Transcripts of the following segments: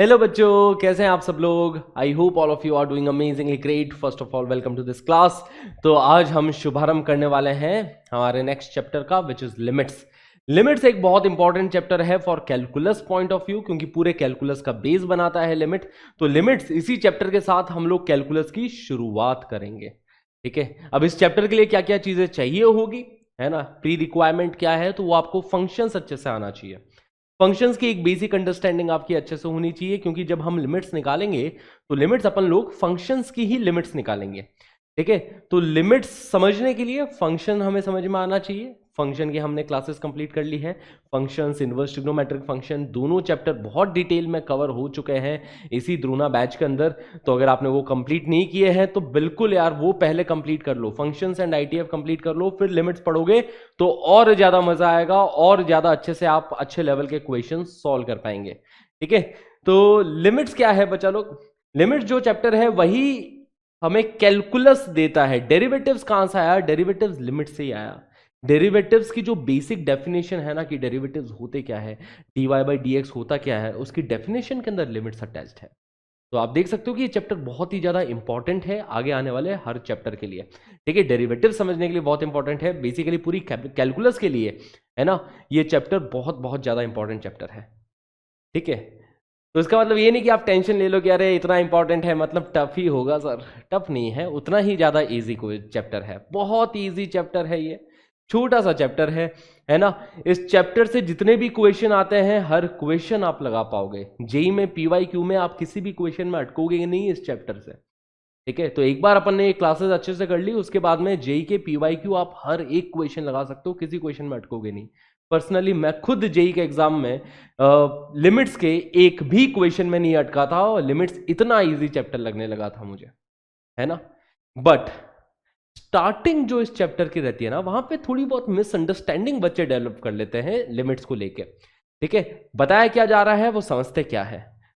Hello बच्चों, कैसे हैं आप सब लोग। I hope all of you are doing amazingly great. First of all welcome to this class. तो आज हम शुभारंभ करने वाले हैं हमारे नेक्स्ट चैप्टर का, विच इज लिमिट्स। लिमिट्स एक बहुत इंपॉर्टेंट चैप्टर है for calculus point of view, क्योंकि पूरे कैलकुलस का बेस बनाता है लिमिट। तो लिमिट्स इसी चैप्टर के साथ हम लोग कैलकुलस की शुरुआत करेंगे। ठीक है, अब इस चैप्टर के लिए क्या क्या चीजें चाहिए होगी, है ना, प्री रिक्वायरमेंट क्या है, तो वो आपको फंक्शंस अच्छे से आना चाहिए। फंक्शंस की एक बेसिक अंडरस्टैंडिंग आपकी अच्छे से होनी चाहिए, क्योंकि जब हम लिमिट्स निकालेंगे तो लिमिट्स अपन लोग फंक्शंस की ही लिमिट्स निकालेंगे। ठीक है, तो लिमिट्स समझने के लिए फंक्शन हमें समझ में आना चाहिए। फंक्शन की हमने क्लासेस कंप्लीट कर ली है। फंक्शंस, इनवर्स ट्रिग्नोमेट्रिक फंक्शन, दोनों चैप्टर बहुत डिटेल में कवर हो चुके हैं इसी द्रोना बैच के अंदर। तो अगर आपने वो कंप्लीट नहीं किए हैं तो बिल्कुल यार वो पहले कंप्लीट कर लो, फंक्शंस एंड आईटीएफ कंप्लीट कर लो, फिर लिमिट्स पढ़ोगे तो और ज्यादा मजा आएगा और ज्यादा अच्छे से आप अच्छे लेवल के क्वेश्चन सॉल्व कर पाएंगे। ठीक है, तो लिमिट्स क्या है बच्चा लोग। लिमिट्स जो चैप्टर है वही हमें कैलकुलस देता है। डेरिवेटिव्स कहां से आया? डेरिवेटिव्स लिमिट से ही आया। डेरिवेटिव्स की जो बेसिक डेफिनेशन है ना कि डेरिवेटिव्स होते क्या है, dy बाई डी एक्स होता क्या है, उसकी डेफिनेशन के अंदर लिमिट्स अटैच्ड है। तो आप देख सकते हो कि ये चैप्टर बहुत ही ज्यादा इंपॉर्टेंट है आगे आने वाले हर चैप्टर के लिए। ठीक है, डेरिवेटिव समझने के लिए बहुत इंपॉर्टेंट है, बेसिकली पूरी कैलकुलस के लिए, है ना। ये चैप्टर बहुत बहुत ज्यादा इंपॉर्टेंट चैप्टर है। ठीक है, तो इसका मतलब ये नहीं कि आप टेंशन ले लो कि अरे इतना इंपॉर्टेंट है मतलब टफ ही होगा। सर टफ नहीं है, उतना ही ज्यादा इजी कोई चैप्टर है, बहुत इजी चैप्टर है ये, छोटा सा चैप्टर है ना। इस चैप्टर से जितने भी क्वेश्चन आते हैं हर क्वेश्चन आप लगा पाओगे। जेई में, पीवाई क्यू में आप किसी भी क्वेश्चन में अटकोगे नहीं इस चैप्टर से। ठीक है, तो एक बार अपन ने क्लासेस अच्छे से कर ली, उसके बाद में जेई के पीवाई क्यू आप हर एक क्वेश्चन लगा सकते हो, किसी क्वेश्चन में अटकोगे नहीं। पर्सनली मैं खुद जेई के एग्जाम में लिमिट्स के एक भी क्वेश्चन में नहीं अटका था और लिमिट्स इतना इजी चैप्टर लगने लगा था मुझे, है ना। बट स्टार्टिंग जो इस चैप्टर की रहती है ना, वहां पे थोड़ी बहुत मिसअंडरस्टैंडिंग बच्चे डेवलप कर लेते हैं लिमिट्स को लेके। ठीक है, बताया क्या जा रहा है वो समझते क्या है,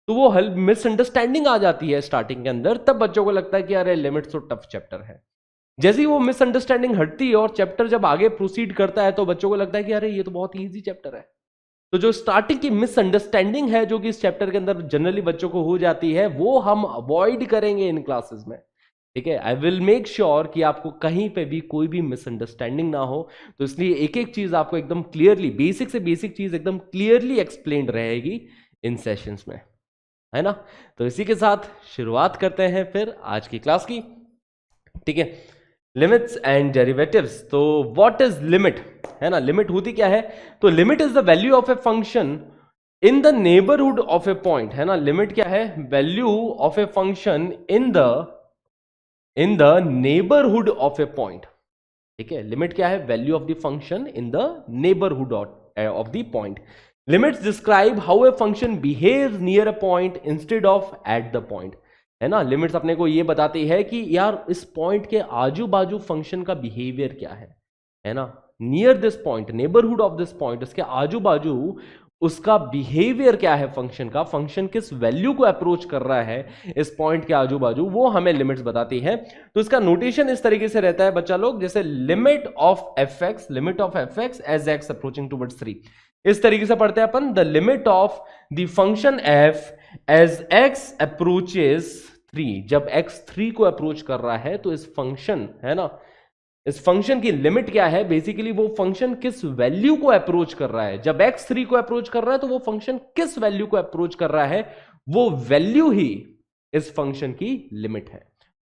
तो वो मिसअंडरस्टैंडिंग आ जाती है स्टार्टिंग के अंदर। तब बच्चों को लगता है कि अरे लिमिट्स तो टफ चैप्टर है। जैसे ही वो मिसअंडरस्टैंडिंग हटती है और चैप्टर जब आगे प्रोसीड करता है तो बच्चों को लगता है कि अरे ये तो बहुत इजी चैप्टर है। तो जो स्टार्टिंग की मिसअंडरस्टैंडिंग है जो कि इस चैप्टर के अंदर जनरली बच्चों को हो जाती है, वो हम अवॉइड करेंगे इन क्लासेस में। ठीक है, आई विल मेक श्योर कि आपको कहीं पे भी कोई भी मिसअंडरस्टैंडिंग ना हो। तो इसलिए एक एक चीज आपको एकदम क्लियरली, बेसिक से बेसिक चीज एकदम क्लियरली एक्सप्लेन रहेगी इन सेशंस में, है ना। तो इसी के साथ शुरुआत करते हैं फिर आज की क्लास की। ठीक है, लिमिट्स एंड डेरिवेटिव्स। तो व्हाट इज लिमिट, है ना, लिमिट होती क्या है। तो limit is the value of a function in the neighbourhood of A point, है ना। लिमिट क्या है? Value of a function in the neighbourhood of A point. ठीक है, लिमिट क्या है? Value of the function in the neighbourhood of the point. Limits describe how a function behaves near a point instead of at the point, है ना। Limits अपने को ये बताती है कि यार इस पॉइंट के आजू बाजू फंक्शन का बिहेवियर क्या है ना। Near this point, neighbourhood of this point, उसके आजू बाजू उसका बिहेवियर क्या है फंक्शन का, फंक्शन किस वैल्यू को अप्रोच कर रहा है इस पॉइंट के आजू बाजू, वो हमें लिमिट्स बताती है। तो इसका नोटेशन इस तरीके से रहता है बच्चा लोग, जैसे limit of f x as x approaching towards 3, इस तरीके से पढ़ते हैं अपन। The limit of the function f as x approaches 3, जब एक्स 3 को अप्रोच कर रहा है तो इस फंक्शन, है ना, इस फंक्शन की लिमिट क्या है, बेसिकली वो फंक्शन किस वैल्यू को अप्रोच कर रहा है। जब एक्स 3 को अप्रोच कर रहा है तो वो फंक्शन किस वैल्यू को अप्रोच कर रहा है, वो वैल्यू ही इस फंक्शन की लिमिट है,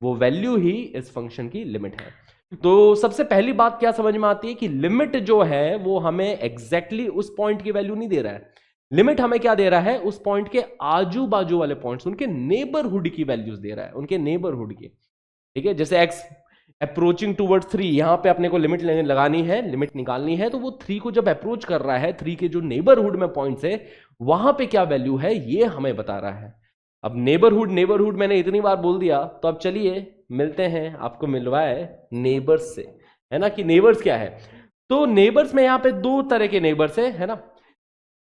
वो वैल्यू ही इस फंक्शन की लिमिट है। तो सबसे पहली बात क्या समझ में आती है कि लिमिट जो है वो हमें एग्जैक्टली उस पॉइंट की वैल्यू नहीं दे रहा है। लिमिट हमें क्या दे रहा है? उस पॉइंट के आजू बाजू वाले पॉइंट्स, उनके नेबरहुड की वैल्यूज दे रहा है, उनके नेबरहुड की। ठीक है, जैसे एक्स अप्रोचिंग टूवर्ड्स 3, यहां पे अपने को लिमिट लगानी है, लिमिट निकालनी है, तो वो 3 को जब अप्रोच कर रहा है, 3 के जो नेबरहुड में पॉइंट्स है वहां पे क्या वैल्यू है ये हमें बता रहा है। अब नेबरहुड नेबरहुड मैंने इतनी बार बोल दिया, तो अब चलिए मिलते हैं, आपको मिलवाए नेबर्स से, है ना, कि नेबर्स क्या है। तो नेबर्स में यहां पे दो तरह के नेबर्स है ना।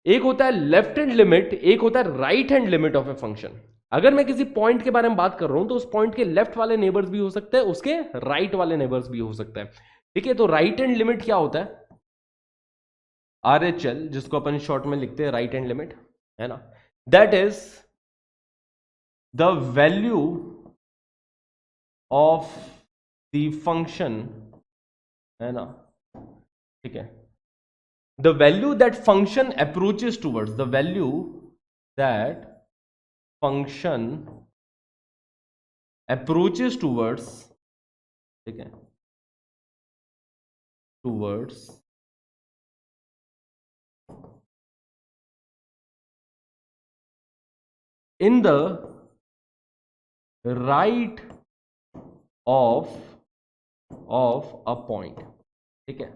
एक होता है लेफ्ट हैंड लिमिट, एक होता है right hand limit of a function. अगर मैं किसी पॉइंट के बारे में बात कर रहा हूं तो उस पॉइंट के लेफ्ट वाले नेबर्स भी हो सकते हैं, उसके राइट वाले नेबर्स भी हो सकते हैं। ठीक है, तो राइट हैंड लिमिट क्या होता है? RHL, जिसको अपन शॉर्ट में लिखते हैं राइट हैंड लिमिट, है ना, that is the value of the function, है ना, ठीक है, the value that function approaches towards, the value that function approaches towards, ठीक है, towards in the right of a point, ठीक है।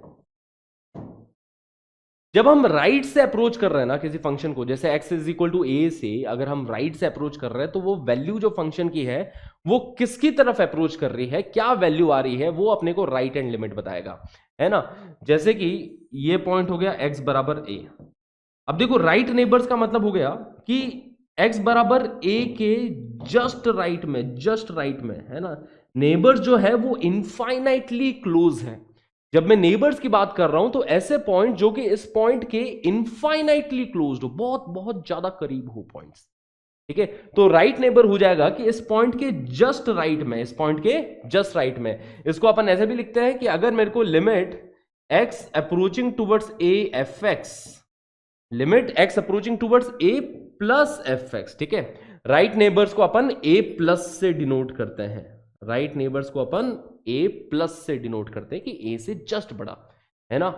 जब हम राइट से अप्रोच कर रहे हैं ना किसी फंक्शन को, जैसे x इज इक्वल टू ए से अगर हम राइट से अप्रोच कर रहे हैं तो वो वैल्यू जो फंक्शन की है वो किसकी तरफ अप्रोच कर रही है, क्या वैल्यू आ रही है, वो अपने को राइट एंड लिमिट बताएगा, है ना। जैसे कि ये पॉइंट हो गया x बराबर a। अब देखो राइट नेबर्स का मतलब हो गया कि x बराबर a के जस्ट राइट में, है ना, नेबर्स जो है वो इनफाइनाइटली क्लोज है। जब मैं नेबर्स की बात कर रहा हूं तो ऐसे पॉइंट जो कि इस पॉइंट के इनफाइनाइटली क्लोज्ड हो, बहुत बहुत ज्यादा करीब हो पॉइंट्स, ठीक है। तो राइट नेबर हो जाएगा कि इस पॉइंट के जस्ट राइट में, इस पॉइंट के जस्ट राइट में। इसको अपन ऐसे भी लिखते हैं कि अगर मेरे को limit x approaching towards a fx, limit x approaching towards a plus fx, ठीक है, राइट नेबर्स को अपन a प्लस से डिनोट करते हैं, राइट नेबर्स को अपन a प्लस से डिनोट करते हैं कि a से जस्ट बड़ा, है ना।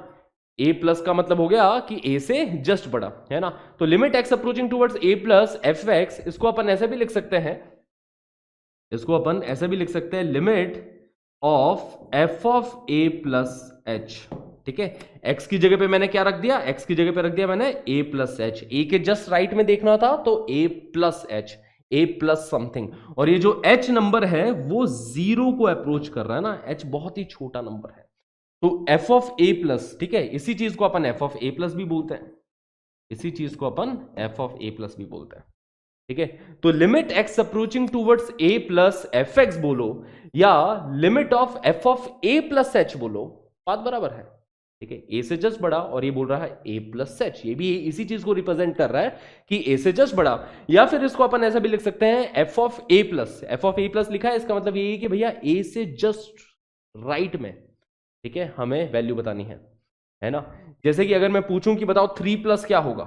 a प्लस का मतलब हो गया कि a से जस्ट बड़ा, है ना। तो limit x approaching towards a plus fx, इसको अपन ऐसे भी लिख सकते हैं, इसको अपन ऐसे भी लिख सकते हैं, limit of f of a plus h, ठीक है। x की जगह पे मैंने क्या रख दिया, x की जगह पे रख दिया मैंने a प्लस h, a के जस्ट राइट में देखना था तो a plus h, a plus something, और ये जो h नंबर है वो 0 को अप्रोच कर रहा है ना, h बहुत ही छोटा नंबर है, तो f ऑफ a प्लस, ठीक है, इसी चीज को अपन f ऑफ a प्लस भी बोलते हैं, इसी चीज को अपन f ऑफ a प्लस भी बोलते हैं, ठीक है। तो limit x approaching towards a plus fx बोलो या limit of f of a plus h बोलो, बात बराबर है, ठीक है। a से जस्ट बड़ा और ये बोल रहा है a प्लस h, ये भी इसी चीज को रिप्रेजेंट कर रहा है कि a से जस्ट बड़ा। या फिर इसको अपन ऐसा भी लिख सकते हैं f of a plus, f of a plus लिखा है, इसका मतलब ये है कि भैया a से जस्ट राइट में, ठीक है, हमें वैल्यू बतानी है ना। जैसे कि अगर मैं पूछूं कि बताओ 3 प्लस क्या होगा,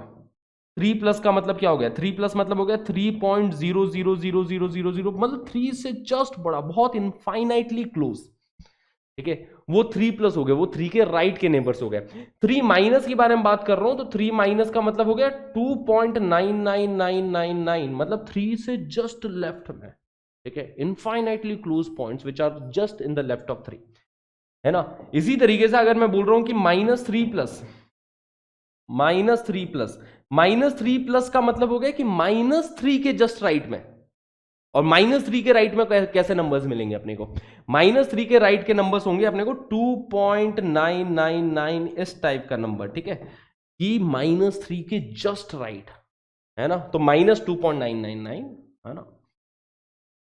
3 प्लस का मतलब क्या हो गया, 3 प्लस मतलब हो गया 3.00000, मतलब 3 से जस्ट बड़ा, बहुत इनफाइनाइटली क्लोज, ठीक है, वो 3 प्लस हो गया, वो 3 के राइट के नेबर्स हो गए। 3 माइनस के बारे में बात कर रहा हूं तो 3 माइनस का मतलब हो गया 2.99999, मतलब 3 से जस्ट लेफ्ट में, ठीक है, infinitely close points which are just in the left of 3, है ना। इसी तरीके से अगर मैं बोल रहा हूं कि -3 प्लस, -3 प्लस का मतलब हो गया कि -3 के जस्ट राइट में, और -3 के राइट में कैसे नंबर्स मिलेंगे अपने को, -3 के राइट के नंबर्स होंगे अपने को 2.999, इस टाइप का नंबर, ठीक है, कि -3 के जस्ट राइट, है ना। तो -2.999, है ना,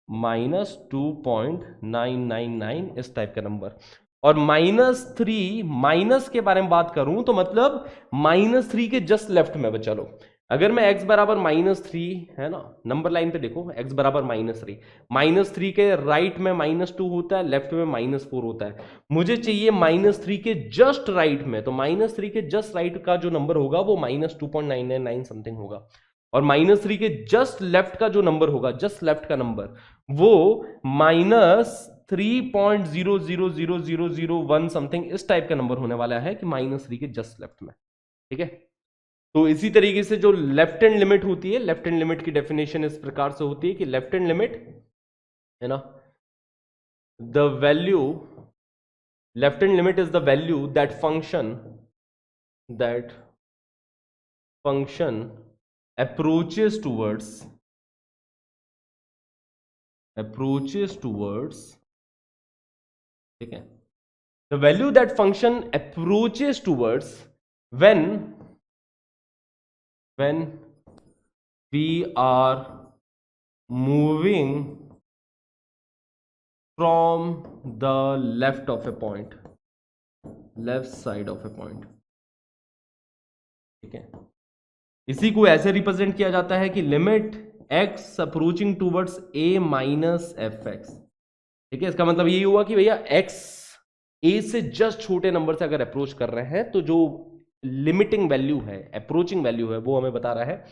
-2.999 इस टाइप का नंबर। और -3 माइनस के बारे में बात करूं तो मतलब -3 के जस्ट लेफ्ट में बचा लो। अगर मैं x बराबर -3, है ना, नंबर लाइन पे देखो x बराबर -3, -3 के राइट में -2 होता है, लेफ्ट में -4 होता है, मुझे चाहिए -3 के जस्ट राइट में, तो -3 के जस्ट राइट का जो नंबर होगा वो -2.999 समथिंग होगा, और -3 के जस्ट लेफ्ट का जो नंबर होगा, जस्ट लेफ्ट का नंबर, वो -3.0000001 समथिंग इस टाइप का नंबर होने वाला है कि -3 के जस्ट लेफ्ट में, ठीक है। तो इसी तरीके से जो लेफ्ट हैंड लिमिट होती है, लेफ्ट हैंड लिमिट की डेफिनेशन इस प्रकार से होती है कि लेफ्ट हैंड लिमिट, है ना, the value, left hand limit is the value that function approaches towards, ठीक है, the value that function approaches towards when we are moving from the left of a point, left side of a point, ठीक है। इसी को ऐसे represent किया जाता है कि limit x approaching towards a minus F x. ठीक है, इसका मतलब यही हुआ कि भैया x a से जस्ट छोटे नंबर से अगर अप्रोच कर रहे हैं तो जो लिमिटिंग वैल्यू है, अप्रोचिंग वैल्यू है, वो हमें बता रहा है।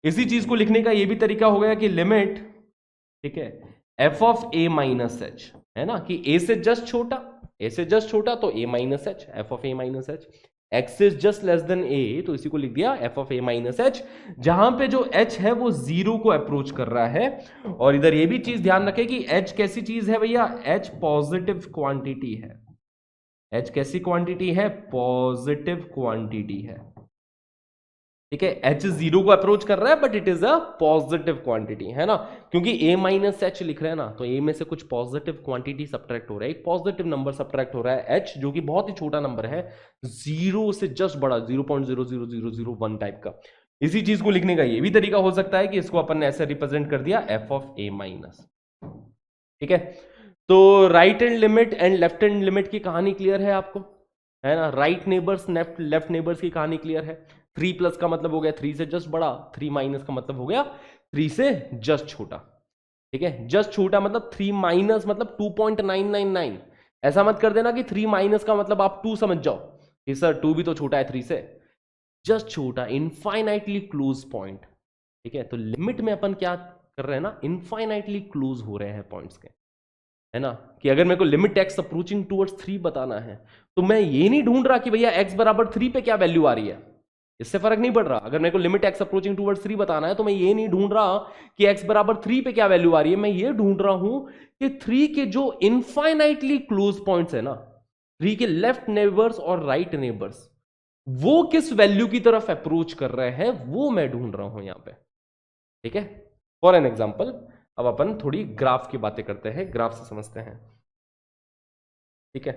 इसी चीज को लिखने का ये भी तरीका हो गया कि लिमिट, ठीक है, F of a minus H, है ना, कि a से जस्ट छोटा, a से जस्ट छोटा तो a minus H, F of a minus H, x is just less than a तो इसी को लिख दिया F of a minus H, जहां पे जो h है वो जीरो को अप्रोच कर रहा है। और इधर ये भी चीज ध्यान रखें कि h कैसी चीज है भैया, h पॉजिटिव क्वांटिटी है। h कैसी क्वांटिटी है, पॉजिटिव क्वांटिटी है। ठीक है, h जीरो को अप्रोच कर रहा है but it is a positive quantity, है ना, क्योंकि a माइनस एच लिख रहे हैं ना, तो a में से कुछ पॉजिटिव क्वांटिटी सब्ट्रैक्ट हो रहा है, एक पॉजिटिव नंबर सब्ट्रैक्ट हो रहा है h, जो कि बहुत ही छोटा नंबर है, जीरो से जस्ट बड़ा 0.00001 टाइप का। इसी चीज को लिखने का ये भी तरीका हो सकता है कि इसको अपन ने ऐसे रिप्रेजेंट कर दिया एफ ऑफ ए माइनस। ठीक है, तो right hand limit and left hand limit की कहानी क्लियर है आपको, है ना, राइट नेबर्स लेफ्ट नेबर्स की कहानी क्लियर है। 3 प्लस का मतलब हो गया 3 से जस्ट बड़ा, 3 माइनस का मतलब हो गया 3 से जस्ट छोटा। ठीक है, जस्ट छोटा मतलब 3 माइनस मतलब 2.999। ऐसा मत कर देना कि 3 माइनस का मतलब आप 2 समझ जाओ कि सर 2 भी तो छोटा है 3 से, जस्ट छोटा, इनफाइनाइटली क्लोज पॉइंट। ठीक है, तो लिमिट में अपन क्या कर रहे हैं ना, इनफाइनाइटली क्लोज हो रहे हैं पॉइंट्स के, है ना, कि अगर मेरे को लिमिट x अप्रोचिंग टूवर्ड्स 3 बताना है तो मैं ये नहीं ढूंढ रहा कि भैया x बराबर 3 पे क्या वैल्यू आ रही है, इससे फर्क नहीं पड़ रहा। अगर मेरे को लिमिट x अप्रोचिंग टूवर्ड्स 3 बताना है तो मैं ये नहीं ढूंढ रहा कि x बराबर 3 पे क्या वैल्यू आ रही है, मैं ये ढूंढ रहा हूं कि 3 के जो इनफाइनाइटली क्लोज पॉइंट्स है ना, 3 के लेफ्ट नेबर्स और राइट नेबर्स, वो किस वैल्यू की तरफ अप्रोच कर रहे हैं, वो मैं ढूंढ रहा हूं यहां पे। ठीक है, फॉर एन एग्जाम्पल अब अपन थोड़ी ग्राफ की बातें करते हैं, ग्राफ से समझते हैं। ठीक है,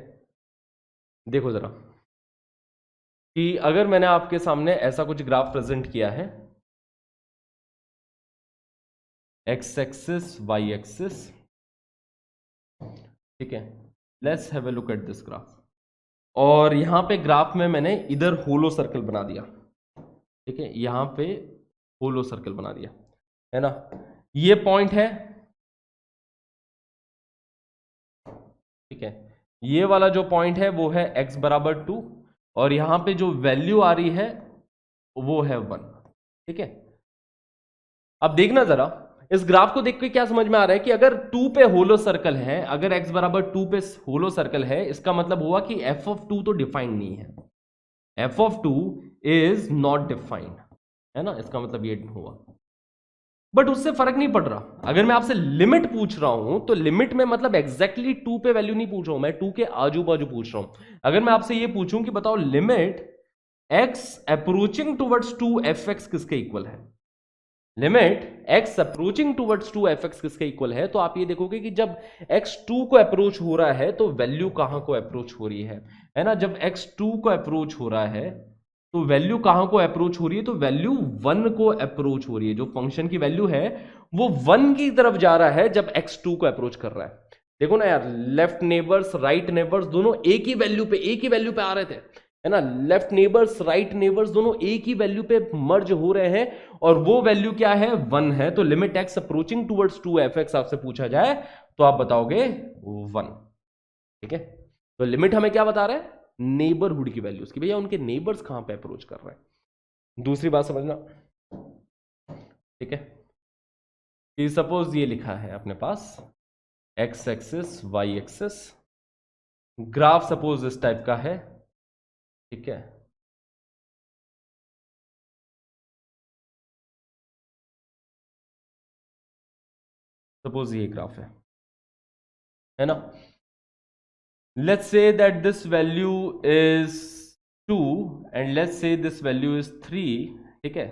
देखो जरा कि अगर मैंने आपके सामने ऐसा कुछ ग्राफ प्रेजेंट किया है, एक्स एक्सिस वाई एक्सिस, ठीक है, let's have a look at this graph. और यहां पे ग्राफ में मैंने इधर होलो सर्कल बना दिया। ठीक है, यहां पे होलो सर्कल बना दिया, है ना, ये पॉइंट है। ठीक है, ये वाला जो पॉइंट है वो है x बराबर 2 और यहां पे जो वैल्यू आ रही है वो है 1। ठीक है, अब देखना जरा इस ग्राफ को देख के क्या समझ में आ रहा है कि अगर 2 पे होलो सर्कल है, अगर x बराबर 2 पे होलो सर्कल है, इसका मतलब हुआ कि f ऑफ 2 तो डिफाइंड नहीं है, f of 2 is not defined, है ना, इसका मतलब ये हुआ। बट उससे फर्क नहीं पड़ रहा, अगर मैं आपसे लिमिट पूछ रहा हूं तो लिमिट में मतलब एग्जैक्टली 2 पे वैल्यू नहीं पूछ रहा हूं, मैं 2 के आजू बाजू पूछ रहा हूं। अगर मैं आपसे ये पूछूं कि बताओ limit x approaching towards 2 fx किसके इक्वल है, limit x approaching towards 2 fx किसके इक्वल है, तो आप ये देखोगे कि जब x 2 को अप्रोच हो रहा है तो वैल्यू कहां को अप्रोच हो रही है ना, जब x 2 को अप्रोच हो रहा है तो वैल्यू कहां को अप्रोच हो रही है, तो वैल्यू 1 को अप्रोच हो रही है, जो फंक्शन की वैल्यू है वो 1 की तरफ जा रहा है जब x 2 को अप्रोच कर रहा है। देखो ना यार, लेफ्ट नेबर्स राइट नेबर्स दोनों एक ही वैल्यू पे आ रहे थे, है ना, लेफ्ट नेबर्स राइट नेबर्स दोनों एक ही वैल्यू पे मर्ज हो रहे हैं और वो वैल्यू क्या है, 1 है। तो limit x approaching towards 2 fx आपसे पूछा जाए तो आप बताओगे 1। ठीक है, तो लिमिट हमें क्या बता रहा है, नेबरहुड की वैल्यूज की, भैया उनके नेबर्स कहां पे अप्रोच कर रहे हैं। दूसरी बात समझना, ठीक है, कि सपोज ये लिखा है अपने पास x axis y axis, graph suppose इस टाइप का है। ठीक है, सपोज ये ग्राफ है ना, let's say that this value is 2 and let's say this value is 3। ठीक है,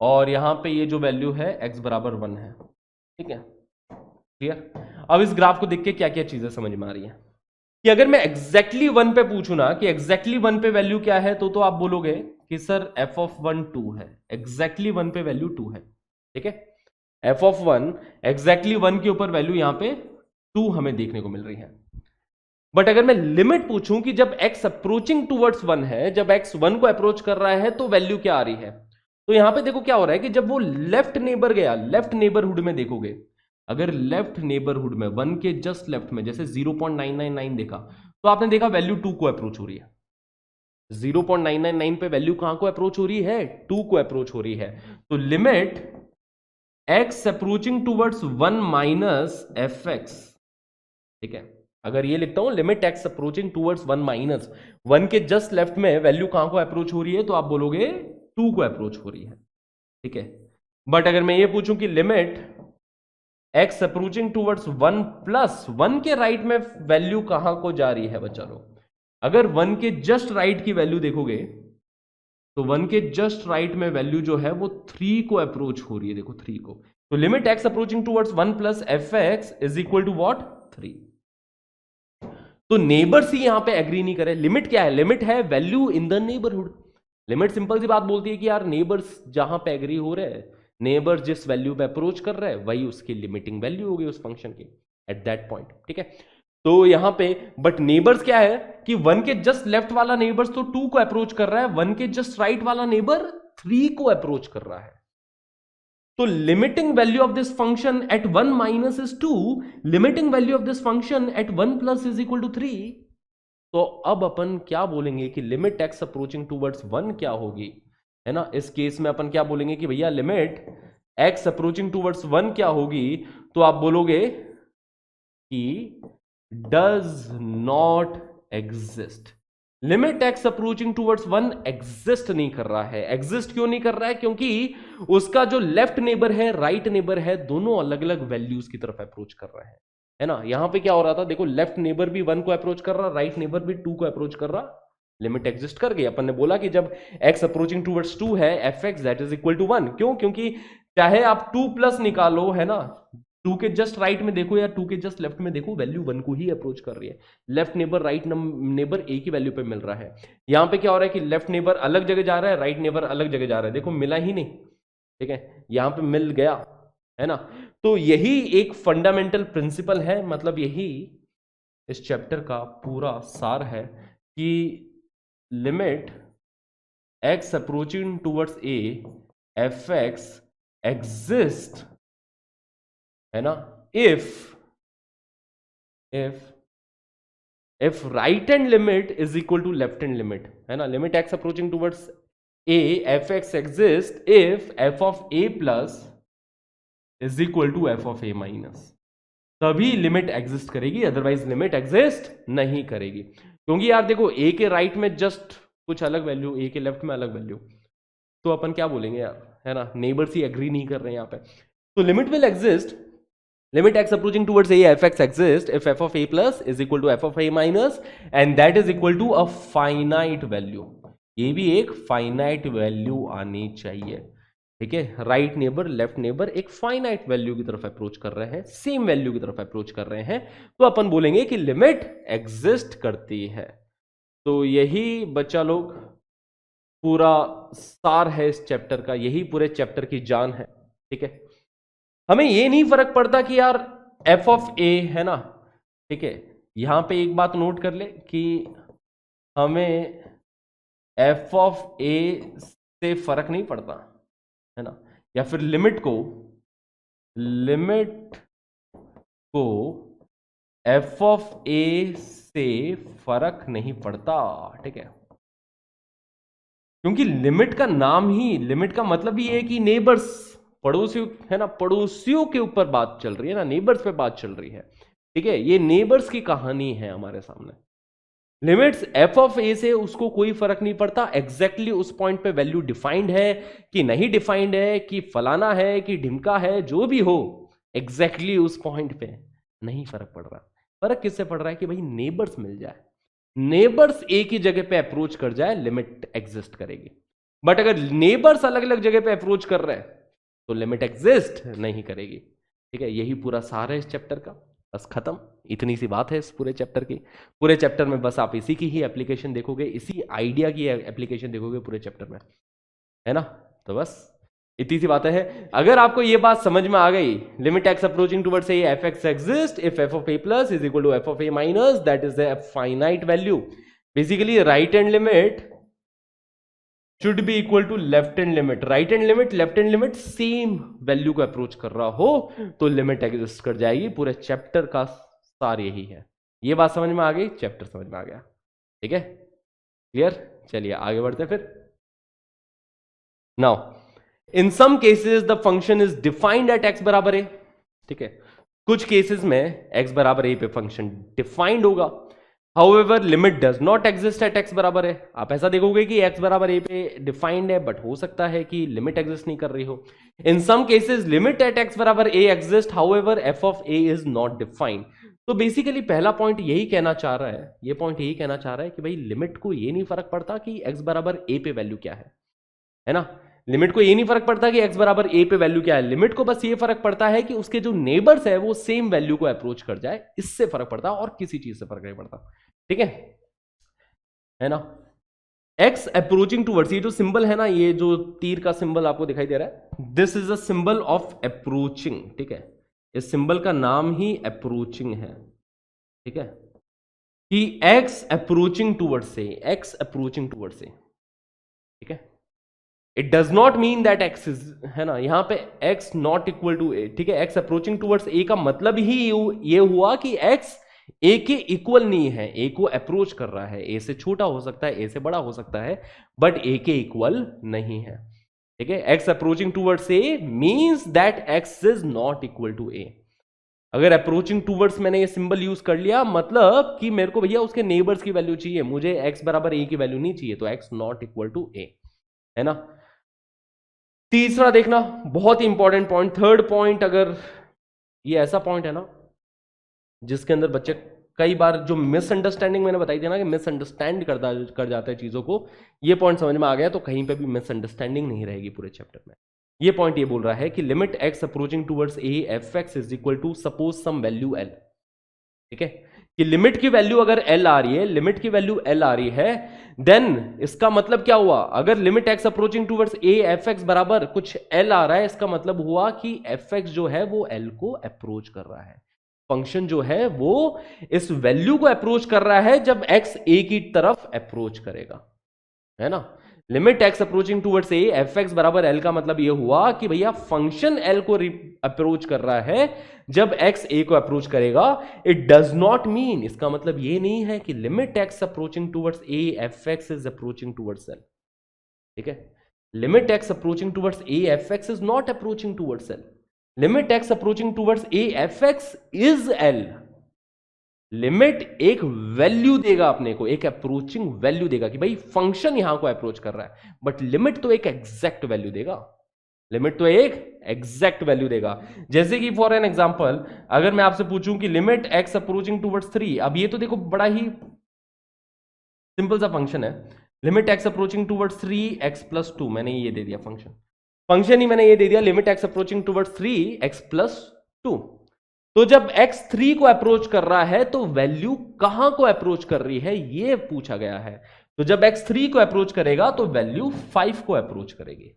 और यहां पे ये जो वैल्यू है x बराबर 1 है। ठीक है, क्लियर। अब इस ग्राफ को देख के क्या क्या चीजें समझ में आ रही है कि अगर मैं एग्जैक्टली 1 पे पूछूं ना कि एग्जैक्टली 1 पे वैल्यू क्या है, तो आप बोलोगे कि सर f ऑफ 1 2 है, एग्जैक्टली 1 पे वैल्यू 2 है। ठीक है, f ऑफ 1 एग्जैक्टली 1 के ऊपर वैल्यू यहां पे 2 हमें देखने को मिल रही है। बट अगर मैं लिमिट पूछूं कि जब x अप्रोचिंग टुवर्ड्स 1 है, जब x 1 को अप्रोच कर रहा है तो वैल्यू क्या आ रही है, तो यहां पे देखो क्या हो रहा है कि जब वो लेफ्ट नेबर गया, लेफ्ट नेबरहुड में देखोगे, अगर लेफ्ट नेबरहुड में 1 के जस्ट लेफ्ट में जैसे 0.999 देखा, तो आपने देखा वैल्यू 2 को अप्रोच हो रही है। 0.999 पे वैल्यू कहां को अप्रोच हो रही है? 2 को अप्रोच हो रही है। तो limit x approaching towards 1 minus F x, ठीक है, अगर ये लिखता हूं limit x approaching towards 1 minus 1 के जस्ट लेफ्ट में वैल्यू कहां को अप्रोच हो रही है, तो आप बोलोगे 2 को अप्रोच हो रही है, ठीक है। बट अगर मैं ये पूछूं कि limit x approaching towards 1 plus 1 के राइट में वैल्यू कहां को जा रही है बच्चा लोग, अगर 1 के जस्ट राइट की वैल्यू देखोगे तो 1 के जस्ट राइट में वैल्यू जो है वो 3 को अप्रोच हो रही है, देखो 3 को। तो limit x approaching towards 1 plus f x is equal to what? 3। तो नेबर्स ही यहां पे एग्री नहीं करे। लिमिट क्या है? लिमिट है value in the neighbourhood. Limit simple सी बात बोलती है कि यार नेबर्स जहां पे एग्री हो रहे हैं, नेबर जिस वैल्यू पे अप्रोच कर रहे हैं वही उसकी लिमिटिंग वैल्यू होगी उस फंक्शन की एट दैट पॉइंट, ठीक है। तो यहां पे बट नेबर्स क्या है कि 1 के जस्ट लेफ्ट वाला नेबर्स तो 2 को अप्रोच कर रहा है, 1 के जस्ट राइट वाला नेबर 3 को अप्रोच कर रहा है। तो limiting value of this function at 1 minus is 2, limiting value of this function at 1 plus is equal to 3। तो अब अपन क्या बोलेंगे कि लिमिट एक्स अप्रोचिंग टूवर्ड्स 1 क्या होगी, है ना। इस केस में अपन क्या बोलेंगे कि भैया लिमिट एक्स अप्रोचिंग टूवर्ड्स 1 क्या होगी, तो आप बोलोगे कि does not exist. Limit x approaching towards 1 exist नहीं कर रहा है। एग्जिस्ट क्यों नहीं कर रहा है? क्योंकि उसका जो लेफ्ट नेबर है, राइट नेबर है, दोनों अलग अलग वैल्यूज की तरफ अप्रोच कर रहे हैं, है ना। यहां पे क्या हो रहा था, देखो लेफ्ट नेबर भी 1 को अप्रोच कर रहा, राइट नेबर भी 2 को अप्रोच कर रहा, लिमिट एग्जिस्ट कर गई। अपन ने बोला कि जब x अप्रोचिंग टूवर्ड्स 2 है, f x that is equal to 1। क्यों? क्योंकि चाहे आप 2 प्लस निकालो, है ना, 2 के जस्ट राइट में देखो या 2 के जस्ट लेफ्ट में देखो, वैल्यू 1 को ही अप्रोच कर रही है। लेफ्ट नेबर राइट नेबर एक ही वैल्यू पे मिल रहा है। यहां पे क्या हो रहा है कि लेफ्ट नेबर अलग जगह जा रहा है, राइट नेबर अलग जगह जा रहा है, देखो मिला ही नहीं, ठीक है, यहां पे मिल गया, है ना। तो यही एक फंडामेंटल प्रिंसिपल है, मतलब यही इस चैप्टर का पूरा सार है कि limit x approaching towards a f x exist, है ना, if right hand limit is equal to left hand limit, है ना। Limit x approaching towards a f x exist if f of a plus is equal to f of a minus, तभी limit exist करेगी, otherwise limit exist नहीं करेगी। क्योंकि यार देखो a के राइट में जस्ट कुछ अलग वैल्यू, a के लेफ्ट में अलग वैल्यू, तो अपन क्या बोलेंगे यार, है ना, नेबर्स ही एग्री नहीं कर रहे हैं यहाँ पे। तो limit will exist, limit x approaching towards a f x exists if f of a plus is equal to f of a minus and that is equal to a finite value। ये भी एक finite value आनी चाहिए, ठीक है। Right neighbour left neighbour एक finite value की तरफ अप्रोच कर रहे हैं, सेम वैल्यू की तरफ अप्रोच कर रहे हैं, तो अपन बोलेंगे कि लिमिट एग्जिस्ट करती है। तो यही बच्चा लोग पूरा सार है इस चैप्टर का, यही पूरे चैप्टर की जान है, ठीक है। हमें ये नहीं फर्क पड़ता कि यार f ऑफ a, है ना, ठीक है। यहां पे एक बात नोट कर ले कि हमें f ऑफ a से फर्क नहीं पड़ता, है ना, या फिर लिमिट को f ऑफ a से फर्क नहीं पड़ता, ठीक है। क्योंकि लिमिट का नाम ही, लिमिट का मतलब ही है कि नेबर्स, पड़ोसियों, है ना, पड़ोसियों के ऊपर बात चल रही है ना, नेबर्स पे बात चल रही है, ठीक है। ये नेबर्स की कहानी है हमारे सामने। लिमिट्स f ऑफ a से उसको कोई फर्क नहीं पड़ता एग्जैक्टली उस पॉइंट पे वैल्यू डिफाइंड है कि नहीं डिफाइंड है, कि फलाना है कि ढिमका है, जो भी हो, एग्जैक्टली उस पॉइंट पे नहीं फर्क पड़ रहा। फर्क किससे पड़ रहा है कि भाई नेबर्स मिल जाए, नेबर्स एक ही जगह पे अप्रोच कर जाए, लिमिट एग्जिस्ट करेगी। बट अगर नेबर्स अलग अलग जगह पे अप्रोच कर रहे हैं तो लिमिट एग्जिस्ट नहीं करेगी, ठीक है। यही पूरा सार है इस चैप्टर का, बस खत्म, इतनी सी बात है इस पूरे चैप्टर की। पूरे चैप्टर में बस आप इसी की ही एप्लीकेशन देखोगे, इसी आइडिया की एप्लीकेशन देखोगे पूरे चैप्टर में, है ना। तो बस इतनी सी बातें हैं। अगर आपको ये बात समझ में आ गई, limit x approaching towards a f x exist if f of a plus is equal to f of a minus, that is the finite value. Basically right hand limit should be equal to left hand limit, right hand limit, left hand limit same value को approach कर रहा हो तो limit exist कर जाएगी। पूरे chapter का सार यही है। ये बात समझ में आ गई, चैप्टर समझ में आ गया, ठीक है, क्लियर। चलिए आगे बढ़ते फिर। Now in some cases the function is defined at x बराबर ए, ठीक है, कुछ केसेस में x बराबर ए पे फंक्शन डिफाइंड होगा। However limit does not exist at x बराबर है। आप ऐसा देखोगे कि x बराबर ए पे डिफाइंड है, बट हो सकता है कि लिमिट एग्जिस्ट नहीं कर रही हो। In some cases limit at x बराबर a exist, however f of a is not defined. तो बेसिकली पहला पॉइंट यही कहना चाह रहा है, ये पॉइंट यही कहना चाह रहा है कि भाई लिमिट को ये नहीं फर्क पड़ता कि x बराबर ए पे वैल्यू क्या है ना। लिमिट को ये नहीं फर्क पड़ता कि x बराबर a पे वैल्यू क्या है, लिमिट को बस ये फर्क पड़ता है कि उसके जो नेबर्स है वो सेम वैल्यू को अप्रोच कर जाए, इससे फर्क पड़ता है और किसी चीज से फर्क नहीं पड़ता, ठीक है ना। x अप्रोचिंग टूवर्ड्स, ये जो सिंबल है ना, ये जो तीर का सिंबल आपको दिखाई दे रहा है, this is a symbol of approaching, ठीक है। इस सिंबल का नाम ही अप्रोचिंग है, ठीक है, कि x अप्रोचिंग टूवर्ड्स से, x अप्रोचिंग टूवर्ड्स से, ठीक है। It does not mean that x is, है ना, यहां पे एक्स नॉट इक्वल टू ए, ठीक है। एक्स अप्रोचिंग टूवर्ड्स ए का मतलब ही ये हुआ कि एक्स ए के इक्वल नहीं है, ए को अप्रोच कर रहा है। ए से छोटा हो सकता है, ए से बड़ा हो सकता है, बट ए के इक्वल नहीं है, ठीक है। X approaching towards a means that x is not equal to a. अगर अप्रोचिंग टूवर्ड्स मैंने ये सिंबल यूज कर लिया, मतलब कि मेरे को भैया उसके नेबर्स की वैल्यू चाहिए, मुझे एक्स बराबर ए की वैल्यू नहीं चाहिए, तो एक्स नॉट इक्वल टू ए, है ना। तीसरा देखना, बहुत ही इंपॉर्टेंट पॉइंट, थर्ड पॉइंट, अगर ये ऐसा पॉइंट है ना जिसके अंदर बच्चे कई बार जो मिसअंडरस्टैंडिंग मैंने बताई थी ना कि मिसअंडरस्टैंड कर जाते हैं चीजों को, ये पॉइंट समझ में आ गया तो कहीं पे भी मिसअंडरस्टैंडिंग नहीं रहेगी पूरे चैप्टर में। ये पॉइंट ये बोल रहा है कि limit x approaching towards a f x is equal to suppose some value l, ठीक है, कि लिमिट की वैल्यू अगर एल आ रही है, लिमिट की वैल्यू एल आ रही है, देन इसका मतलब क्या हुआ, अगर limit x approaching towards a f x बराबर कुछ एल आ रहा है, इसका मतलब हुआ कि एफ एक्स जो है वो एल को अप्रोच कर रहा है। फंक्शन जो है वो इस वैल्यू को अप्रोच कर रहा है जब एक्स ए की तरफ अप्रोच करेगा, है ना। Limit x approaching towards a f x बराबर एल का मतलब यह हुआ कि भैया फंक्शन एल को अप्रोच कर रहा है जब एक्स ए को अप्रोच करेगा। इट डज नॉट मीन, इसका मतलब यह नहीं है कि limit x approaching towards a f x is approaching towards L, ठीक है। Limit x approaching towards a f x is not approaching towards L. Limit x approaching towards a f x is L. Limit एक value देगा अपने को, एक approaching value देगा कि भाई फंक्शन यहां को अप्रोच कर रहा है, बट लिमिट तो एक एग्जैक्ट वैल्यू देगा, लिमिट तो एक एग्जैक्ट वैल्यू देगा। जैसे कि फॉर एन एग्जांपल अगर मैं आपसे पूछूं कि लिमिट एक्स अप्रोचिंग टूवर्ड्स 3, अब ये तो देखो बड़ा ही सिंपल सा फंक्शन है, limit x approaching towards 3 x plus 2, मैंने ये दे दिया फंक्शन ही मैंने ये दे दिया, limit x approaching towards 3 x plus 2। तो जब x3 को अप्रोच कर रहा है तो वैल्यू कहां को अप्रोच कर रही है ये पूछा गया है। तो जब x3 को अप्रोच करेगा तो वैल्यू 5 को अप्रोच करेगी।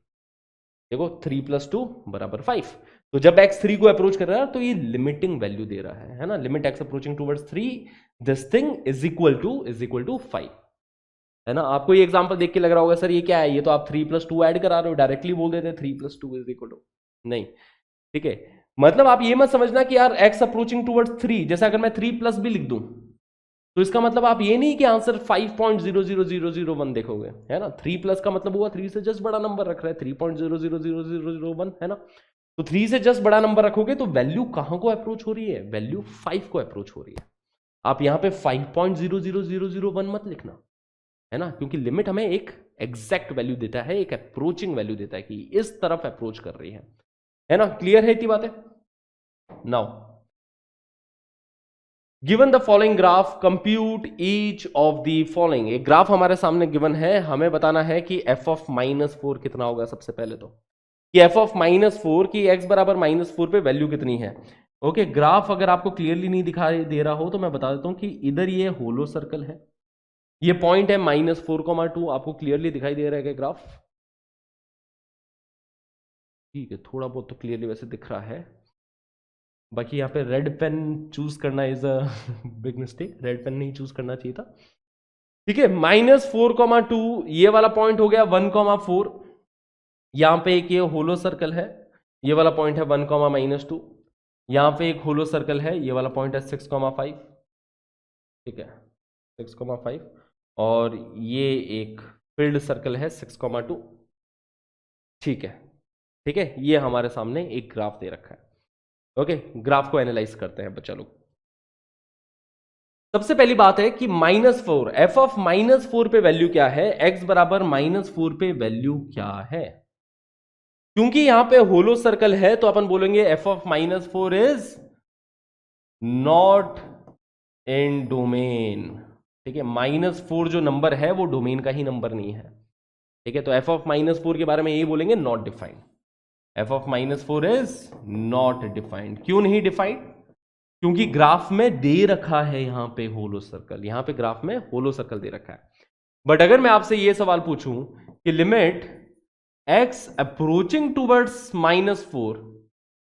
देखो 3 + 2 = 5। तो जब x3 को अप्रोच कर रहा है तो ये लिमिटिंग वैल्यू दे रहा है ना, limit x approaching towards 3 this thing is equal to 5, है ना। आपको ये एग्जांपल देख के लग रहा होगा सर ये क्या है, ये तो आप 3 + 2 ऐड करा रहे हो, डायरेक्टली बोल देते 3 + 2 = नहीं, ठीक है। मतलब आप ये मत समझना कि यार x अप्रोचिंग टूवर्ड्स 3, जैसे अगर मैं 3+ भी लिख दूं तो इसका मतलब आप ये नहीं कि आंसर 5.00001 देखोगे, है ना। 3+ का मतलब हुआ 3 से जस्ट बड़ा नंबर रख रहा है, 3.00001, है ना। तो 3 से जस्ट बड़ा नंबर रखोगे तो वैल्यू कहां को अप्रोच हो रही है, वैल्यू 5 को अप्रोच हो रही है। आप यहां पे 5.00001 मत लिखना, है ना, क्योंकि लिमिट हमें एक एग्जैक्ट वैल्यू देता है, एक अप्रोचिंग वैल्यू देता है कि इस तरफ अप्रोच कर रही है ना। क्लियर है इतनी बातें। Now given the following graph compute each of the following, एक ग्राफ हमारे सामने गिवन है, हमें बताना है कि f ऑफ -4 कितना होगा। सबसे पहले तो कि f ऑफ -4 की x बराबर -4 पे वैल्यू कितनी है। ओके, ग्राफ अगर आपको क्लियरली नहीं दिखाई दे रहा हो तो मैं बता देता हूं कि इधर ये होलो सर्कल है, ये पॉइंट है -4,2, आपको क्लियरली दिखाई दे रहा है ग्राफ, ठीक है। थोड़ा बहुत तो क्लियरली वैसे दिख रहा है, बाकी यहाँ पे रेड पेन चूज करना is a big mistake, red pen नहीं चूज करना चाहिए था। ठीक है, -4,2 ये वाला पॉइंट हो गया 1,4। यहां पे एक ये होलो सर्कल है, ये वाला पॉइंट है 1,-2। यहां पे एक होलो सर्कल है, ये वाला पॉइंट है 6,5। ठीक है, 6,5। और ये एक फील्ड सर्कल है 6,2। ठीक है, ठीक है, ये हमारे सामने एक ग्राफ दे रखा है। ओके, ग्राफ को एनालाइज करते हैं बच्चा लोग। सबसे पहली बात है कि -4, एफ ऑफ -4 पे वैल्यू क्या है, x बराबर -4 पे वैल्यू क्या है। क्योंकि यहां पे होलो सर्कल है तो अपन बोलेंगे F of -4 is not in domain. ठीक है, -4 जो नंबर है वो डोमेन का ही नंबर नहीं है। ठीक है, तो एफ ऑफ -4 के बारे में यही बोलेंगे, not defined. F of -4 is not defined. क्यों नहीं डिफाइंड? क्योंकि ग्राफ में दे रखा है यहां पे होलो सर्कल, यहां पे ग्राफ में होलो सर्कल दे रखा है। बट अगर मैं आपसे यह सवाल पूछूं कि limit x approaching towards -4,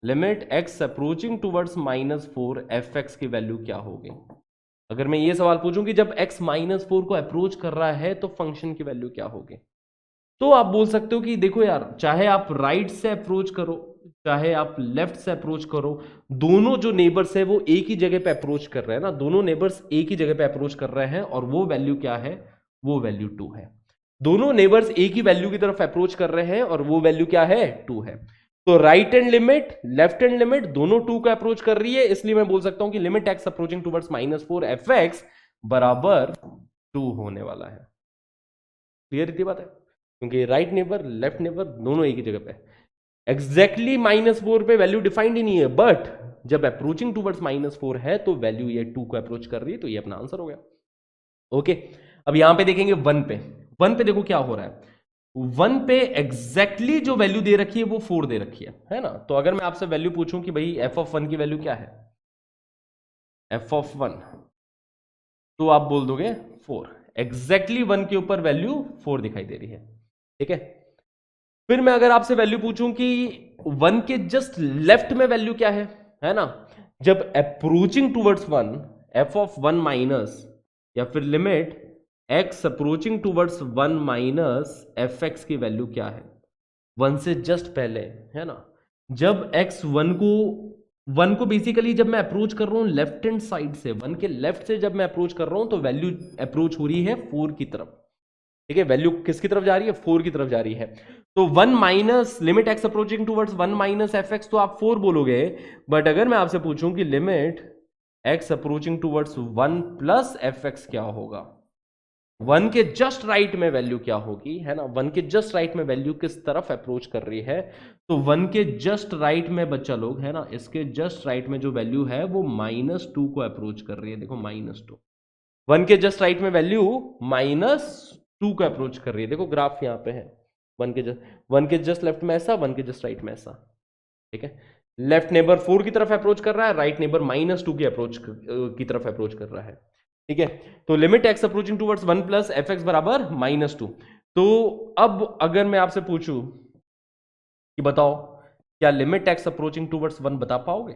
limit x approaching towards -4 fx की वैल्यू क्या होगी। अगर मैं ये सवाल पूछूं कि जब x -4 को अप्रोच कर रहा है तो फंक्शन की वैल्यू क्या होगी, तो आप बोल सकते हो कि देखो यार, चाहे आप राइट से अप्रोच करो चाहे आप लेफ्ट से अप्रोच करो, दोनों जो नेबर्स है वो एक ही जगह पे अप्रोच कर रहे हैं ना, दोनों नेबर्स एक ही जगह पे अप्रोच कर रहे हैं और वो वैल्यू क्या है, वो वैल्यू 2 है। दोनों नेबर्स एक ही वैल्यू की तरफ अप्रोच कर रहे हैं और वो वैल्यू क्या है, 2 है। तो right hand limit left hand limit दोनों 2 का अप्रोच कर रही है, इसलिए मैं बोल सकता हूं कि limit x approaching towards -4 fx बराबर 2 होने वाला है। क्लियर इतनी बात है? क्योंकि राइट नेबर लेफ्ट नेबर दोनों एक ही जगह पे, एग्जैक्टली -4 पे वैल्यू डिफाइंड ही नहीं है, बट जब अप्रोचिंग टुवर्ड्स -4 है तो वैल्यू ये 2 को अप्रोच कर रही है, तो ये अपना आंसर हो गया। ओके, अब यहां पे देखेंगे 1 पे। 1 पे देखो क्या हो रहा है, 1 पे एग्जैक्टली जो वैल्यू दे रखी है वो 4 दे रखी है ना। तो अगर मैं आपसे वैल्यू पूछूं कि भाई f ऑफ 1 की वैल्यू क्या है, f ऑफ 1, तो आप बोल दोगे 4। एग्जैक्टली 1 के ऊपर वैल्यू 4 दिखाई दे रही है। ठीक है, फिर मैं अगर आपसे वैल्यू पूछूं कि 1 के जस्ट लेफ्ट में वैल्यू क्या है ना, जब approaching towards 1 f of 1 minus, या फिर limit x approaching towards 1 minus fx की वैल्यू क्या है, 1 से जस्ट पहले, है ना। जब x 1 को बेसिकली जब मैं अप्रोच कर रहा हूं लेफ्ट हैंड साइड से, 1 के लेफ्ट से जब मैं अप्रोच कर रहा हूं तो वैल्यू अप्रोच हो रही है 4 की तरफ। ठीक है, वैल्यू किसकी तरफ जा रही है, 4 की तरफ जा रही है। तो 1 minus limit x approaching towards 1 minus fx, तो आप 4 बोलोगे। बट अगर मैं आपसे पूछूं कि limit x approaching towards 1 plus fx क्या होगा, 1 के जस्ट राइट में वैल्यू क्या होगी, है ना। 1 के जस्ट राइट में वैल्यू किस तरफ अप्रोच कर रही है, तो 1 के जस्ट राइट में बच्चा लोग, है ना, इसके जस्ट राइट में जो वैल्यू है वो -2 को अप्रोच कर रही है। देखो -2, 1 के जस्ट राइट में वैल्यू -2 को अप्रोच कर रही है। देखो ग्राफ यहां पे है, 1 के जस्ट लेफ्ट में ऐसा, 1 के जस्ट राइट में ऐसा। ठीक है, लेफ्ट नेबर 4 की तरफ अप्रोच कर रहा है, राइट नेबर -2 की की तरफ अप्रोच कर रहा है। ठीक है, तो limit x approaching towards 1 plus fx बराबर -2। तो अब अगर मैं आपसे पूछूं कि बताओ क्या लिमिट x अप्रोचिंग टूवर्ड्स 1 बता पाओगे,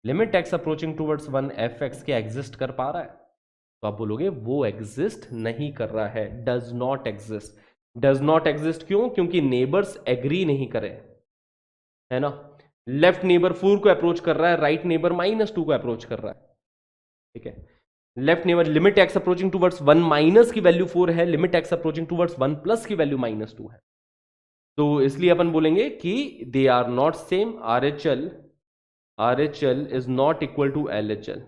limit x approaching towards 1 fx क्या एग्जिस्ट कर पा रहा है, तो आप बोलोगे वो एग्जिस्ट नहीं कर रहा है, does not exist. Does not exist क्यों, क्योंकि नेबर्स एग्री नहीं करे, है ना। लेफ्ट नेबर 4 को अप्रोच कर रहा है, राइट नेबर -2 को अप्रोच कर रहा है। ठीक है, left neighbour limit x approaching towards 1 minus की वैल्यू 4 है, limit x approaching towards 1 plus की वैल्यू -2 है। तो इसलिए अपन बोलेंगे कि they are not same, RHL is not equal to LHL।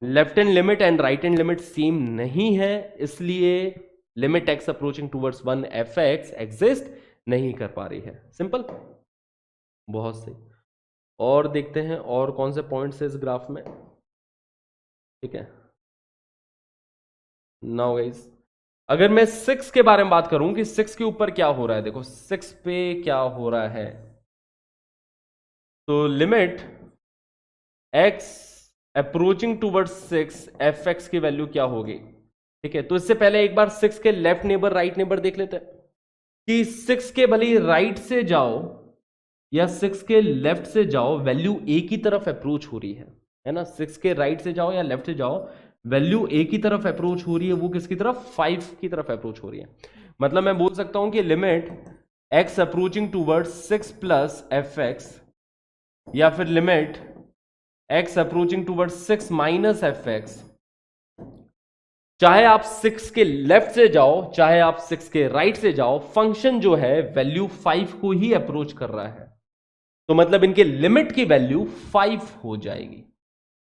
Left hand limit and right hand limit same नहीं है, इसलिए limit x approaching towards 1 fx exist नहीं कर पा रही है। सिंपल, बहुत सही। और देखते हैं और कौन से पॉइंट्स है इस ग्राफ में। ठीक है, नाउ गाइस, अगर मैं 6 के बारे में बात करूं कि 6 के ऊपर क्या हो रहा है, देखो 6 पे क्या हो रहा है, तो limit x approaching towards 6 fx की वैल्यू क्या होगी। ठीक है, तो इससे पहले एक बार 6 के लेफ्ट नेबर राइट नेबर देख लेते हैं कि 6 के भले राइट से जाओ या 6 के लेफ्ट से जाओ, वैल्यू एक ही तरफ अप्रोच हो रही है ना। 6 के राइट से जाओ या लेफ्ट से जाओ, वैल्यू ए की तरफ अप्रोच हो रही है, वो किसकी तरफ, 5 की तरफ अप्रोच हो रही है। मतलब मैं बोल सकता हूं कि limit x approaching towards 6 plus f x, या फिर limit x approaching towards 6 minus F x, चाहे आप 6 के लेफ्ट से जाओ चाहे आप 6 के राइट से जाओ, फंक्शन जो है वैल्यू 5 को ही अप्रोच कर रहा है। तो मतलब इनके लिमिट की वैल्यू 5 हो जाएगी।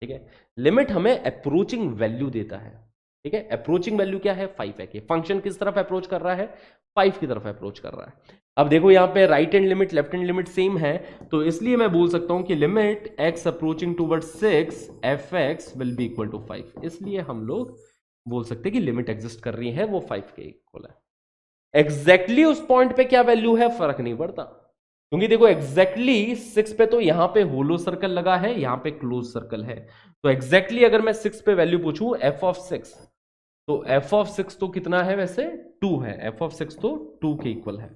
ठीक है, लिमिट हमें अप्रोचिंग वैल्यू देता है। ठीक है, अप्रोचिंग वैल्यू क्या है, 5 है कि फंक्शन किस तरफ अप्रोच कर रहा है, 5 की तरफ अप्रोच कर रहा है। अब देखो यहां पे right hand limit left hand limit same है, तो इसलिए मैं बोल सकता हूं कि limit x approaching towards 6 f x will be equal to 5। इसलिए हम लोग बोल सकते हैं कि लिमिट एग्जिस्ट कर रही है, वो 5 के इक्वल है। एग्जैक्टली उस पॉइंट पे क्या वैल्यू है फर्क नहीं पड़ता, क्योंकि देखो एग्जैक्टली 6 पे तो यहां पे होलो सर्कल लगा है, यहां पे क्लोज सर्कल है। तो एग्जैक्टली अगर मैं 6 पे वैल्यू पूछूं एफ ऑफ 6, तो एफ ऑफ 6 तो कितना है वैसे, 2 है। एफ ऑफ 6 तो 2 के इक्वल है।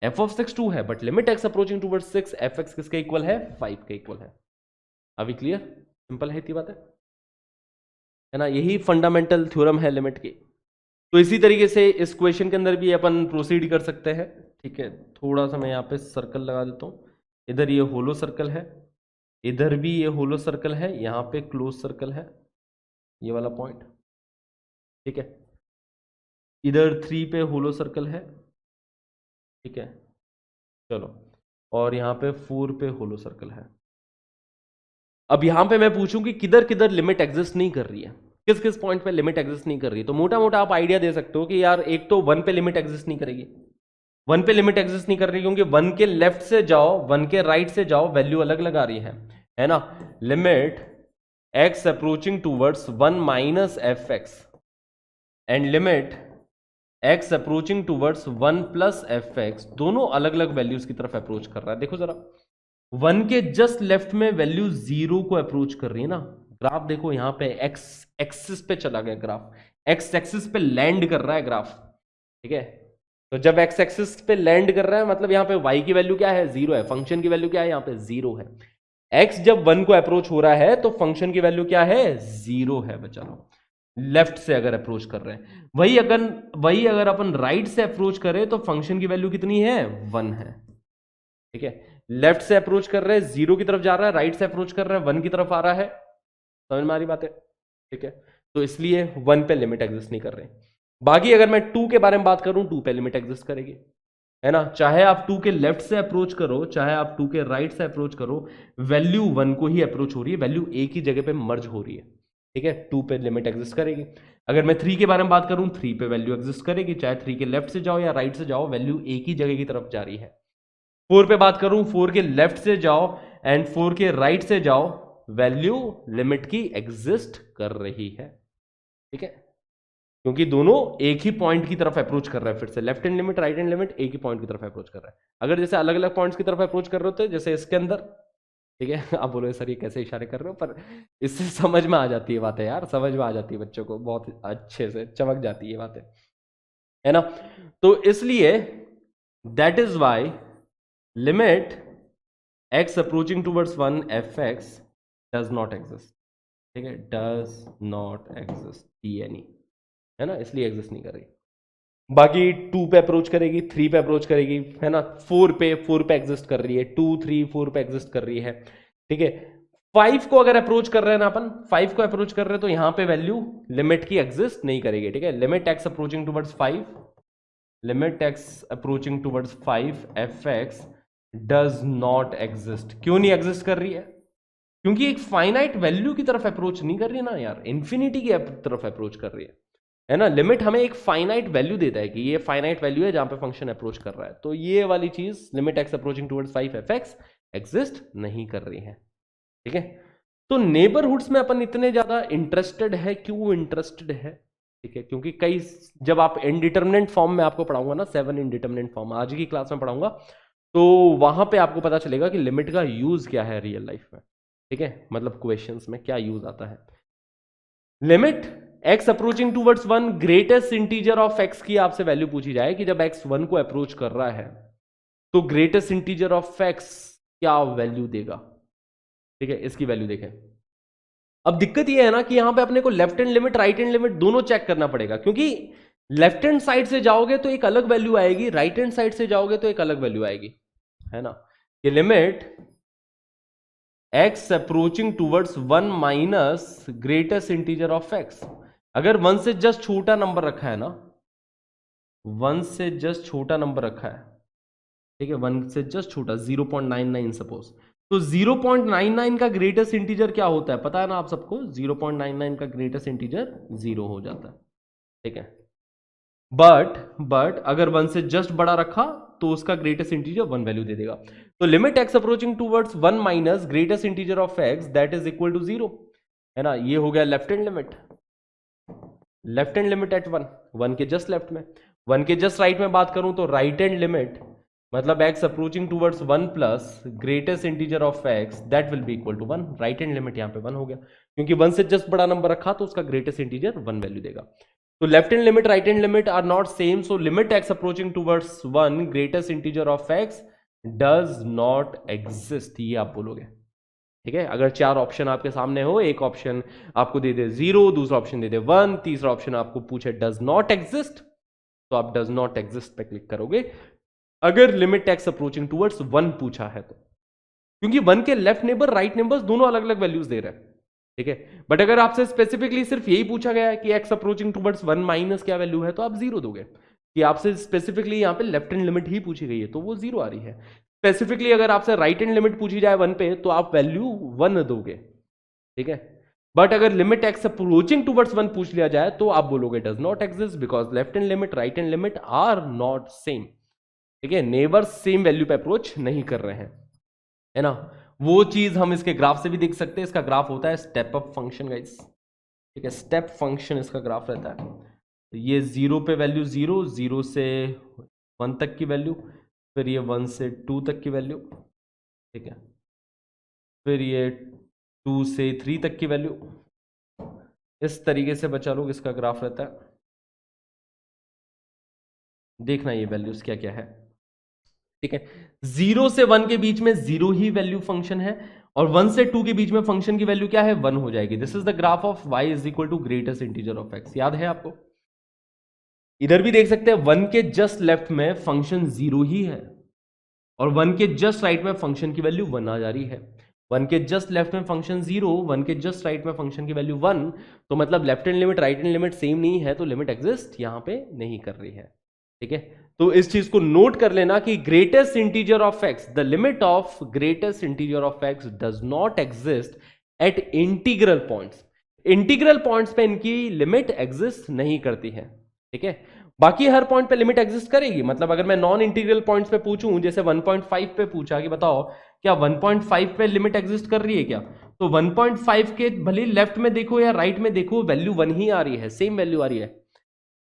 एफ ऑफ 6 2 है, but limit x approaching towards 6 f x किसके इक्वल है, 5 के इक्वल है। अभी क्लियर, सिंपल है इतनी बात है ना, यही फंडामेंटल थ्योरम है लिमिट की। तो इसी तरीके से इस क्वेश्चन के अंदर भी अपन प्रोसीड कर सकते हैं। ठीक है, थोड़ा सा मैं यहाँ पे सर्कल लगा देता हूँ। इधर ये होलो सर्कल है, इधर भी ये होलो सर्कल है, यहाँ पे क्लोज सर्कल है, ये वाला पॉइंट। ठीक है, इधर 3 पे होलो सर्कल है। ठीक है, चलो, और यहाँ पे 4 पे होलो सर्कल है। अब यहाँ पे मैं पूछूं कि किधर किधर लिमिट एग्जिस्ट नहीं कर रही है, किस किस पॉइंट पे लिमिट एग्जिस्ट नहीं कर रही है, तो मोटा मोटा आप आइडिया दे सकते हो कि यार एक तो 1 पे लिमिट एग्जिस्ट नहीं करेगी। 1 पे लिमिट एग्जिस्ट नहीं कर रही क्योंकि 1 के लेफ्ट से जाओ 1 के राइट से जाओ वैल्यू अलग लगा रही है ना। Limit x approaching towards 1 minus F x and limit x approaching towards 1 plus f x, दोनों अलग अलग वैल्यूज की तरफ अप्रोच कर रहा है। देखो जरा, 1 के जस्ट लेफ्ट में वैल्यू 0 को अप्रोच कर रही है ना। ग्राफ देखो यहां पे x एक्सिस पे चला गया ग्राफ, x एक्सिस पे लैंड कर रहा है ग्राफ। ठीक है, तो जब x एक्सिस पे लैंड कर रहा है मतलब यहां पे y की वैल्यू क्या है, 0 है। फंक्शन की वैल्यू क्या है, यहां पे 0 है। x जब 1 को अप्रोच हो रहा है तो फंक्शन की वैल्यू क्या है, 0 है बच्चा। लेफ्ट से अगर अप्रोच कर रहे हैं, वही अगर अपन राइट से अप्रोच करें तो फंक्शन की वैल्यू कितनी है, 1 है। ठीक है, लेफ्ट से अप्रोच कर रहे हैं 0 की तरफ जा रहा है, राइट से अप्रोच कर रहे हैं 1 की तरफ आ रहा है। समझ में आ रही बात है। ठीक है, तो इसलिए 1 पे लिमिट एग्जिस्ट नहीं कर रहे। बाकी अगर मैं 2 के बारे में बात करूं, 2 पे लिमिट एग्जिस्ट करेगी, है ना। चाहे आप 2 के लेफ्ट से अप्रोच करो चाहे आप 2 के राइट से अप्रोच करो, वैल्यू 1 को ही अप्रोच हो रही है, वैल्यू एक ही जगह पे मर्ज हो रही है। ठीक है, 2 पे लिमिट एग्जिस्ट करेगी। अगर मैं 3 के बारे में बात करूं, 3 पे वैल्यू एग्जिस्ट करेगी, चाहे 3 के लेफ्ट से जाओ या राइट से जाओ, वैल्यू एक ही जगह की तरफ जा रही है। 4 पे बात करूं, 4 के लेफ्ट से जाओ एंड 4 के राइट से जाओ, वैल्यू लिमिट की एग्जिस्ट कर रही है। ठीक है, क्योंकि दोनों एक ही पॉइंट की तरफ अप्रोच कर रहा है। फिर से left hand limit right hand limit एक ही पॉइंट की तरफ अप्रोच कर रहा है। अगर जैसे अलग अलग पॉइंट्स की तरफ अप्रोच कर रहे होते जैसे इसके अंदर, ठीक है आप बोलोगे सर ये कैसे इशारे कर रहे हो, पर इससे समझ में आ जाती है बातें यार, समझ में आ जाती है बच्चों को, बहुत अच्छे से चमक जाती है बातें, है ना। तो इसलिए that is why limit x approaching towards 1 f x does not exist. ठीक है, डज नॉट एग्जिस्ट any, है ना, इसलिए एग्जिस्ट नहीं कर रही। बाकी 2 पे अप्रोच करेगी, 3 पे अप्रोच करेगी, है ना, 4 पे एग्जिस्ट कर रही है, 2 3 4 पे एग्जिस्ट कर रही है। ठीक है, 5 को अगर अप्रोच कर रहे हैं ना अपन, 5 को अप्रोच कर रहे हैं तो यहां पे वैल्यू लिमिट की एग्जिस्ट नहीं करेगी। ठीक है, limit x approaching towards 5, limit x approaching towards 5 F x does not exist. क्यों नहीं एग्जिस्ट कर रही है, क्योंकि एक फाइनाइट वैल्यू की तरफ अप्रोच नहीं कर रही है ना यार, इंफिनिटी की तरफ अप्रोच कर रही है ना। लिमिट हमें एक फाइनाइट वैल्यू देता है कि ये फाइनाइट वैल्यू है जहां पे फंक्शन अप्रोच कर रहा है, तो ये वाली चीज limit x approaching towards 5 F x exist नहीं कर रही है। ठीक है, तो नेबरहुड्स में अपन इतने ज्यादा इंटरेस्टेड है, क्यों इंटरेस्टेड है, ठीक है, क्योंकि कई जब आप इनडिटर्मिनेंट फॉर्म में आपको पढ़ाऊंगा ना, 7 इनडिटर्मिनेंट फॉर्म आज की क्लास में पढ़ाऊंगा, तो वहां पे आपको पता चलेगा कि लिमिट का यूज क्या है रियल लाइफ में। ठीक है, मतलब क्वेश्चंस में क्या यूज आता है। Limit x approaching towards 1 greatest integer of x की आपसे वैल्यू पूछी जाए कि जब x 1 को अप्रोच कर रहा है तो ग्रेटेस्ट इंटीजर ऑफ x क्या वैल्यू देगा। ठीक है, इसकी वैल्यू देखें, अब दिक्कत ये है ना कि यहां पे अपने को left hand limit right hand limit दोनों चेक करना पड़ेगा, क्योंकि लेफ्ट हैंड साइड से जाओगे तो एक अलग वैल्यू आएगी, राइट हैंड साइड से जाओगे तो एक अलग वैल्यू आएगी, है ना। ये limit x approaching towards 1 minus greatest integer of x, अगर 1 से जस्ट छोटा नंबर रखा है ना, 1 से जस्ट छोटा नंबर रखा है, ठीक है, 1 से जस्ट छोटा 0.99 सपोज, तो 0.99 का ग्रेटेस्ट इंटीजर क्या होता है पता है ना आप सबको, 0.99 का ग्रेटेस्ट इंटीजर 0 हो जाता है, ठीक है। बट अगर 1 से जस्ट बड़ा रखा तो उसका ग्रेटेस्ट इंटीजर 1 वैल्यू दे देगा। तो limit x approaching towards 1 minus greatest integer of x that is equal to 0, है ना। ये हो गया left hand limit, left hand limit at 1 के जस्ट लेफ्ट में। 1 के जस्ट राइट में बात करूं तो राइट हैंड लिमिट मतलब x approaching towards 1 plus greatest integer of x that will be equal to 1, right hand limit यहां पे 1 हो गया, क्योंकि 1 से जस्ट बड़ा नंबर रखा तो उसका ग्रेटेस्ट इंटीजर 1 वैल्यू देगा। तो left hand limit right hand limit are not same, so limit x approaching towards 1 greatest integer of x does not exist, ये आप बोलोगे, ठीक है। अगर 4 ऑप्शन आपके सामने हो, एक ऑप्शन आपको दे दे 0, दूसरा ऑप्शन दे दे 1, तीसरा ऑप्शन आपको पूछे डज नॉट एग्जिस्ट, तो आप डज नॉट एग्जिस्ट पे क्लिक करोगे अगर लिमिट x अप्रोचिंग टूवर्ड्स 1 पूछा है तो, क्योंकि 1 के लेफ्ट नेबर राइट नेबर्स दोनों अलग अलग वैल्यूज दे रहे हैं, ठीक है। बट अगर आपसे स्पेसिफिकली सिर्फ यही पूछा गया है कि x अप्रोचिंग टूवर्ड्स 1 माइनस क्या वैल्यू है, तो आप 0 दोगे, कि आपसे स्पेसिफिकली यहां पे लेफ्ट हैंड लिमिट ही पूछी गई है तो वो 0 आ रही है। स्पेसिफिकली अगर आपसे राइट हैंड लिमिट पूछी जाए 1 पे तो आप वैल्यू 1 दोगे, ठीक है। बट अगर लिमिट x अप्रोचिंग टूवर्ड्स 1 पूछ लिया जाए तो आप बोलोगे does not exist, because left hand limit right hand limit are not same, ठीक है। नेबर्स सेम वैल्यू पे अप्रोच नहीं कर रहे हैं, है ना। वो चीज हम इसके ग्राफ से भी देख सकते हैं, इसका ग्राफ होता है स्टेप अप फंक्शन गाइस, ठीक है, स्टेप फंक्शन इसका ग्राफ रहता है। तो ये 0 पे वैल्यू 0, 0 से 1 तक की वैल्यू, फिर ये 1 से 2 तक की वैल्यू, ठीक है, फिर ये 2 से 3 तक की वैल्यू, इस तरीके से बच्चा लोग इसका ग्राफ रहता है। देखना ये वैल्यूज क्या क्या है, ठीक है। 0 से 1 के बीच में 0 ही वैल्यू फंक्शन है, और 1 से 2 के बीच में फंक्शन की वैल्यू क्या है 1 हो जाएगी। This is the graph of y is equal to greatest integer of x, याद है आपको। इधर भी देख सकते हैं 1 के जस्ट लेफ्ट में फंक्शन 0 ही है, और 1 के जस्ट राइट में फंक्शन की वैल्यू 1 आ जा रही है। 1 के जस्ट लेफ्ट में फंक्शन 0, 1 के जस्ट राइट में फंक्शन की वैल्यू 1, तो मतलब left hand limit right hand limit same नहीं है, तो लिमिट एग्जिस्ट यहां पे नहीं कर रही है, ठीक है। तो इस चीज को नोट कर लेना कि greatest integer of x, the limit of greatest integer of x does not exist at integral points. Integral points पे इनकी लिमिट एग्जिस्ट नहीं करती है, ठीक है। बाकी हर पॉइंट पे लिमिट एग्जिस्ट करेगी, मतलब अगर मैं नॉन इंटीग्रल पॉइंट्स पे पूछूं, जैसे 1.5 पे पूछा कि बताओ क्या 1.5 पे लिमिट एग्जिस्ट कर रही है क्या, तो 1.5 के भले लेफ्ट में देखो या राइट में देखो वैल्यू 1 ही आ रही है, सेम वैल्यू आ रही है,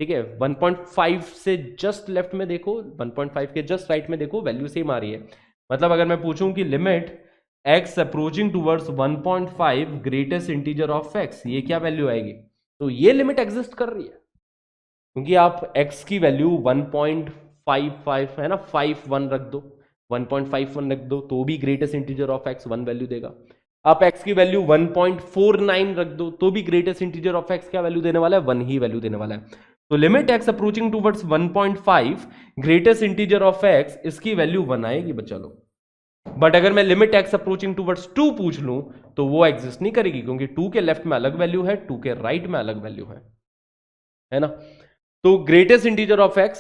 ठीक है। 1.5 से जस्ट लेफ्ट में देखो, 1.5 के जस्ट राइट में देखो वैल्यू सेम आ रही है। मतलब अगर मैं पूछूं कि limit x approaching towards 1.5 greatest integer of x, ये क्या वैल्यू आएगी, तो ये लिमिट एग्जिस्ट कर रही है, क्योंकि आप x की वैल्यू 1.55 है ना, 51 रख दो, 1.51 रख दो तो भी greatest integer of x 1 value देगा। आप x की वैल्यू 1.49 रख दो तो भी ग्रेटेस्ट इंटीजर ऑफ x क्या वैल्यू देने वाला है, 1 ही वैल्यू देने वाला है। तो limit x approaching towards 1.5 greatest integer of x, इसकी वैल्यू 1 आएगी बच्चा लोग। बट अगर मैं लिमिट x अप्रोचिंग टूवर्ड्स 2 पूछ लूं तो वो एग्जिस्ट नहीं करेगी, क्योंकि 2 के लेफ्ट में अलग वैल्यू है, 2 के राइट में अलग वैल्यू है ना। तो greatest integer of x,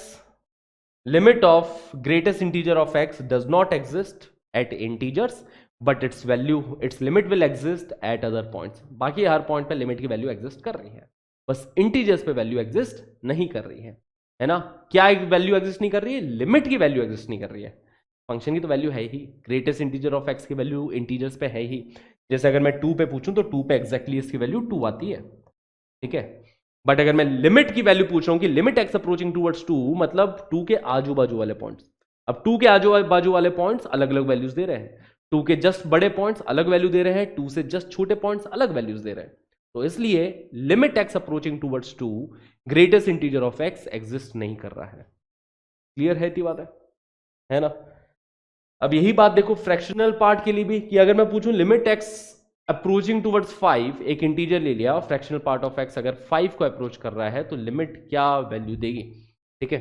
limit of greatest integer of x does not exist at integers, but it's value, it's limit will exist at other points. बाकी हर पॉइंट पे लिमिट की वैल्यू एग्जिस्ट कर रही है, बस इंटीजर्स पे वैल्यू एग्जिस्ट नहीं कर रही है ना। क्या वैल्यू एग्जिस्ट नहीं कर रही है, लिमिट की वैल्यू एग्जिस्ट नहीं कर रही है। फंक्शन की तो वैल्यू है ही, ग्रेटेस्ट इंटीजर ऑफ x की वैल्यू इंटीजर्स पे है ही। जैसे अगर मैं 2 पे पूछूं तो 2 पे एग्जैक्टली इसकी वैल्यू 2 आती है, ठीक है। बट अगर मैं लिमिट की वैल्यू पूछ रहा हूं कि लिमिट x अप्रोचिंग टूवर्ड्स 2, मतलब 2 के आजू बाजू वाले पॉइंट्स, अब 2 के आजू बाजू वाले पॉइंट्स अलग अलग वैल्यूज दे रहे हैं, 2 के जस्ट बड़े पॉइंट्स अलग वैल्यू दे रहे हैं, 2 से जस्ट छोटे पॉइंट्स अलग वैल्यूज दे रहे हैं। तो इसलिए limit x approaching towards 2 greatest integer of x exist नहीं कर रहा है। क्लियर है इतनी बात है ना। अब यही बात देखो फ्रैक्शनल पार्ट के लिए भी, कि अगर मैं पूछूं लिमिट x अप्रोचिंग टूवर्ड्स 5, एक इंटीजर ले लिया, फ्रैक्शनल पार्ट ऑफ एक्स अगर 5 को अप्रोच कर रहा है तो लिमिट क्या वैल्यू देगी? ठीक है,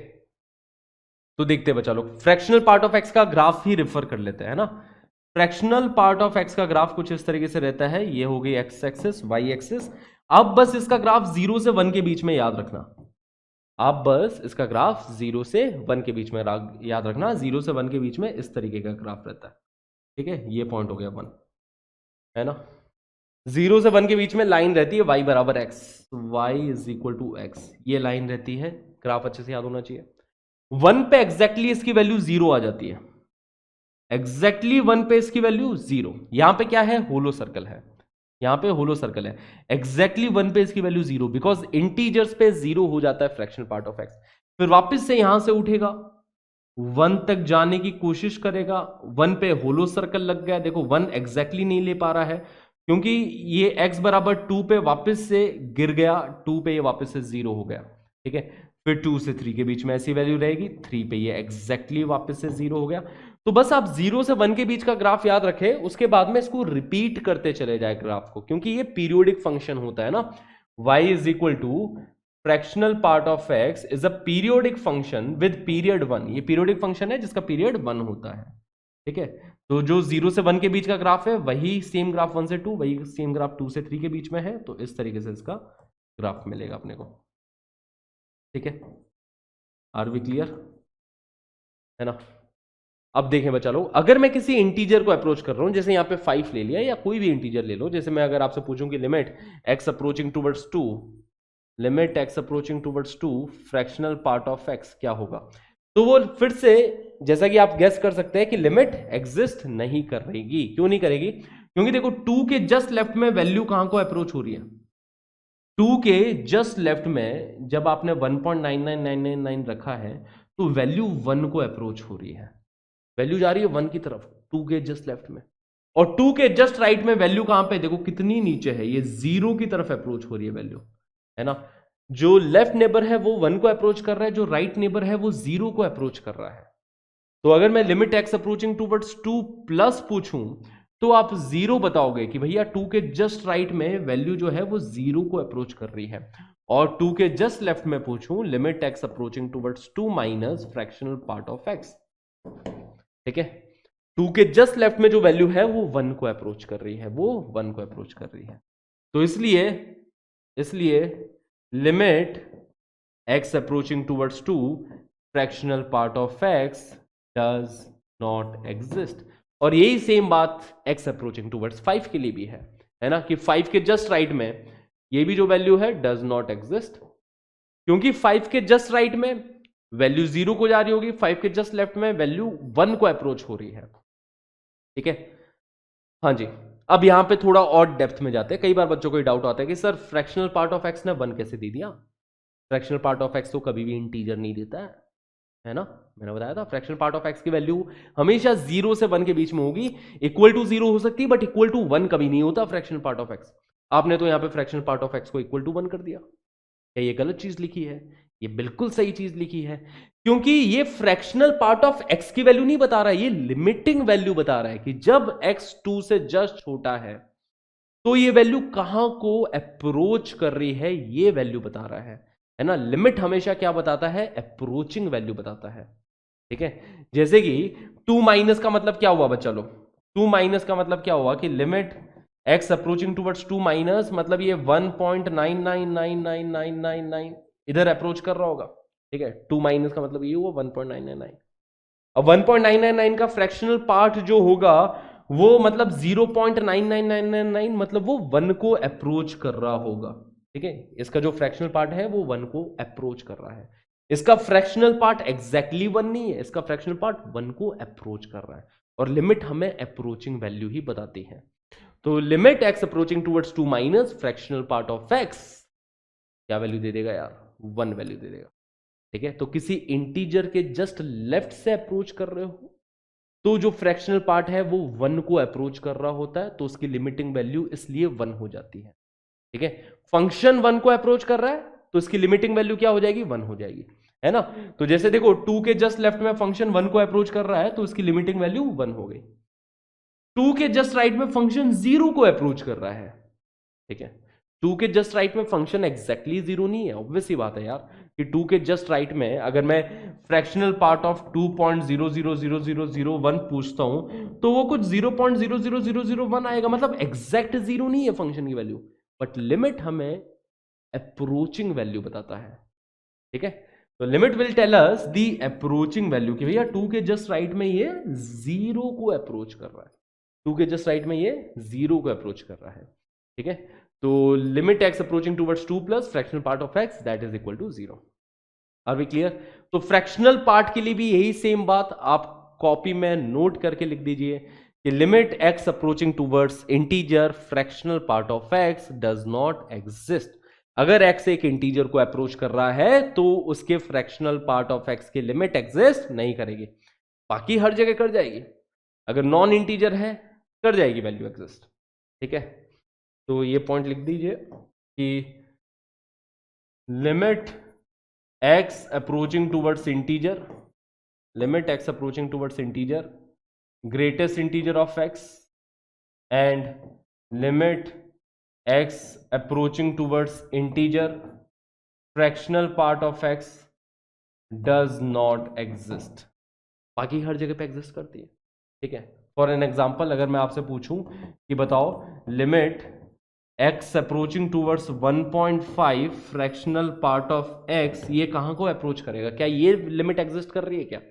तो देखते हैं बच्चा लोग, फ्रैक्शनल पार्ट ऑफ एक्स का ग्राफ ही रेफर कर लेते हैं ना। फ्रैक्शनल पार्ट ऑफ एक्स का ग्राफ कुछ इस तरीके से रहता है, ये हो गई एक्स एक्सिस, वाई एक्सिस। अब बस इसका ग्राफ 0 से 1 के बीच में याद रखना, आप बस इसका ग्राफ 0 से 1 के बीच में याद रखना, 0 से 1 के बीच में इस तरीके का ग्राफ रहता है। ठीक है, ये पॉइंट हो गया 1, है ना। 0 से 1 के बीच में लाइन रहती है y बराबर x, y is equal to x, ये लाइन रहती है, ग्राफ अच्छे से याद होना चाहिए। 1 पे एग्जैक्टली इसकी वैल्यू 0 आ जाती है, एग्जैक्टली 1 पे इसकी वैल्यू 0। यहां पे क्या है? होलो सर्कल है, यहां पे होलो सर्कल है, एग्जैक्टली 1 पे इसकी वैल्यू 0, बिकॉज इंटीजर्स पे 0 हो जाता है फ्रैक्शनल पार्ट ऑफ एक्स। फिर वापस से यहां से उठेगा, 1 तक जाने की कोशिश करेगा, 1 पे होलो सर्कल लग गया, देखो 1 एग्जैक्टली नहीं ले पा रहा है क्योंकि ये x बराबर 2 पे वापस से गिर गया, 2 पे ये वापस से 0 हो गया। ठीक है, फिर 2 से 3 के बीच में ऐसी वैल्यू रहेगी, 3 पे ये एग्जैक्टली वापस से 0 हो गया। तो बस आप 0 से 1 के बीच का ग्राफ याद रखें, उसके बाद में इसको रिपीट करते चले जाए ग्राफ को, क्योंकि ये पीरियोडिक फंक्शन होता है ना। y is equal to fractional part of x is a periodic function with period 1, ये पीरियोडिक फंक्शन है जिसका पीरियड 1 होता है। ठीक है, तो जो 0 से 1 के बीच का ग्राफ है वही सेम ग्राफ 1 से 2, वही सेम ग्राफ 2 से 3 के बीच में है, तो इस तरीके से इसका ग्राफ मिलेगा अपने को। ठीक है, आर वी क्लियर, है ना। अब देखें बच्चा लोग, अगर मैं किसी इंटीजर को अप्रोच कर रहा हूं, जैसे यहां पे 5 ले लिया, या कोई भी इंटीजर ले लो, जैसे मैं अगर आपसे पूछूं कि limit x approaching towards 2, limit x approaching towards 2 fractional part of x क्या होगा, तो वो फिर से जैसा कि आप गेस कर सकते हैं कि लिमिट एग्जिस्ट नहीं करेगी। क्यों नहीं करेगी? क्योंकि देखो 2 के जस्ट लेफ्ट में वैल्यू कहां को अप्रोच हो रही है, 2 के जस्ट लेफ्ट में जब आपने 1.99999 रखा है तो वैल्यू 1 को अप्रोच हो रही है, वैल्यू जा रही है 1 की तरफ 2 के जस्ट लेफ्ट में, और 2 के जस्ट राइट में वैल्यू कहां पे, देखो कितनी नीचे है, ये 0 की तरफ अप्रोच हो रही है वैल्यू, है ना। जो लेफ्ट नेबर है वो 1 को अप्रोच कर रहा है, जो राइट नेबर है वो 0 को अप्रोच कर रहा है। तो अगर मैं limit x approaching towards 2 plus पूछूं तो आप 0 बताओगे कि भैया 2 के जस्ट राइट में वैल्यू जो है वो 0 को अप्रोच कर रही है, और 2 के जस्ट लेफ्ट में पूछूं limit x approaching towards 2 minus fractional part of x। ठीक है, 2 के जस्ट लेफ्ट में जो वैल्यू है वो 1 को अप्रोच कर रही है, वो 1 को अप्रोच कर रही है। तो इसलिए limit x approaching towards 2 fractional part of x does not exist. और यही सेम बात x अप्रोचिंग टूवर्ड्स 5 के लिए भी है ना, कि 5 के जस्ट राइट में ये भी जो वैल्यू है डज नॉट एग्जिस्ट, क्योंकि 5 के जस्ट राइट में वैल्यू 0 को जा रही होगी, 5 के जस्ट लेफ्ट में वैल्यू 1 को अप्रोच हो रही है। ठीक है, हाँ जी। अब यहां पे थोड़ा और डेप्थ में जाते हैं, कई बार बच्चों को डाउट आता है कि sir fractional part of x ने 1 कैसे दे दिया, फ्रैक्शनल पार्ट ऑफ x तो कभी भी इंटीजर नहीं देता है ना। मैंने बताया था फ्रैक्शनल पार्ट ऑफ x की वैल्यू हमेशा 0 से 1 के बीच में होगी, इक्वल टू 0 हो सकती है बट इक्वल टू 1 कभी नहीं होता फ्रैक्शनल पार्ट ऑफ x। आपने तो यहां पे फ्रैक्शनल पार्ट ऑफ x को इक्वल टू 1 कर दिया, क्या ये गलत चीज लिखी है? ये बिल्कुल सही चीज लिखी है, क्योंकि ये फ्रैक्शनल पार्ट ऑफ x की वैल्यू नहीं बता रहा है, ये लिमिटिंग वैल्यू बता रहा है कि जब x 2 से जस्ट छोटा है तो ये वैल्यू कहां को अप्रोच कर रही है, ये वैल्यू बता रहा है ना। लिमिट हमेशा क्या बताता है? अप्रोचिंग वैल्यू बताता है। ठीक है, जैसे कि 2 माइनस का मतलब क्या हुआ बच्चा लोग, 2 माइनस का मतलब क्या हुआ कि limit x approaching towards 2 minus, मतलब ये 1.999999 इधर अप्रोच कर रहा होगा। ठीक है, 2 माइनस का मतलब ये हुआ 1.999। अब 1.999 का फ्रैक्शनल पार्ट जो होगा वो मतलब 0.99999, मतलब वो 1 को अप्रोच कर रहा होगा। ठीक है, इसका जो फ्रैक्शनल पार्ट है वो 1 को अप्रोच कर रहा है, इसका फ्रैक्शनल पार्ट एग्जैक्टली 1 नहीं है, इसका फ्रैक्शनल पार्ट 1 को अप्रोच कर रहा है, और लिमिट हमें अप्रोचिंग वैल्यू ही बताती है। तो limit x approaching towards 2 minus fractional part of x क्या वैल्यू दे देगा यार? 1 वैल्यू दे देगा। ठीक है, तो किसी इंटीजर के जस्ट लेफ्ट से अप्रोच कर रहे हो तो जो फ्रैक्शनल पार्ट है वो 1 को अप्रोच कर रहा होता है, तो उसकी लिमिटिंग वैल्यू इसलिए 1 हो जाती है। ठीक है, फंक्शन 1 को अप्रोच कर रहा है तो इसकी लिमिटिंग वैल्यू क्या हो जाएगी? 1 हो जाएगी, है ना। तो जैसे देखो 2 के जस्ट लेफ्ट में फंक्शन 1 को अप्रोच कर रहा है तो इसकी लिमिटिंग वैल्यू 1 हो गई। 2 के जस्ट राइट में फंक्शन 0 को अप्रोच कर रहा है, ठीक है। 2 के जस्ट राइट में फंक्शन एग्जैक्टली 0 नहीं है, ऑब्वियस ही बात है यार कि 2 के जस्ट राइट में अगर मैं फ्रैक्शनल पार्ट ऑफ 2.000001 पूछता हूं तो वो कुछ 0.00001 आएगा, मतलब एग्जैक्ट 0 नहीं है फंक्शन की वैल्यू, बट लिमिट हमें अप्रोचिंग वैल्यू बताता है, ठीक है। तो limit will tell us the approaching value कि भैया 2 के जस्ट राइट में ये 0 को अप्रोच कर रहा है, 2 के जस्ट राइट में ये 0 को अप्रोच कर रहा है, ठीक है। तो limit x approaching towards 2 plus fractional part of x that is equal to 0। Are we clear? तो फ्रैक्शनल पार्ट के लिए भी यही सेम बात आप कॉपी में नोट करके लिख दीजिए कि limit x approaching towards integer fractional part of x does not exist. अगर x एक इंटीजर को अप्रोच कर रहा है तो उसके फ्रैक्शनल पार्ट ऑफ x की लिमिट एग्जिस्ट नहीं करेगी, बाकी हर जगह कर जाएगी। अगर नॉन इंटीजर है कर जाएगी वैल्यू एग्जिस्ट, ठीक है। तो ये पॉइंट लिख दीजिए कि limit x approaching towards integer, limit x approaching towards integer greatest integer of x and limit x approaching towards integer fractional part of x does not exist। बाकी हर जगह पे एग्जिस्ट करती है, ठीक है। फॉर एन एग्जाम्पल अगर मैं आपसे पूछूं कि बताओ limit x approaching towards 1.5 fractional part of x, ये कहां को अप्रोच करेगा? क्या ये लिमिट एग्जिस्ट कर रही है? क्या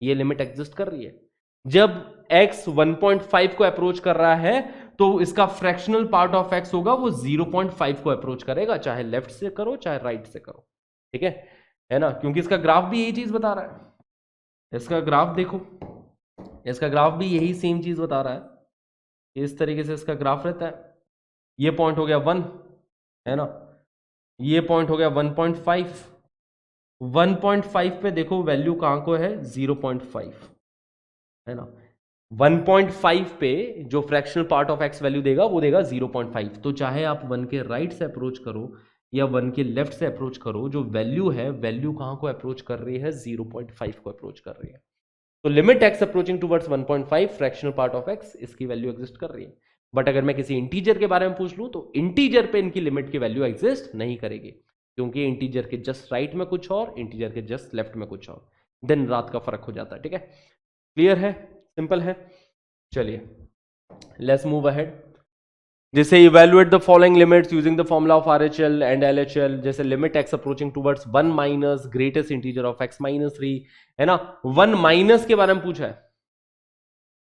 ये लिमिट एग्जिस्ट कर रही है? जब x 1.5 को अप्रोच कर रहा है तो इसका फ्रैक्शनल पार्ट ऑफ x होगा वो 0.5 को अप्रोच करेगा, चाहे लेफ्ट से करो चाहे राइट से करो, ठीक है ना। क्योंकि इसका ग्राफ भी यही चीज बता रहा है, इसका ग्राफ देखो, इसका ग्राफ भी यही सेम चीज बता रहा है, इस तरीके से इसका ग्राफ रहता है। ये पॉइंट हो गया 1, है ना, ये पॉइंट हो गया 1.5, 1.5 पे देखो वैल्यू कहां को है 0.5, है ना। 1.5 पे जो fractional part of x value देगा वो देगा 0.5। तो चाहे आप 1 के राइट से अप्रोच करो या 1 के लेफ्ट से अप्रोच करो, जो वैल्यू है वैल्यू कहां को अप्रोच कर रही है? 0.5 को अप्रोच कर रही है। तो limit x approaching towards 1.5 fractional part of x, इसकी वैल्यू एग्जिस्ट कर रही है। बट अगर मैं किसी इंटीजर के बारे में पूछ लूं तो इंटीजर पे इनकी लिमिट की वैल्यू एग्जिस्ट नहीं करेगी, क्योंकि इंटीजर के जस्ट राइट में कुछ और, इंटीजर के जस्ट लेफ्ट में कुछ और, दिन रात का फर्क हो जाता है, ठीक है। क्लियर है? सिंपल है। चलिए लेट्स मूव अहेड। जैसे evaluate the following limits using the formula of RHL and LHL. जैसे limit x approaching towards 1 minus greatest integer of x minus 3, है ना। 1 माइनस के बारे में पूछा है,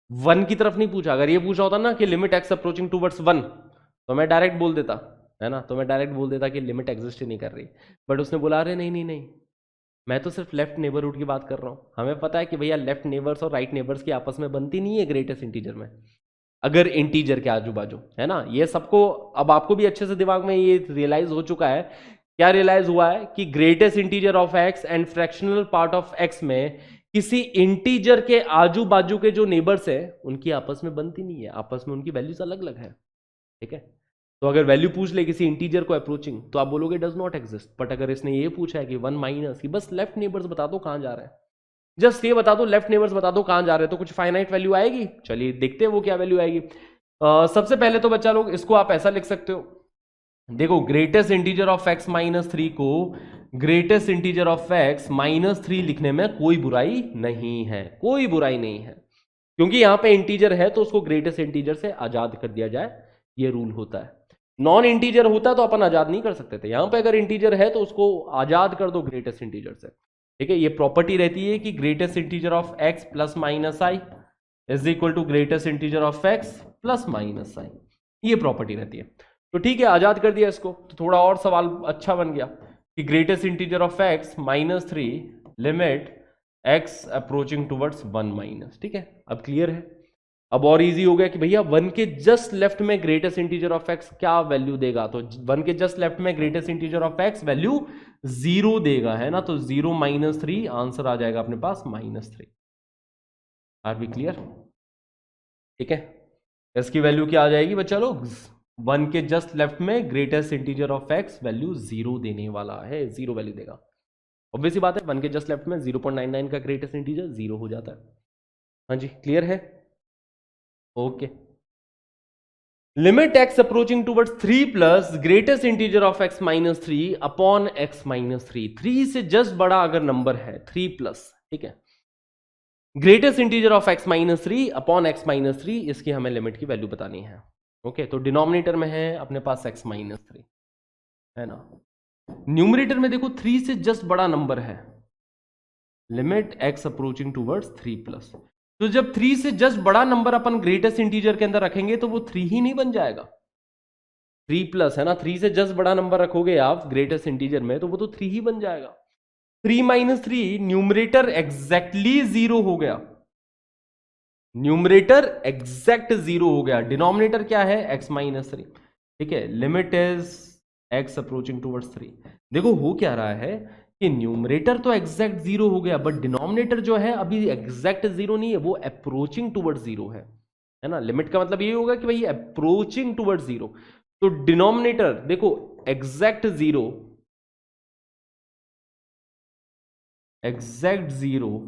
1 की तरफ नहीं पूछा। अगर ये पूछा होता ना कि लिमिट x अप्रोचिंग टुवर्ड्स 1 तो मैं डायरेक्ट बोल देता, है ना, तो मैं डायरेक्ट बोल देता कि लिमिट एग्जिस्ट ही नहीं कर रही। बट उसने बोला अरे नहीं नहीं नहीं, मैं तो सिर्फ लेफ्ट नेबरहुड की बात कर रहा हूं। हमें पता है कि भैया लेफ्ट नेबर्स और राइट नेबर्स की आपस में बनती नहीं है ग्रेटेस्ट इंटीजर में, अगर इंटीजर के आजू बाजू, है ना। ये सबको अब आपको भी अच्छे से दिमाग में ये रियलाइज हो चुका है। क्या रियलाइज हुआ है कि greatest integer of x and fractional part of x में किसी इंटीजर के आजू बाजू के जो नेबर्स है उनकी आपस में बनती नहीं है, आपस में उनकी वैल्यूज अलग अलग है, ठीक है। तो अगर वैल्यू पूछ ले किसी इंटीजर को अप्रोचिंग तो आप बोलोगे डज नॉट एग्जिस्ट। बट अगर इसने ये पूछा है कि 1 माइनस, कि बस लेफ्ट नेबर्स बता दो कहां जा रहे हैं, जस्ट ये बता दो, लेफ्ट नेबर्स बता दो कहां जा रहे हैं, तो कुछ फाइनाइट वैल्यू आएगी। चलिए देखते हैं वो क्या वैल्यू आएगी। सबसे पहले तो बच्चा लोग इसको आप ऐसा लिख सकते हो, देखो greatest integer of x minus 3 को greatest integer of x minus 3 लिखने में कोई बुराई नहीं है, कोई बुराई नहीं है, क्योंकि यहां पे इंटीजर है तो उसको ग्रेटेस्ट इंटीजर से आजाद कर दिया जाए, ये रूल होता है। नॉन इंटीजर होता तो अपन आजाद नहीं कर सकते थे, यहां पे अगर इंटीजर है तो उसको आजाद कर दो ग्रेटेस्ट इंटीजर से, ठीक है। ये प्रॉपर्टी रहती है कि greatest integer of x plus minus i is equal to greatest integer of x plus minus i, ये प्रॉपर्टी रहती है। तो ठीक है, आजाद कर दिया इसको, तो थोड़ा और सवाल अच्छा बन गया कि greatest integer of x minus 3 limit x approaching towards 1 minus, ठीक है। अब क्लियर है। अब और इजी हो गया कि भैया 1 के जस्ट लेफ्ट में ग्रेटेस्ट इंटीजर ऑफ x क्या वैल्यू देगा, तो 1 के जस्ट लेफ्ट में greatest integer of x value 0 देगा, है ना। तो 0 माइनस 3 आंसर आ जाएगा अपने पास -3। R B clear? ठीक है, इसकी वैल्यू क्या आ जाएगी बच्चा लोग? 1 के जस्ट लेफ्ट में greatest integer of x value 0 देने वाला है, 0 वैल्यू देगा। ऑब्वियस बात है, 1 के जस्ट लेफ्ट में 0.99 का ग्रेटेस्ट इंटीजर 0 हो जाता है। हाँ जी, क्लियर है? Okay limit x approaching towards 3 plus greatest integer of x minus 3 upon x minus 3। 3 से जस्ट बड़ा अगर नंबर है 3 प्लस, ठीक है, greatest integer of x minus 3 upon x minus 3, इसकी हमें लिमिट की वैल्यू बतानी है। ओके, तो डिनोमिनेटर में है अपने पास एक्स माइनस 3, है ना। न्यूमरेटर में देखो 3 से जस्ट बड़ा नंबर है, limit x approaching towards 3 plus. तो जब 3 से जस्ट बड़ा नंबर अपन ग्रेटेस्ट इंटीजर के अंदर रखेंगे तो वो 3 ही नहीं बन जाएगा, 3 प्लस है ना। 3 से जस्ट बड़ा नंबर रखोगे आप ग्रेटेस्ट इंटीजर में तो वो तो 3 ही बन जाएगा। 3 माइनस 3, न्यूमरेटर एग्जैक्टली 0 हो गया, न्यूमरेटर एग्जैक्ट 0 हो गया। डिनोमिनेटर क्या है, एक्स माइनस 3, ठीक है। Limit is x approaching towards 3। देखो हो क्या रहा है कि न्यूमरेटर तो एग्जैक्ट 0 हो गया, बट डिनोमिनेटर जो है अभी एग्जैक्ट 0 नहीं है, वो अप्रोचिंग टूवर्ड्स 0 है ना। लिमिट का मतलब ये होगा कि भाई अप्रोचिंग टूवर्ड्स 0। तो डिनोमिनेटर देखो exact 0, exact 0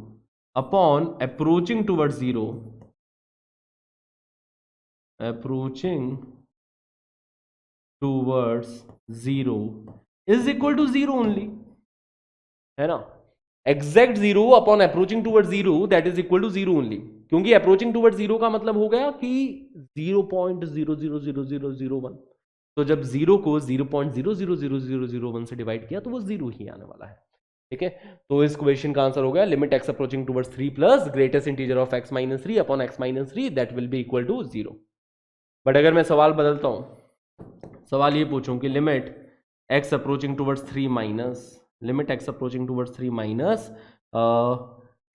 upon approaching towards 0, approaching towards 0 is equal to 0 only, है ना। Exact 0 upon approaching towards 0 that is equal to 0 only, क्योंकि अप्रोचिंग टूवर्ड्स 0 का मतलब हो गया कि 0.000001। तो जब 0 को 0.000001 से डिवाइड किया तो वो 0 ही आने वाला है, ठीक है। तो इस क्वेश्चन का आंसर हो गया limit x approaching towards 3 plus greatest integer of x minus 3 upon x minus 3 that will be equal to 0। But अगर मैं सवाल बदलता हूं, सवाल ये पूछूं कि limit x approaching towards 3 minus, limit x approaching towards 3 minus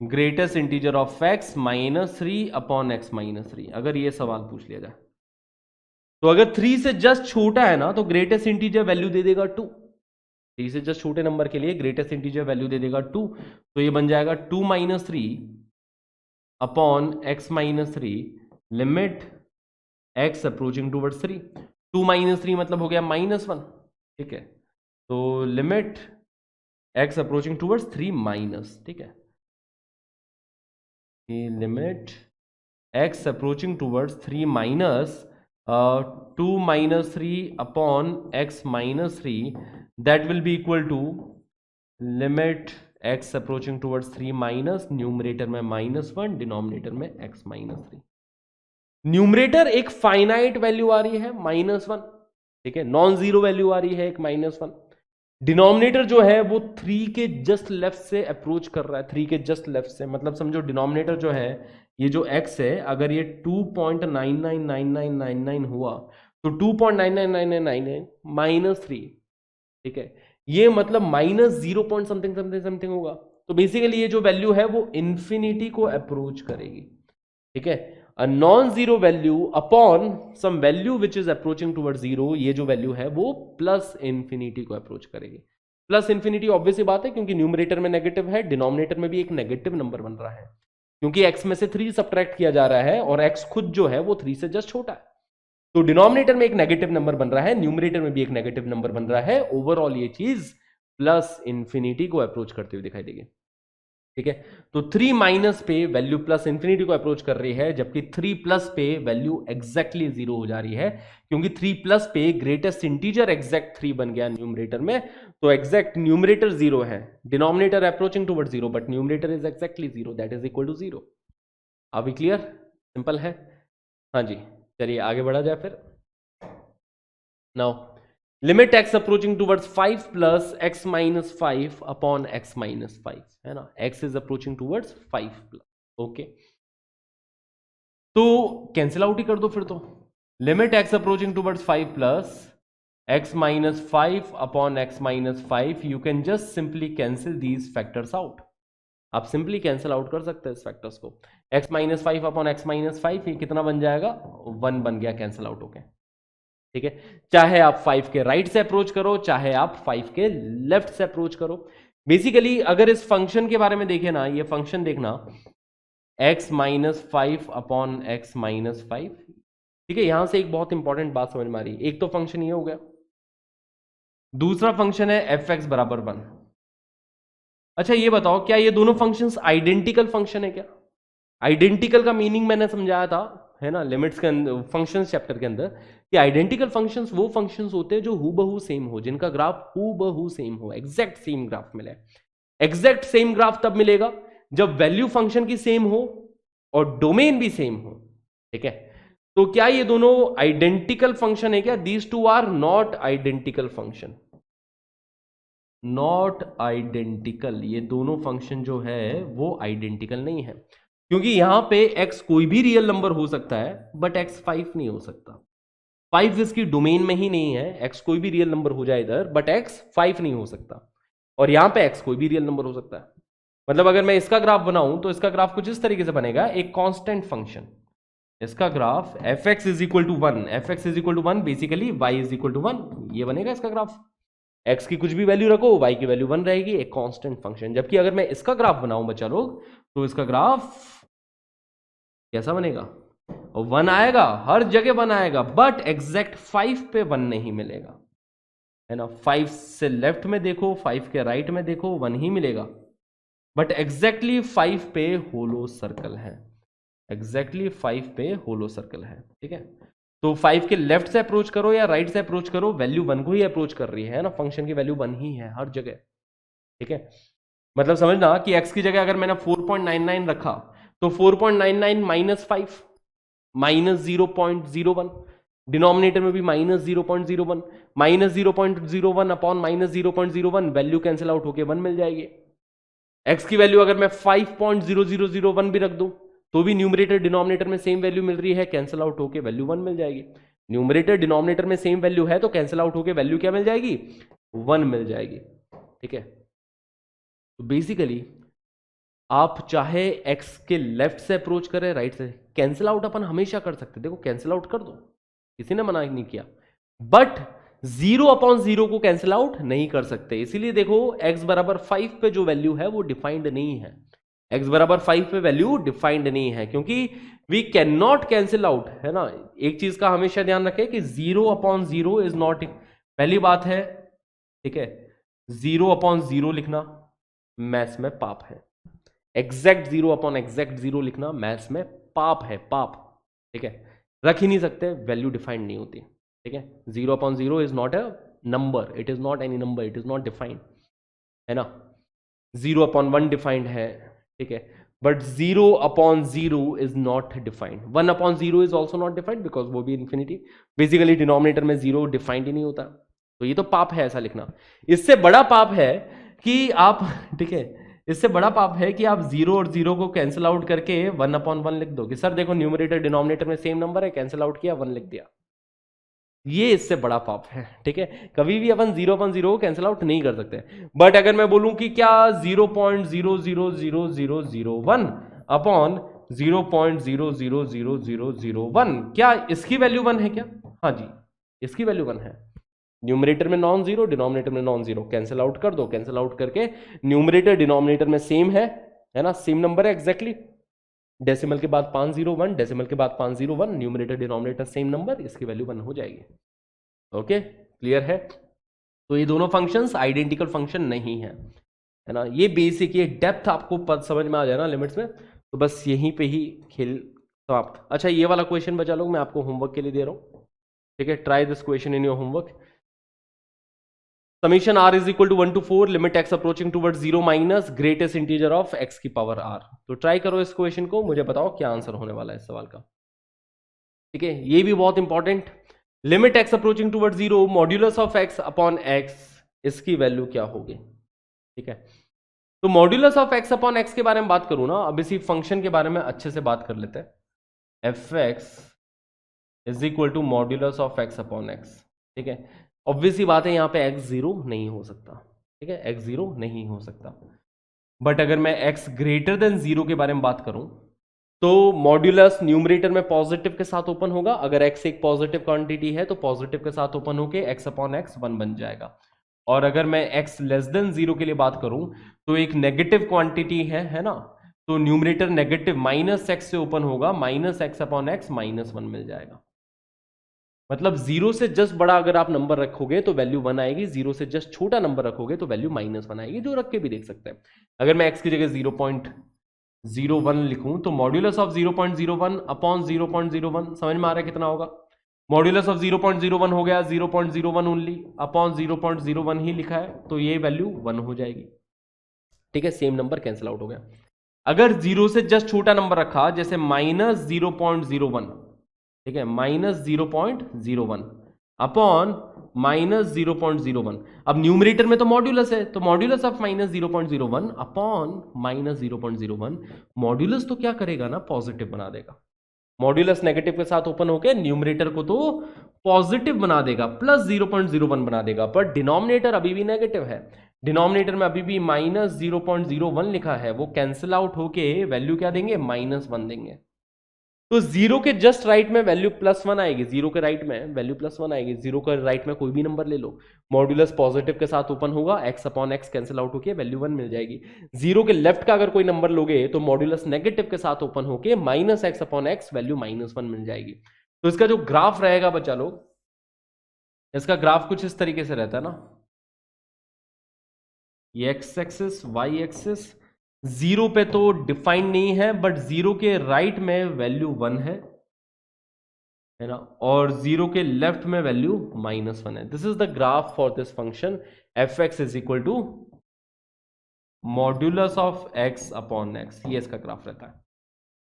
greatest integer of x minus 3 upon x minus 3, अगर ये सवाल पूछ लिया जाए तो अगर 3 से जस्ट छोटा है ना तो ग्रेटेस्ट इंटीजर वैल्यू दे देगा 2। 3 से जस्ट छोटे नंबर के लिए ग्रेटेस्ट इंटीजर वैल्यू दे देगा 2, तो ये बन जाएगा 2 minus 3 upon x minus 3 limit x approaching towards 3। 2 minus 3 मतलब हो गया -1, ठीक है। तो limit x approaching towards 3 minus, ठीक है, limit x approaching towards 3 minus 2 minus 3 upon x minus 3 that will be equal to limit x approaching towards 3 minus, numerator में -1, denominator में एक्स माइनस 3। न्यूमरेटर एक फाइनाइट वैल्यू आ रही है -1, ठीक है, non zero value आ रही है एक -1। डिनोमिनेटर जो है वो 3 के जस्ट लेफ्ट से अप्रोच कर रहा है, 3 के जस्ट लेफ्ट से, मतलब समझो डिनोमिनेटर जो है ये जो x है, अगर ये 2.999999 हुआ तो 2.999999 -3, ठीक है, ये मतलब -0 पॉइंट समथिंग समथिंग समथिंग होगा। तो बेसिकली ये जो वैल्यू है वो इंफिनिटी को अप्रोच करेगी, ठीक है। A non zero value upon some value which is approaching towards 0, ये जो वैल्यू है वो प्लस इंफिनिटी को अप्रोच करेगी। प्लस इंफिनिटी ऑब्वियस सी बात है क्योंकि न्यूमरेटर में नेगेटिव है, डिनोमिनेटर में भी एक नेगेटिव नंबर बन रहा है क्योंकि x में से 3 सब्ट्रैक्ट किया जा रहा है और x खुद जो है वो 3 से जस्ट छोटा है। तो डिनोमिनेटर में एक नेगेटिव नंबर बन रहा है, न्यूमरेटर में भी एक नेगेटिव नंबर बन रहा है। ओवरऑल ये चीज प्लस इंफिनिटी को अप्रोच करते हुए दिखाई देगी, ठीक है। तो 3 माइनस पे वैल्यू प्लस इंफिनिटी को अप्रोच कर रही है, जबकि 3 प्लस पे वैल्यू एग्जैक्टली 0 हो जा रही है क्योंकि 3 प्लस पे ग्रेटेस्ट इंटीजर एग्जैक्ट 3 बन गया न्यूमरेटर में, तो एग्जैक्ट न्यूमरेटर 0 है, denominator approaching towards 0 but numerator is exactly 0 that is equal to 0। अभी क्लियर, सिंपल है, हाँ जी। चलिए आगे बढ़ा जाए फिर। Now limit x approaching towards 5 plus x minus 5 upon x minus 5, है ना, x is approaching towards 5 plus, okay. तो कैंसिल आउट ही कर दो फिर तो। Limit x approaching towards 5 plus x minus 5 upon x minus 5, you can just simply cancel these factors out. आप simply cancel out कर सकते हैं इस फैक्टर्स को। X minus 5 upon x minus 5, ये कितना बन जाएगा, 1 बन गया कैंसिल आउट होके, ठीक है। चाहे आप 5 के राइट से अप्रोच करो, चाहे आप 5 के लेफ्ट से अप्रोच करो। बेसिकली अगर इस फंक्शन के बारे में देखें ना, ये फंक्शन देखना x minus 5 upon x minus 5, ठीक है। यहां से एक बहुत इंपॉर्टेंट बात समझ में आ रही है, एक तो फंक्शन ये हो गया, दूसरा फंक्शन है f(x) बराबर 1। अच्छा ये बताओ क्या ये दोनों फंक्शंस आइडेंटिकल फंक्शन है क्या? आइडेंटिकल का मीनिंग मैंने समझाया था, है ना लिमिट्स के अंदर, फंक्शंस चैप्टर के अंदर, कि आइडेंटिकल फंक्शंस वो फंक्शंस होते हैं जो हूबहू सेम हो, जिनका ग्राफ हूबहू सेम हो, एग्जैक्ट सेम ग्राफ मिले। एग्जैक्ट सेम ग्राफ तब मिलेगा जब वैल्यू फंक्शन की सेम हो और डोमेन भी सेम हो, ठीक है। तो क्या ये दोनों आइडेंटिकल फंक्शन है क्या? These two are not identical function, not identical. ये दोनों फंक्शन जो है वो आइडेंटिकल नहीं है, क्योंकि यहां पे x कोई भी रियल नंबर हो सकता है बट x 5 नहीं हो सकता। 5 इसकी डोमेन में ही नहीं है, x कोई भी रियल नंबर हो जाए इधर बट x 5 नहीं हो सकता, और यहां पे x कोई भी रियल नंबर हो सकता है। मतलब अगर मैं इसका ग्राफ बनाऊं तो इसका ग्राफ कुछ इस तरीके से बनेगा, एक कांस्टेंट फंक्शन, इसका graph fx is equal to 1, fx is equal to 1, basically y is equal to 1, ये बनेगा इसका ग्राफ। x की कुछ भी वैल्यू रखो, y की वैल्यू 1 रहेगी, एक कांस्टेंट फंक्शन। जबकि अगर मैं इसका ग्राफ बनाऊं बच्चा लोग, तो इसका ग्राफ कैसा बनेगा? 1 आएगा, हर जगह 1 आएगा, बट एग्जैक्ट 5 पे 1 नहीं मिलेगा, है ना। 5 से लेफ्ट में देखो, 5 के राइट में देखो, 1 ही मिलेगा, बट एग्जैक्टली 5 पे होलो सर्कल है, एग्जैक्टली 5 पे होलो सर्कल है, ठीक है। तो 5 के लेफ्ट से अप्रोच करो या राइट से अप्रोच करो, वैल्यू 1 को ही अप्रोच कर रही है ना, फंक्शन की वैल्यू 1 ही है हर जगह, ठीक है। मतलब समझना कि x की जगह अगर मैंने 4.99 रखा तो 4.99 माइनस 5 माइनस 0.01, डिनोमिनेटर में भी minus 0.01, minus 0.01 upon minus 0.01, value cancel out होके 1 मिल जाएगी। x की वैल्यू अगर मैं 5.0001 भी रख दूं तो भी न्यूमरेटर डिनोमिनेटर में सेम वैल्यू मिल रही है, कैंसिल आउट होके वैल्यू 1 मिल जाएगी। न्यूमरेटर डिनोमिनेटर में सेम वैल्यू है तो कैंसिल आउट होके वैल्यू क्या मिल जाएगी? 1 मिल जाएगी, ठीक है। तो बेसिकली आप चाहे x के लेफ्ट से अप्रोच करें, राइट से, कैंसिल आउट अपन हमेशा कर सकते हैं, देखो कैंसिल आउट कर दो, किसी ने मना नहीं किया, बट 0/0 को कैंसिल आउट नहीं कर सकते। इसीलिए देखो x बराबर 5 पे जो वैल्यू है वो डिफाइंड नहीं है, x बराबर 5 पे वैल्यू डिफाइंड नहीं है, क्योंकि we can not cancel out, है ना। एक चीज का हमेशा ध्यान रखें कि 0/0 इज नॉट, पहली बात है, ठीक है, 0/0 लिखना मैथ्स में पाप है, एग्जैक्ट 0/एग्जैक्ट 0 लिखना मैथ्स में पाप है, पाप, ठीक है, रख ही नहीं सकते, वैल्यू डिफाइंड नहीं होती, ठीक है। 0/0 is not a number, it is not any number, it is not defined, है ना। 0/1 डिफाइंड है, ठीक है, but 0/0 is not defined, 1/0 is also not defined because वो भी इन्फिनिटी, बेसिकली डिनोमिनेटर में 0 डिफाइंड ही नहीं होता, तो ये तो पाप है ऐसा लिखना। इससे बड़ा पाप है कि आप, ठीक है, इससे बड़ा पाप है कि आप 0 और 0 को कैंसिल आउट करके 1/1 लिख दो कि सर देखो न्यूमरेटर डिनोमिनेटर में सेम नंबर है, कैंसिल आउट किया 1 लिख दिया, ये इससे बड़ा पाप है, ठीक है। कभी भी अपन 0/0 को कैंसिल आउट नहीं कर सकते। बट अगर मैं बोलूं कि क्या 0.000001 अपॉन 0.000001, क्या इसकी वैल्यू 1 है क्या? हाँ जी, इसकी वैल्यू 1 है। न्यूमरेटर में नॉन जीरो, डिनोमिनेटर में नॉन जीरो, कैंसिल आउट कर दो, कैंसिल आउट करके न्यूमरेटर डिनोमिनेटर में सेम है ना, सेम नंबर है एग्जैक्टली, डेसिमल के बाद 501, डेसिमल के बाद 501, न्यूमरेटर डिनोमिनेटर सेम नंबर, इसकी वैल्यू 1 हो जाएगी। ओके, क्लियर है। तो ये दोनों फंक्शंस आइडेंटिकल फंक्शन नहीं है ना। ये बेसिक, ये डेप्थ आपको पद समझ में आ जाए ना लिमिट्स में, तो बस यहीं पे ही खेल समाप्त। अच्छा, ये वाला क्वेश्चन बचा लो, मैं आपको होमवर्क के लिए दे रहा हूं, ठीक है। Try this question in your homework. Summation r is equal to 1 to 4, limit x approaching towards 0 minus greatest integer of x की पावर r। तो ट्राई करो इस क्वेश्चन को, मुझे बताओ क्या आंसर होने वाला है इस सवाल का, ठीक है। ये भी बहुत important, limit x approaching towards 0 modulus of x upon x, इसकी वैल्यू क्या होगी, ठीक है। तो modulus of x upon x के बारे में बात करूं ना, अब इसी फंक्शन के बारे में अच्छे से बात कर लेते हैं। fx is equal to modulus of x upon x, ठीक है। ऑब्वियसली बात है, यहाँ पे x 0 नहीं हो सकता, ठीक है, x 0 नहीं हो सकता। बट अगर मैं x ग्रेटर देन 0 के बारे में बात करूं तो मॉड्यूलस न्यूमरेटर में पॉजिटिव के साथ ओपन होगा। अगर x एक पॉजिटिव क्वांटिटी है तो पॉजिटिव के साथ ओपन होके x अपॉन x 1 बन जाएगा। और अगर मैं x लेस देन 0 के लिए बात करूं तो एक नेगेटिव क्वांटिटी है ना, तो न्यूमरेटर नेगेटिव माइनस x से ओपन होगा, माइनस x अपॉन x -1 मिल जाएगा। मतलब 0 से जस्ट बड़ा अगर आप नंबर रखोगे तो वैल्यू 1 आएगी, 0 से जस्ट छोटा नंबर रखोगे तो वैल्यू -1 आएगी, जो रख के भी देख सकते हैं। अगर मैं x की जगह 0.01 लिखूं तो मॉड्यूलस ऑफ 0.01 अपॉन 0.01 समझ में आ रहा है कितना होगा? मॉड्यूलस ऑफ 0.01 हो गया 0.01 ओनली अपॉन 0.01 ही लिखा है तो ये वैल्यू 1 हो जाएगी। ठीक है, सेम नंबर कैंसिल आउट हो गया। अगर 0 से जस्ट छोटा नंबर रखा जैसे -0.01, ठीक है, -0.01 अपॉन -0.01, अब न्यूमरेटर में तो मॉड्यूलस है तो मॉड्यूलस ऑफ -0.01 अपॉन -0.01, मॉड्यूलस तो क्या करेगा ना, पॉजिटिव बना देगा। मॉड्यूलस नेगेटिव के साथ ओपन होकर न्यूमरेटर को तो पॉजिटिव बना देगा, प्लस 0.01 बना देगा, पर डिनोमिनेटर अभी भी नेगेटिव है, डिनोमिनेटर में अभी भी -0.01 लिखा है, वो कैंसिल आउट होके वैल्यू क्या देंगे, -1 देंगे। तो जीरो के जस्ट राइट में वैल्यू +1 आएगी, जीरो के राइट में वैल्यू +1 आएगी, जीरो के राइट में कोई भी नंबर ले लो, मॉड्यूलस पॉजिटिव के साथ ओपन होगा, x upon x cancel out होकर वैल्यू 1 मिल जाएगी। जीरो के लेफ्ट का अगर कोई नंबर लोगे तो मॉड्यूलस नेगेटिव के साथ ओपन होके -x अपॉन x वैल्यू -1 मिल जाएगी। तो इसका जो ग्राफ रहेगा बच्चा लोग, इसका ग्राफ कुछ इस तरीके से रहता है ना, ये x axis y axis, zero पे तो डिफाइंड नहीं है बट जीरो के राइट में वैल्यू 1 है ना, और जीरो के लेफ्ट में वैल्यू -1 है। This is the graph for this function f x is equal to modulus of x upon x, ये इसका ग्राफ रहता है।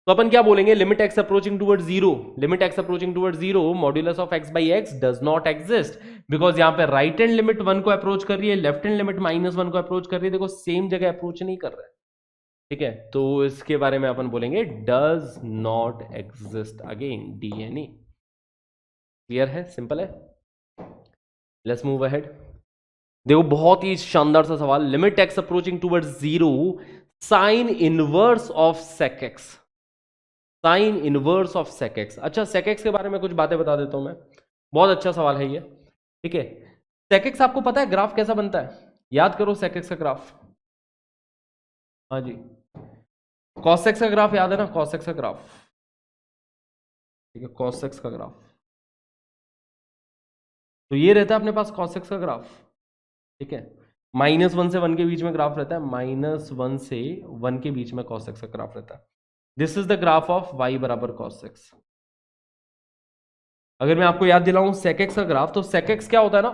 तो अपन क्या बोलेंगे, limit x approaching towards zero, limit x approaching towards zero modulus of x by x does not exist, because यहां पे राइट हैंड लिमिट 1 को अप्रोच कर रही है, लेफ्ट हैंड लिमिट -1 को अप्रोच कर रही है, देखो सेम जगह अप्रोच नहीं कर रहा है। ठीक है, तो इसके बारे में अपन बोलेंगे does not exist, again DNA. Clear है, सिंपल है, लेट्स मूव अहेड। देखो बहुत ही शानदार सा सवाल, limit x approaching towards zero sine inverse of sec x, sine inverse of sec x. अच्छा, सेक एक्स के बारे में कुछ बातें बता देता हूं मैं, बहुत अच्छा सवाल है ये। ठीक है, सेक एक्स आपको पता है ग्राफ कैसा बनता है, याद करो सेक एक्स का ग्राफ। हाँ जी, कॉस एक्स का ग्राफ याद है ना, कॉस एक्स का ग्राफ। ठीक है, कॉस एक्स का ग्राफ तो ये रहता है अपने पास कॉस एक्स का ग्राफ। ठीक है, -1 से 1 के बीच में ग्राफ रहता है, -1 से 1 के बीच में कॉस एक्स का ग्राफ रहता है। This is the graph of y बराबर कॉस एक्स। अगर मैं आपको याद दिलाऊं सेक एक्स का ग्राफ, तो सेक एक्स क्या होता है ना,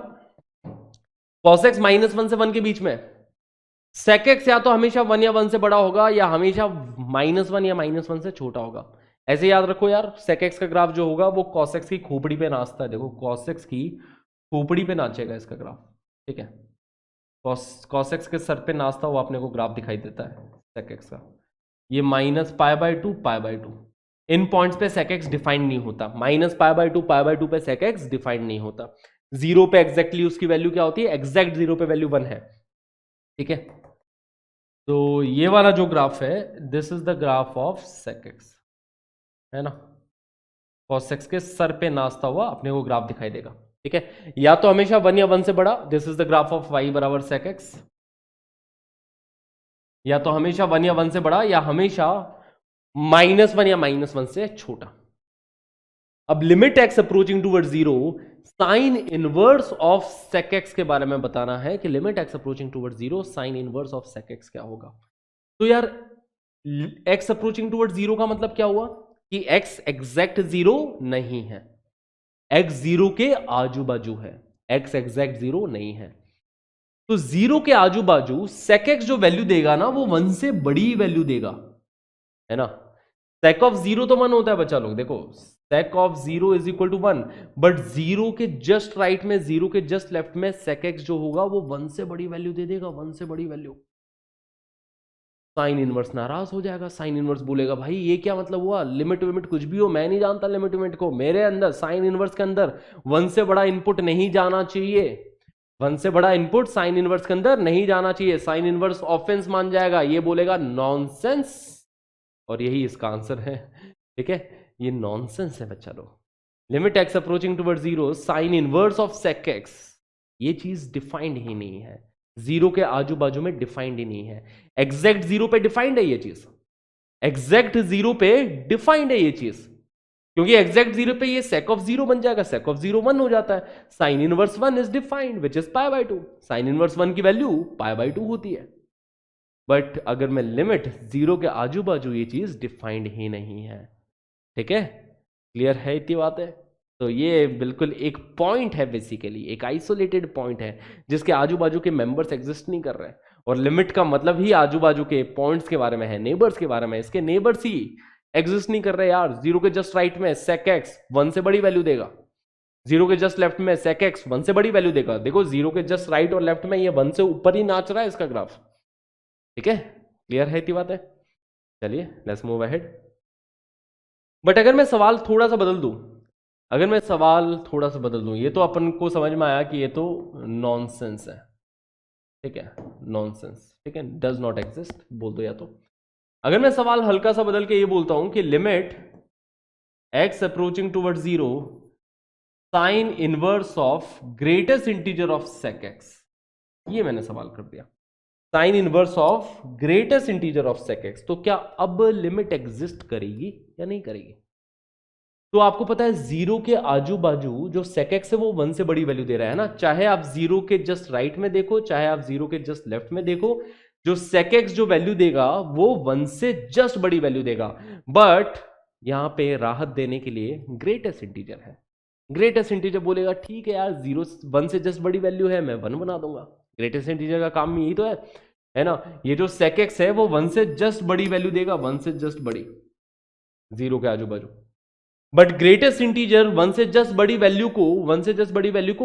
कॉस एक्स -1 से 1 के बीच में, सेक एक्स या तो हमेशा 1 या 1 से बड़ा होगा या हमेशा -1 या -1 से छोटा होगा। ऐसे याद रखो यार, सेक एक्स का ग्राफ जो होगा वो कॉस एक्स की खोपड़ी पे नाचता है, देखो कॉस एक्स की खोपड़ी पे नाचेगा इसका ग्राफ। ठीक है, कॉस एक्स के सर पे नाचता हुआ अपने को ग्राफ दिखाई देता है सेक एक्स का। ये -π/2 π/2, इन पॉइंट्स पे सेक एक्स डिफाइंड नहीं होता, -π/2 π/2 पे सेक एक्स डिफाइंड नहीं होता। जीरो पे एग्जैक्टली उसकी वैल्यू क्या होती है, एग्जैक्ट जीरो पे वैल्यू 1 है। ठीक है, तो ये वाला जो ग्राफ है this is the graph of sec x, है ना, कॉस एक्स के सर पे नाचता हुआ अपने को ग्राफ दिखाई देगा। ठीक है, या तो हमेशा 1 या 1 से बड़ा, this is the graph of y बराबर सेक एक्स, या तो हमेशा 1 या 1 से बड़ा या हमेशा -1 या -1 से छोटा। अब limit x approaching towards zero sine inverse of sec x के बारे में बताना है कि limit x approaching towards zero sine inverse of sec x क्या होगा। तो यार एक्स अप्रोचिंग टुवर्ड्स जीरो का मतलब क्या हुआ कि एक्स एग्जैक्ट जीरो नहीं है, एक्स जीरो के आजू बाजू है, एक्स एग्जैक्ट जीरो नहीं है। तो जीरो के आजू बाजू सेक एक्स जो वैल्यू देगा ना वो 1 से बड़ी वैल्यू देगा, है ना। सेक ऑफ जीरो तो 1 होता है बच्चा लोग, देखो sec of zero is equal to 1, but zero के जस्ट राइट में, जीरो के जस्ट लेफ्ट में सेक एक्स जो होगा वो 1 से बड़ी वैल्यू दे देगा, 1 से बड़ी वैल्यू। साइन इनवर्स नाराज हो जाएगा, साइन इनवर्स बोलेगा भाई ये क्या मतलब हुआ, लिमिट विमिट कुछ भी हो, मैं नहीं जानता लिमिट विमिट को, मेरे अंदर साइन इनवर्स के अंदर 1 से बड़ा इनपुट नहीं जाना चाहिए, 1 से बड़ा इनपुट साइन इनवर्स के अंदर नहीं जाना चाहिए, साइन इनवर्स ऑफेंस मान जाएगा, ये बोलेगा नॉनसेंस, और यही इसका आंसर है। ठीक है, ये नॉनसेंस है बच्चा लोग। Limit x approaching towards zero sine inverse of sec x, ये चीज डिफाइंड ही नहीं है, जीरो के आजू बाजू में डिफाइंड ही नहीं है। एग्जैक्ट जीरो पे डिफाइंड है ये चीज, एग्जैक्ट जीरो पे डिफाइंड है ये चीज, क्योंकि एग्जैक्ट जीरो पे ये सेक ऑफ जीरो बन जाएगा, सेक ऑफ जीरो 1 हो जाता है। Sine inverse 1 is defined which is π/2, sine inverse 1 की वैल्यू π/2 होती है। बट अगर मैं लिमिट जीरो के आजू बाजू, ये चीज डिफाइंड ही नहीं है। ठीक है, क्लियर है इतनी बात है? तो ये बिल्कुल एक पॉइंट है, बेसिकली एक आइसोलेटेड पॉइंट है जिसके आजू बाजू के मेंबर्स एग्जिस्ट नहीं कर रहे हैं। और लिमिट का मतलब ही आजू बाजू के पॉइंट्स के बारे में है, नेबर्स के बारे में। इसके नेबर्स ही एग्जिस्ट नहीं कर रहे यार। जीरो के जस्ट राइट में sec x 1 से बड़ी वैल्यू देगा, जीरो के जस्ट लेफ्ट में sec x 1 से बड़ी वैल्यू देगा। देखो जीरो के जस्ट राइट और लेफ्ट में ये 1 से ऊपर ही नाच रहा है इसका ग्राफ। ठीक है, क्लियर है इतनी बात है? चलिए लेट्स मूव अहेड। बट अगर मैं सवाल थोड़ा सा बदल दूं, ये तो अपन को समझ में आया कि ये तो नॉनसेंस है। ठीक है, नॉनसेंस, ठीक है, डज नॉट एग्जिस्ट बोल दो या तो। अगर मैं सवाल हल्का सा बदल के ये बोलता हूं कि limit x approaching toward zero sine inverse of greatest integer of sec x, ये मैंने सवाल कर दिया, sign inverse of greatest integer of sec x, तो क्या अब लिमिट एग्जिस्ट करेगी या नहीं करेगी? तो आपको पता है जीरो के आजू बाजू जो sec x है वो 1 से बड़ी वैल्यू दे रहा है ना, चाहे आप जीरो के जस्ट राइट में देखो, चाहे आप जीरो के जस्ट लेफ्ट में देखो, जो sec x जो वैल्यू देगा वो 1 से जस्ट बड़ी वैल्यू देगा। बट यहां पे राहत देने के लिए ग्रेटेस्ट इंटीजर है। ग्रेटेस्ट इंटीजर बोलेगा ठीक है यार, 1 से जस्ट बड़ी वैल्यू है, मैं 1 बना दूंगा। ग्रेटेस्ट इंटीजर का काम यही तो है ना। ये जो sec x है वो 1 से जस्ट बड़ी वैल्यू देगा, 1 से जस्ट बड़ी, जीरो के आजू बाजू। बट ग्रेटेस्ट इंटीजर 1 से जस्ट बड़ी वैल्यू को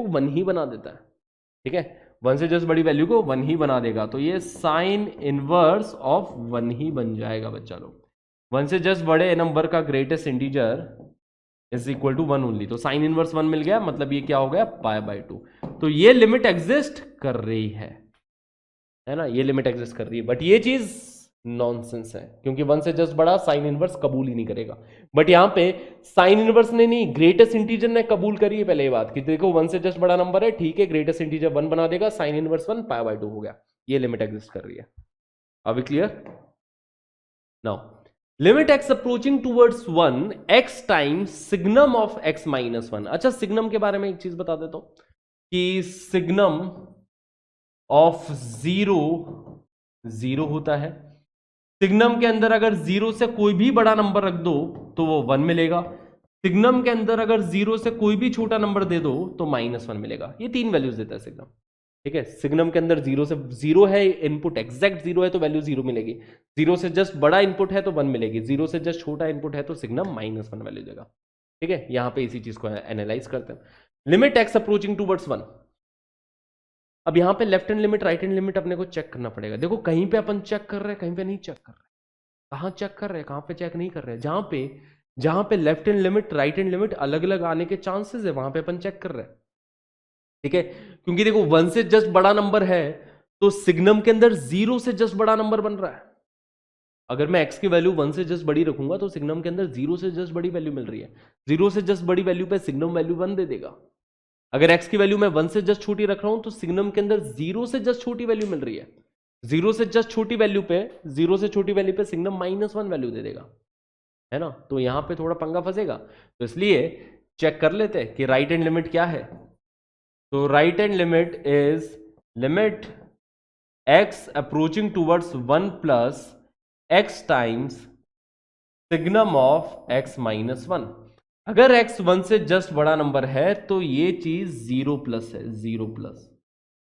1 ही बना देता है। ठीक है, 1 से जस्ट बड़ी वैल्यू को 1 ही बना देगा, तो ये साइन इनवर्स ऑफ 1 ही बन जाएगा बच्चा लोग। 1 से जस्ट बड़े नंबर का greatest integer is equal to 1 only, तो साइन इनवर्स 1 मिल गया, मतलब ये क्या हो गया, π/2। तो ये लिमिट एग्जिस्ट कर रही है ना, ये लिमिट एग्जिस्ट कर रही है। बट ये चीज नॉनसेंस है, क्योंकि 1 से जस्ट बड़ा साइन इनवर्स कबूल ही नहीं करेगा। बट यहां पे साइन इनवर्स ने नहीं, ग्रेटेस्ट इंटीजर ने कबूल करी है पहले ये बात कि देखो 1 से जस्ट बड़ा नंबर है, ठीक है, ग्रेटेस्ट इंटीजर 1 बना देगा, साइन इनवर्स 1 π/2 हो गया। ये लिमिट एग्जिस्ट कर रही है। अभी clear? Now limit x approaching towards 1 x times signum of x minus 1। अच्छा, सिग्नम के बारे में एक चीज बता देता हूं कि सिग्नम ऑफ जीरो होता है। सिग्नम के अंदर अगर जीरो से कोई भी बड़ा नंबर रख दो तो वो 1 मिलेगा। सिग्नम के अंदर अगर जीरो से कोई भी छोटा नंबर दे दो तो -1 मिलेगा। ये 3 वैल्यूज देता है सिग्नम। ठीक है, सिग्नम के अंदर जीरो है इनपुट, एग्जैक्ट जीरो है तो वैल्यू 0 मिलेगी, जीरो से जस्ट बड़ा इनपुट है तो 1 मिलेगी, जीरो से जस्ट छोटा इनपुट है तो सिग्नम -1 वैल्यू देगा। ठीक है, यहां पे इसी चीज को एनालाइज करते हैं। Limit x approaching towards 1। अब यहां पे left hand limit, right hand limit अपने को चेक करना पड़ेगा। देखो कहीं पे अपन चेक कर रहे हैं, कहीं पे नहीं चेक कर रहे। कहां चेक कर रहे हैं, कहां पे चेक नहीं कर रहे हैं? जहां पे left hand limit, right hand limit अलग अलग आने के चांसेस है, वहां पे अपन चेक कर रहे हैं। ठीक है, क्योंकि देखो 1 से जस्ट बड़ा नंबर है तो सिग्नम के अंदर 0 से जस्ट बड़ा नंबर बन रहा है। अगर मैं x की वैल्यू 1 से जस्ट बड़ी रखूंगा तो सिग्नम के अंदर 0 से जस्ट बड़ी वैल्यू मिल रही है। 0 से जस्ट बड़ी वैल्यू पे सिग्नम वैल्यू 1 दे देगा। अगर x की वैल्यू मैं 1 से जस्ट छोटी रख रहा हूं तो सिग्नम के अंदर 0 से जस्ट छोटी वैल्यू मिल रही है। 0 से जस्ट छोटी वैल्यू पे सिग्नम -1 वैल्यू दे देगा, है ना। तो यहां पे थोड़ा पंगा फंसेगा, तो इसलिए चेक कर लेते हैं कि राइट हैंड लिमिट क्या है। तो right hand limit is limit x approaching towards 1 plus x times signum of x -1। अगर x 1 से जस्ट बड़ा नंबर है तो ये चीज 0 प्लस है, 0 plus,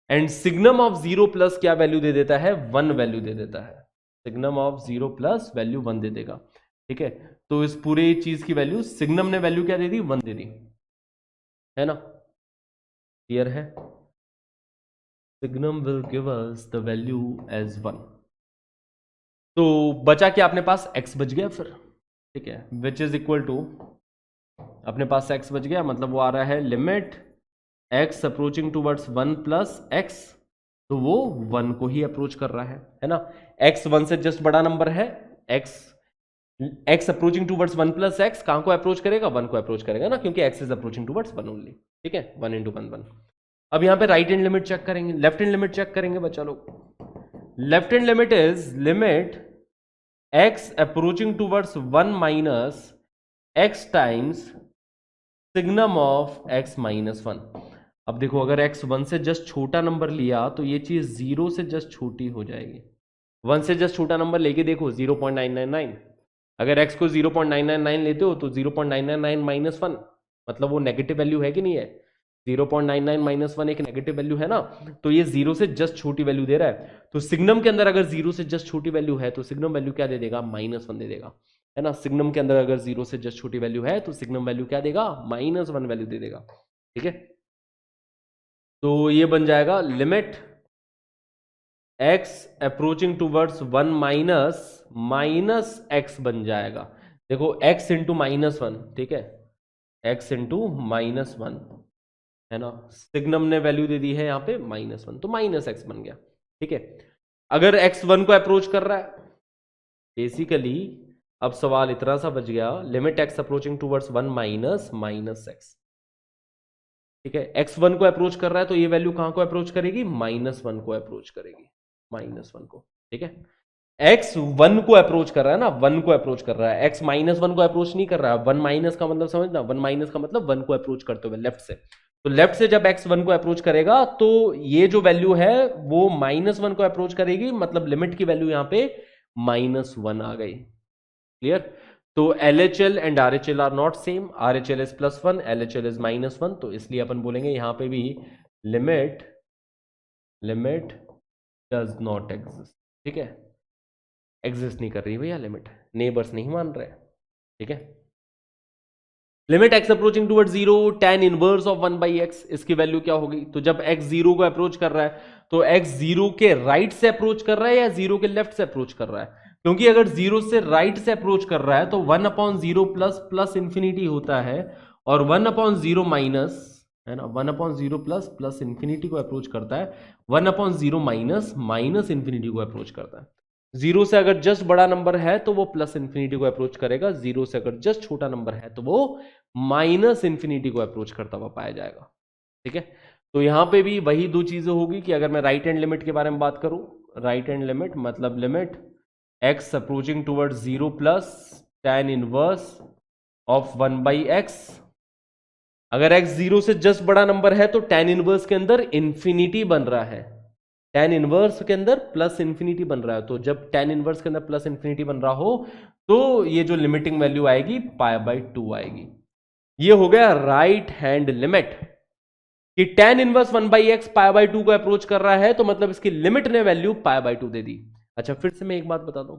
and signum of 0 plus क्या वैल्यू दे देता है, 1 वैल्यू दे देता है। सिग्नम ऑफ 0 प्लस वैल्यू 1 दे देगा। ठीक है, तो इस पूरे चीज की वैल्यू सिग्नम ने वैल्यू क्या दे दी, 1 दे दी, है ना। क्लियर है? Signum will give us the value as 1। तो बचा क्या अपने पास, x बच गया फिर। ठीक है, विच इज इक्वल टू, अपने पास x बच गया, मतलब वो आ रहा है limit x approaching towards 1 plus x, तो वो 1 को ही अप्रोच कर रहा है ना। x 1 से जस्ट बड़ा नंबर है, x approaching towards 1 plus x कहां को अप्रोच करेगा, 1 को अप्रोच करेगा ना, क्योंकि x is approaching towards 1 only. ठीक है, 1 × 1 1। अब यहां पे राइट हैंड लिमिट चेक करेंगे, लेफ्ट हैंड लिमिट चेक करेंगे बच्चा लोग। Left hand limit is limit x approaching towards 1 minus x times signum of x -1। अब देखो अगर x 1 से जस्ट छोटा नंबर लिया तो ये चीज 0 से जस्ट छोटी हो जाएगी, 1 से जस्ट छोटा नंबर लेके देखो 0.999, अगर x को 0.999 लेते हो तो 0.999 माइनस 1 मतलब वो नेगेटिव वैल्यू है कि नहीं है? 0.99 माइनस 1 एक नेगेटिव वैल्यू है ना, तो ये 0 से जस्ट छोटी वैल्यू दे रहा है। तो सिग्नम के अंदर अगर 0 से जस्ट छोटी वैल्यू है तो सिग्नम वैल्यू क्या दे देगा? -1 दे देगा, है ना। सिग्नम के अंदर अगर 0 से जस्ट छोटी वैल्यू है तो सिग्नम वैल्यू क्या देगा? -1 वैल्यू दे देगा, ठीक है। तो ये बन जाएगा limit x approaching towards 1 minus x बन जाएगा। देखो x इंटू -1, ठीक है, x इंटू -1, है ना। सिग्नम ने वैल्यू दे दी है यहाँ पे -1, तो -x बन गया, ठीक है। अगर x 1 को अप्रोच कर रहा है, बेसिकली अब सवाल इतना सा बच गया, limit x approaching towards 1 minus x, ठीक है। x 1 को अप्रोच कर रहा है तो ये वैल्यू कहां को अप्रोच करेगी? -1 को अप्रोच करेगी, -1 को, ठीक है। x 1 को अप्रोच कर रहा है ना, 1 को अप्रोच कर रहा है, x -1 को अप्रोच नहीं कर रहा है। 1 माइनस का मतलब समझना, 1 माइनस का मतलब 1 को अप्रोच करते हुए लेफ्ट से। तो लेफ्ट से जब x 1 को अप्रोच करेगा तो ये जो वैल्यू है वो -1 को अप्रोच करेगी, मतलब लिमिट की वैल्यू यहां पे -1 आ गई। क्लियर? तो LHL and RHL are not same, RHL is +1, LHL is -1, तो इसलिए अपन बोलेंगे यहां पे भी लिमिट डज नॉट एग्जिस्ट, ठीक है। एग्जिस्ट नहीं कर रही भैया लिमिट, नेबर्स नहीं मान रहे, ठीक है। Limit x approaching toward 0 tan inverse of 1/x, इसकी वैल्यू क्या होगी? तो जब x 0 को अप्रोच कर रहा है तो x 0 के राइट से अप्रोच कर रहा है या 0 के लेफ्ट से अप्रोच कर रहा है? क्योंकि अगर 0 से राइट से अप्रोच कर रहा है तो 1/0 प्लस इंफिनिटी होता है, और 1/0 माइनस, है ना, 1/0 प्लस इंफिनिटी को अप्रोच करता है, 1/0 माइनस इंफिनिटी को अप्रोच करता है। 0 से अगर जस्ट बड़ा नंबर है तो वो प्लस इंफिनिटी को अप्रोच करेगा, 0 से अगर जस्ट छोटा नंबर है तो वो माइनस इंफिनिटी को अप्रोच करता हुआ पाया जाएगा, ठीक है। तो यहां पे भी वही दो चीजें होगी कि अगर मैं राइट हैंड लिमिट के बारे में बात करूं, राइट हैंड लिमिट मतलब limit x approaching toward 0 plus tan inverse of 1/x, अगर x 0 से जस्ट बड़ा नंबर है तो tan इनवर्स के अंदर इंफिनिटी बन रहा है, tan इनवर्स के अंदर प्लस इंफिनिटी बन रहा है। तो जब tan इनवर्स के अंदर प्लस इंफिनिटी बन रहा हो तो ये जो लिमिटिंग वैल्यू आएगी π/2 आएगी। ये हो गया राइट हैंड लिमिट कि tan इनवर्स 1/x π/2 को अप्रोच कर रहा है, तो मतलब इसकी लिमिट ने वैल्यू π/2 दे दी। अच्छा, फिर से मैं एक बात बता दूं,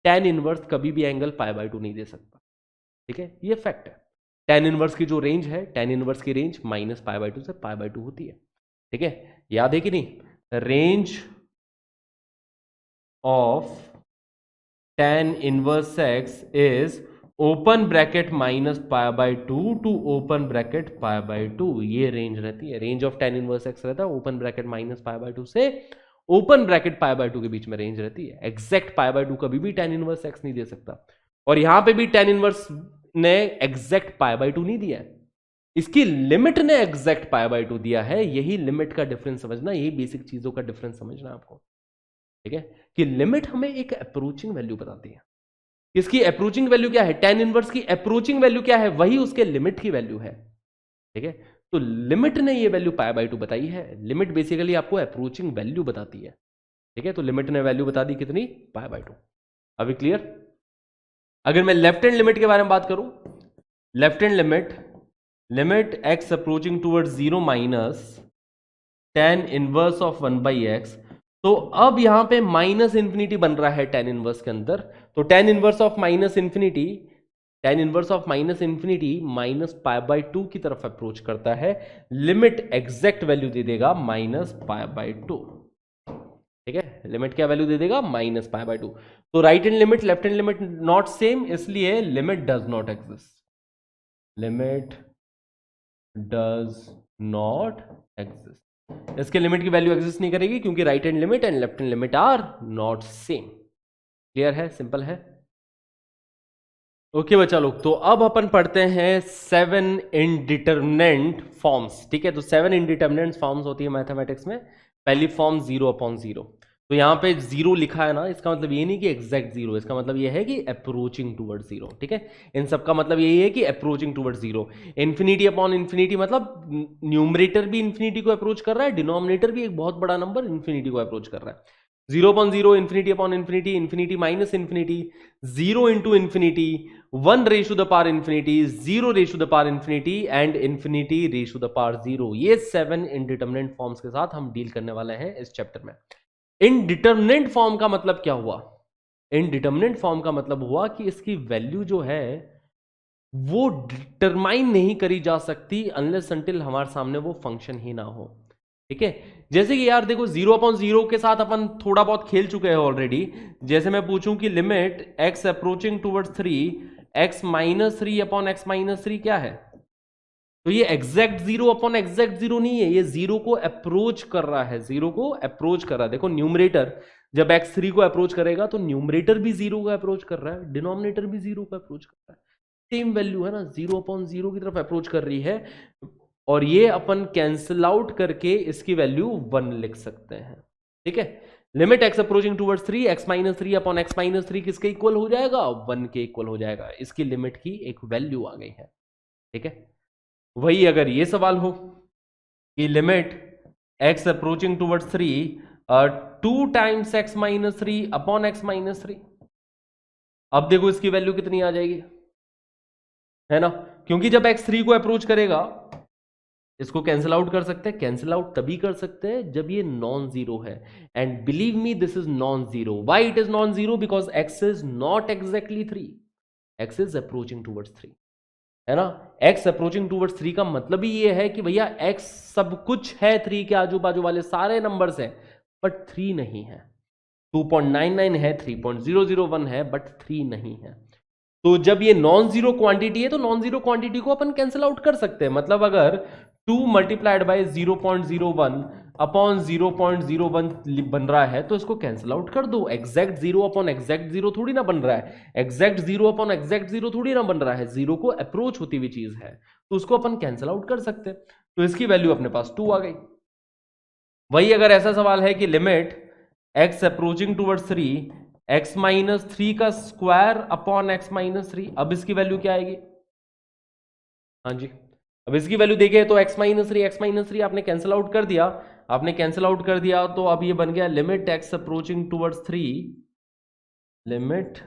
tan इनवर्स कभी भी एंगल π/2 नहीं दे सकता, ठीक है, ये फैक्ट है। tan इनवर्स की जो रेंज है, tan इनवर्स की रेंज -π/2 से π/2 होती है, ठीक है, याद है कि नहीं? Range of tan inverse x is open bracket -π/2 to open bracket π/2, ये रेंज रहती है। Range of tan inverse x रहता है ओपन ब्रैकेट -π/2 से ओपन ब्रैकेट π/2 के बीच में रेंज रहती है। एग्जैक्ट π/2 कभी भी tan इनवर्स x नहीं दे सकता, और यहां पे भी tan इनवर्स ने एग्जैक्ट π/2 नहीं दिया है, इसकी लिमिट ने एग्जैक्ट π/2 दिया है। यही लिमिट का डिफरेंस समझना, यही बेसिक चीजों का डिफरेंस समझना आपको, ठीक है, कि लिमिट हमें एक अप्रोचिंग वैल्यू बताती है। इसकी अप्रोचिंग वैल्यू क्या है? tan इनवर्स की अप्रोचिंग वैल्यू क्या है? वही उसके लिमिट की वैल्यू है, ठीक है। तो लिमिट ने ये वैल्यू π/2 बताई है। लिमिट बेसिकली आपको अप्रोचिंग वैल्यू बताती है, ठीक है। तो लिमिट ने वैल्यू बता दी कितनी? π/2। अभी क्लियर? अगर मैं लेफ्ट हैंड लिमिट के बारे में बात करूं, left hand limit x approaching toward 0 minus tan inverse of 1/x, तो अब यहां पे माइनस इंफिनिटी बन रहा है tan इनवर्स के अंदर, तो tan inverse of minus infinity -π/2 की तरफ अप्रोच करता है। लिमिट एग्जैक्ट वैल्यू दे देगा -π/2, ठीक है। लिमिट क्या वैल्यू दे देगा? -π/2। तो right hand limit left hand limit not same, इसलिए limit does not exist, limit does not exist. इसके लिमिट की वैल्यू एग्जिस्ट नहीं करेगी क्योंकि right hand limit and left hand limit are not same. Clear है? सिंपल है। Okay बच्चा लोग, तो अब अपन पढ़ते हैं 7 इनडिटरमिनेंट फॉर्म्स, ठीक है। तो 7 इनडिटरमिनेंट फॉर्म्स होती है मैथमेटिक्स में। पहली फॉर्म 0/0, तो यहां पे 0 लिखा है ना, इसका मतलब ये नहीं कि एग्जैक्ट 0, इसका मतलब ये है कि अप्रोचिंग टूवर्ड 0, ठीक है। इन सब का मतलब यही है कि approaching toward 0। Infinity upon infinity मतलब न्यूमरेटर भी इन्फिनिटी को अप्रोच कर रहा है, डिनोमिनेटर भी एक बहुत बड़ा नंबर इन्फिनिटी को अप्रोच कर रहा है। 0 upon 0, infinity upon infinity, infinity minus infinity, 0 into infinity, 1 raise to the power infinity, 0 raise to the power infinity and infinity raise to the power 0। ये 7 इनडिटरमिनेंट फॉर्म्स के साथ हम डील करने वाले हैं इस चैप्टर में। इनडिटरमिनेंट फॉर्म का मतलब क्या हुआ? इनडिटरमिनेंट फॉर्म का मतलब हुआ कि इसकी वैल्यू जो है वो डिटरमाइन नहीं करी जा सकती अनलेस अनटिल हमारे सामने वो फंक्शन ही ना हो। ठीक है, जैसे कि यार देखो 0 अपॉन 0 के साथ अपन थोड़ा बहुत खेल चुके हैं ऑलरेडी। जैसे मैं पूछूं कि limit x approaching towards 3 x minus 3 upon x minus 3 क्या है, तो ये एग्जैक्ट 0 अपॉन एग्जैक्ट 0 नहीं है, ये 0 को अप्रोच कर रहा है, 0 को अप्रोच कर रहा है। देखो न्यूमरेटर जब x 3 को अप्रोच करेगा तो न्यूमरेटर भी 0 को अप्रोच कर रहा है, डिनोमिनेटर भी 0 को अप्रोच कर रहा है, सेम वैल्यू है ना, 0 अपॉन 0 की तरफ अप्रोच कर रही है। और ये अपन कैंसिल आउट करके इसकी वैल्यू 1 लिख सकते हैं। ठीक है, limit x approaching towards 3 x minus 3 upon x minus 3 किसके इक्वल हो जाएगा? 1 के इक्वल हो जाएगा। इसकी लिमिट की एक वैल्यू आ गई है। ठीक है, वही अगर ये सवाल हो कि limit x approaching towards 3 2 times x minus 3 upon x minus 3, अब देखो इसकी वैल्यू कितनी आ जाएगी, है ना, क्योंकि जब x 3 को अप्रोच करेगा, इसको कैंसिल आउट कर सकते हैं। कैंसिल आउट तभी कर सकते हैं जब ये नॉन जीरो है, and believe me this is non zero. Why it is non zero? Because x is not exactly 3, x is approaching towards 3, है ना। x अप्रोचिंग टूवर्ड्स 3 का मतलब ही ये है कि भैया x सब कुछ है 3 के आजू बाजू वाले सारे नंबर्स हैं, बट 3 नहीं है। 2.99 है, 3.001 है, बट 3 नहीं है। तो जब ये नॉन जीरो क्वांटिटी है तो नॉन जीरो क्वांटिटी को अपन कैंसिल आउट कर सकते हैं। मतलब अगर 2 मल्टीप्लाइड बाय 0.01 अपॉन 0.01 बन रहा है तो इसको कैंसिल आउट कर दो। एग्जैक्ट 0 अपॉन एग्जैक्ट 0 थोड़ी ना बन रहा है, एग्जैक्ट 0 अपॉन एग्जैक्ट 0 थोड़ी ना बन रहा है, 0 को अप्रोच होती हुई चीज है, तो उसको अपन कैंसिल आउट कर सकते हैं। तो इसकी वैल्यू अपने पास 2 आ गई। वही अगर ऐसा सवाल है कि limit x approaching towards 3 x minus 3 का स्क्वायर अपॉन x माइनस 3, अब इसकी वैल्यू क्या आएगी? हाँ जी, अब इसकी वैल्यू देखें तो x माइनस 3 आपने कैंसिल आउट कर दिया, तो अब ये बन गया limit x approaching towards 3, limit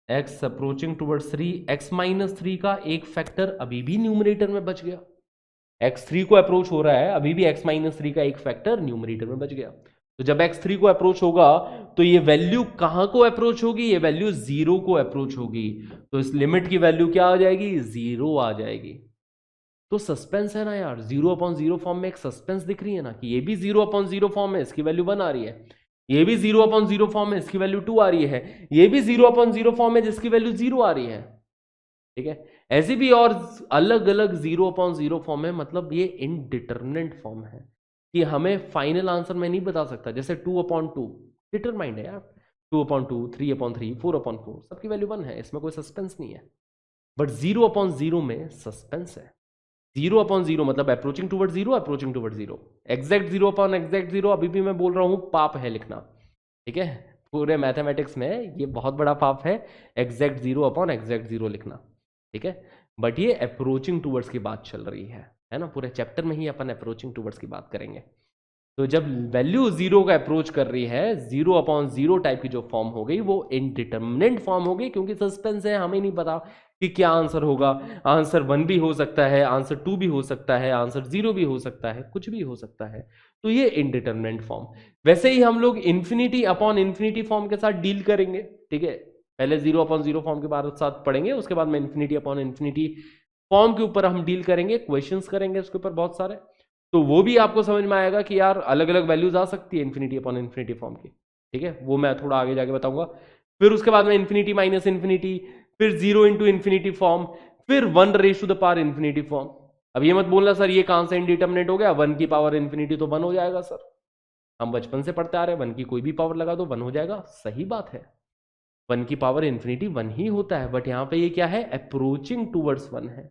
x approaching towards 3 x minus 3 का एक फैक्टर अभी भी न्यूमरेटर में बच गया। x3 को अप्रोच हो रहा है, अभी भी x माइनस 3 का एक फैक्टर न्यूमरेटर में बच गया। तो जब x3 को अप्रोच होगा तो ये वैल्यू कहां को अप्रोच होगी? ये वैल्यू 0 को अप्रोच होगी। तो इस लिमिट की वैल्यू क्या आ जाएगी? 0 आ जाएगी। तो सस्पेंस है ना यार, 0 अपॉन 0 फॉर्म में एक सस्पेंस दिख रही है ना, कि ये भी 0 अपॉन 0 फॉर्म है, इसकी वैल्यू 1 आ रही है, ये भी 0 अपॉन 0 फॉर्म है, इसकी वैल्यू 2 आ रही है, ये भी 0 अपॉन 0 फॉर्म है जिसकी वैल्यू 0 आ रही है। ठीक है, ऐसी भी और अलग अलग 0 अपॉन 0 फॉर्म है। मतलब ये इनडिटरमिनेंट फॉर्म है कि हमें फाइनल आंसर में नहीं बता सकता। जैसे 2 अपॉन 2 डिटरमाइंड है यार, 2 अपॉन 2, 3 अपॉन 3, 4 अपॉन 4, सबकी वैल्यू 1 है, इसमें कोई सस्पेंस नहीं है। बट 0 अपॉन 0 में सस्पेंस है। 0 अपॉन 0 मतलब approaching toward 0, approaching toward 0। Exact 0 upon exact 0 अभी भी मैं बोल रहा हूं पाप है लिखना। ठीक है, पूरे मैथमेटिक्स में ये बहुत बड़ा पाप है, एग्जैक्ट 0 अपॉन एग्जैक्ट 0 लिखना। ठीक है, बट ये अप्रोचिंग टूवर्ड्स की बात चल रही है ना। पूरे चैप्टर में ही अपन अप्रोचिंग टूवर्ड्स की बात करेंगे। तो जब वैल्यू 0 का अप्रोच कर रही है, 0 अपॉन 0 टाइप की जो फॉर्म हो गई वो इनडिटरमिनेंट फॉर्म हो गई, क्योंकि सस्पेंस है, हमें नहीं पता कि क्या आंसर होगा। आंसर 1 भी हो सकता है, आंसर 2 भी हो सकता है, आंसर 0 भी हो सकता है, कुछ भी हो सकता है। तो ये इनडिटरमिनेंट फॉर्म। वैसे ही हम लोग इन्फिनिटी अपॉन इन्फिनिटी फॉर्म के साथ डील करेंगे। ठीक है, पहले 0 अपॉन 0 फॉर्म के बाद साथ पढ़ेंगे, उसके बाद में इन्फिनिटी अपॉन इन्फिनिटी फॉर्म के ऊपर हम डील करेंगे, क्वेश्चंस करेंगे उसके ऊपर बहुत सारे। तो वो भी आपको समझ में आएगा कि यार अलग अलग वैल्यूज आ सकती है इन्फिनिटी अपॉन इन्फिनिटी फॉर्म की। ठीक है, वो मैं थोड़ा आगे जाके बताऊंगा। फिर उसके बाद में इन्फिनिटी माइनस इन्फिनिटी, फिर 0 इंटू इन्फिनिटी फॉर्म, फिर 1 raise to the power infinity form. अब ये मत बोलना सर ये कहां से इनडिटरमिनेट हो गया, 1 की पावर इन्फिनिटी तो 1 हो जाएगा सर, हम बचपन से पढ़ते आ रहे हैं 1 की कोई भी पावर लगा दो 1 हो जाएगा। सही बात है, 1 की पावर इन्फिनिटी 1 ही होता है, बट यहां पे ये क्या है? अप्रोचिंग टूवर्ड्स 1 है।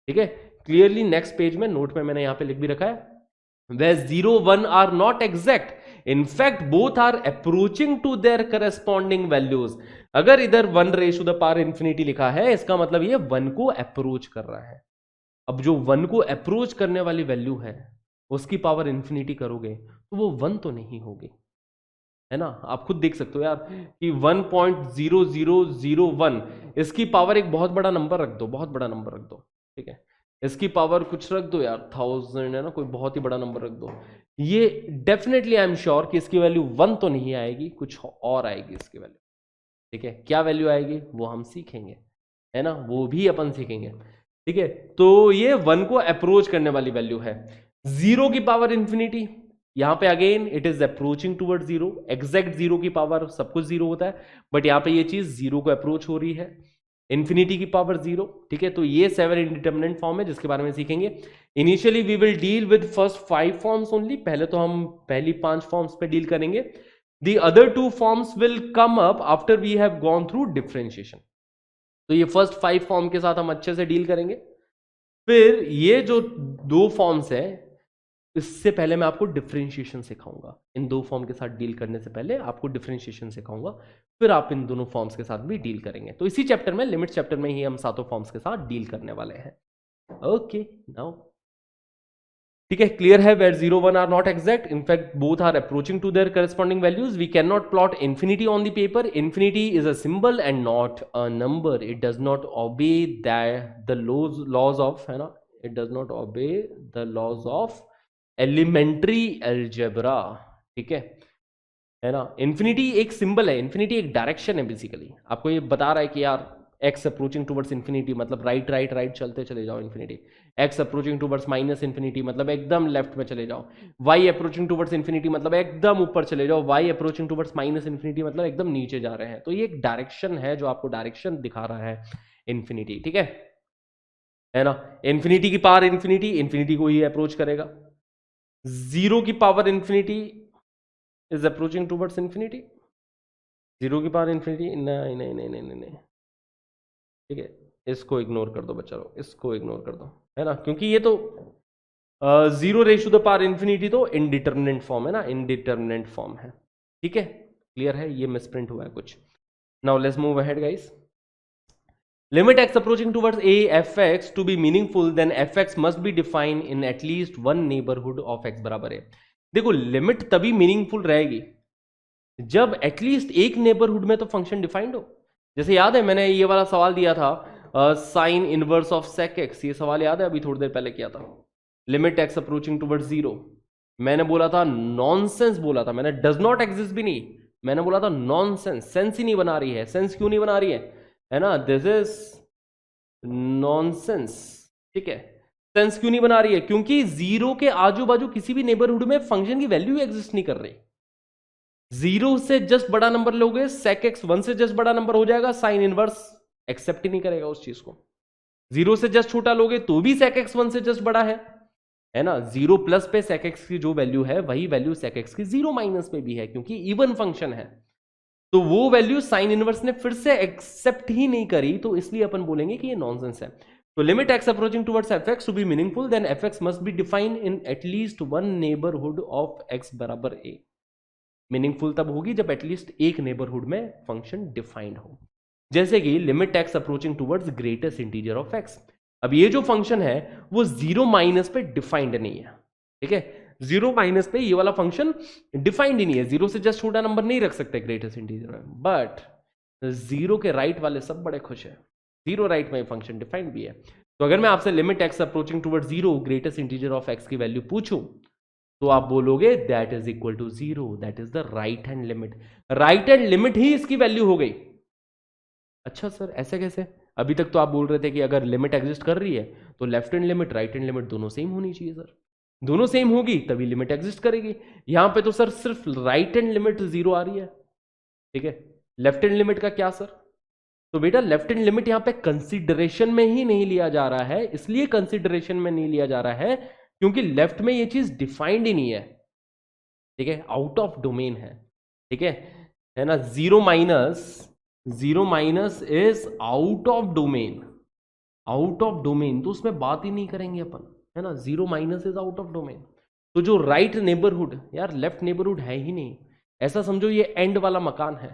ठीक है, क्लियरली नेक्स्ट पेज में नोट में मैंने यहां पे लिख भी रखा है, where 0 1 are not exact, in fact both are approaching to their corresponding values। अगर इधर 1 raise to the power infinity लिखा है, इसका मतलब ये 1 को अप्रोच कर रहा है। अब जो 1 को अप्रोच करने वाली वैल्यू है उसकी पावर इंफिनिटी करोगे तो वो 1 तो नहीं होगी, है ना, आप खुद देख सकते हो यार कि 1.0001 इसकी पावर एक बहुत बड़ा नंबर रख दो, बहुत बड़ा नंबर रख दो, ठीक है, इसकी पावर कुछ रख दो यार 1000, है ना, कोई बहुत ही बड़ा नंबर रख दो, ये डेफिनेटली आई एम श्योर कि इसकी वैल्यू 1 तो नहीं आएगी, कुछ और आएगी इसकी वैल्यू, ठीक है। क्या वैल्यू आएगी वो हम सीखेंगे, है ना, वो भी अपन सीखेंगे, ठीक है। तो ये 1 को अप्रोच करने वाली वैल्यू है। 0 की पावर इंफिनिटी, यहां पे again it is approaching toward 0, exact 0 की पावर सब कुछ 0 होता है, बट यहां पे ये चीज 0 को अप्रोच हो रही है, इंफिनिटी की पावर 0, ठीक है। तो ये 7 इंडिटरमिनेंट फॉर्म है जिसके बारे में सीखेंगे। Initially we will deal with first 5 forms only, पहले तो हम पहली 5 फॉर्म्स पे डील करेंगे। The other 2 forms will come up after we have gone through differentiation. तो ये फर्स्ट 5 फॉर्म के साथ हम अच्छे से डील करेंगे। फिर ये जो 2 फॉर्म्स है, इससे पहले मैं आपको डिफरेंशिएशन सिखाऊंगा। इन 2 फॉर्म के साथ डील करने से पहले आपको डिफरेंशिएशन सिखाऊंगा, फिर आप इन दोनों फॉर्म्स के साथ भी डील करेंगे। तो इसी चैप्टर में, लिमिट चैप्टर में ही हम 7 फॉर्म्स के साथ डील करने वाले हैं। ओके, नाउ ठीक है, क्लियर है, where 0 1 are not exact, in fact both are approaching to their corresponding values. We cannot plot infinity on the paper. Infinity is a symbol and not a number. It does not obey the laws of, है ना, it does not obey the laws of elementary algebra, ठीक है ना। Infinity एक symbol है, infinity एक direction है, basically आपको ये बता रहा है कि यार x अप्रोचिंग टुवर्ड्स इन्फिनिटी मतलब राइट राइट राइट चलते चले जाओ infinity, x approaching towards minus infinity मतलब एकदम लेफ्ट में चले जाओ, y अप्रोचिंग टुवर्ड्स इन्फिनिटी मतलब एकदम ऊपर चले जाओ, y approaching towards minus infinity मतलब एकदम नीचे जा रहे हैं। तो ये एक डायरेक्शन है जो आपको डायरेक्शन दिखा रहा है इन्फिनिटी, ठीक है ना। इन्फिनिटी की पावर इन्फिनिटी, इन्फिनिटी को ही अप्रोच करेगा। 0 की power infinity is approaching towards infinity, 0 की पावर इन्फिनिटी नहीं नहीं नहीं नहीं नहीं, ठीक है, इसको इग्नोर कर दो बच्चा लोग, इसको इग्नोर कर दो, है ना, क्योंकि ये तो 0 raise to the power infinity तो इनडिटरमिनेंट फॉर्म है ना, इनडिटरमिनेंट फॉर्म है, ठीक है, क्लियर है, ये मिसप्रिंट हुआ है कुछ। Now let's move ahead guys. Limit x approaching towards a fx to be meaningful, then fx must be defined in at least one neighborhood of x बराबर है। देखो लिमिट तभी मीनिंगफुल रहेगी जब एटलीस्ट एक नेबरहुड में तो फंक्शन डिफाइंड हो। जैसे याद है मैंने ये वाला सवाल दिया था, sine inverse of sec x, ये सवाल याद है, अभी थोड़ी देर पहले किया था। लिमिट एक्स अप्रोचिंग टुवर्ड्स 0, मैंने बोला था नॉनसेंस, बोला था मैंने, डज नॉट एग्जिस्ट भी नहीं, मैंने बोला था नॉनसेंस, सेंस ही नहीं बना रही है। सेंस क्यों नहीं बना रही है ना, दिस इज नॉनसेंस, ठीक है। सेंस क्यों नहीं बना रही है, क्योंकि 0 के आजू बाजू किसी भी नेबरहुड में फंक्शन की वैल्यू एग्जिस्ट नहीं कर रही। 0 से जस्ट बड़ा नंबर लोगे, sec x 1 से जस्ट बड़ा नंबर हो जाएगा, साइन इनवर्स एक्सेप्ट ही नहीं करेगा उस चीज को। 0 से जस्ट छोटा लोगे तो भी sec x 1 से जस्ट बड़ा है ना। 0 प्लस पे sec x की जो वैल्यू है वही वैल्यू sec x की 0 माइनस पे भी है, क्योंकि इवन फंक्शन है, तो वो वैल्यू साइन इनवर्स ने फिर से एक्सेप्ट ही नहीं करी, तो इसलिए अपन बोलेंगे कि ये नॉनसेंस है। तो limit x approaching towards fx to be meaningful, then fx must be defined in at least one neighbourhood of x बराबर a। मीनिंगफुल तब होगी जब एटलीस्ट एक नेबरहुड में फंक्शन डिफाइंड हो, जैसे कि limit x approaching towards greatest integer of x. अब ये जो फंक्शन है वो 0 माइनस पे डिफाइंड नहीं है, ठीक है, 0 माइनस पे ये वाला फंक्शन डिफाइंड ही नहीं है, 0 से जस्ट छोटा नंबर नहीं रख सकते ग्रेटेस्ट इंटीजर में, बट 0 के राइट वाले सब बड़े खुश है, 0 राइट में फंक्शन डिफाइंड भी है। तो अगर मैं आपसे limit x approaching towards 0 greatest integer of x की वैल्यू पूछूं, तो आप बोलोगे that is equal to 0, that is the right hand limit. Right hand limit ही इसकी वैल्यू हो गई। अच्छा सर ऐसे कैसे, अभी तक तो आप बोल रहे थे कि अगर लिमिट एग्जिस्ट कर रही है तो left hand limit right hand limit दोनों सेम होनी चाहिए। सर दोनों सेम होगी तभी लिमिट एग्जिस्ट करेगी, यहां पे तो सर सिर्फ राइट हैंड लिमिट 0 आ रही है, ठीक है, लेफ्ट हैंड लिमिट का क्या सर। तो बेटा लेफ्ट हैंड लिमिट यहां पे कंसीडरेशन में ही नहीं लिया जा रहा है, इसलिए कंसीडरेशन में नहीं लिया जा रहा है क्योंकि लेफ्ट में ये चीज डिफाइंड ही नहीं है, ठीक है, आउट ऑफ डोमेन है, ठीक है ना। 0 minus is out of domain, out of domain, तो उसमें बात ही नहीं करेंगे अपन, है ना। 0 minus is out of domain, तो जो राइट नेबरहुड, यार लेफ्ट नेबरहुड है ही नहीं, ऐसा समझो ये एंड वाला मकान है,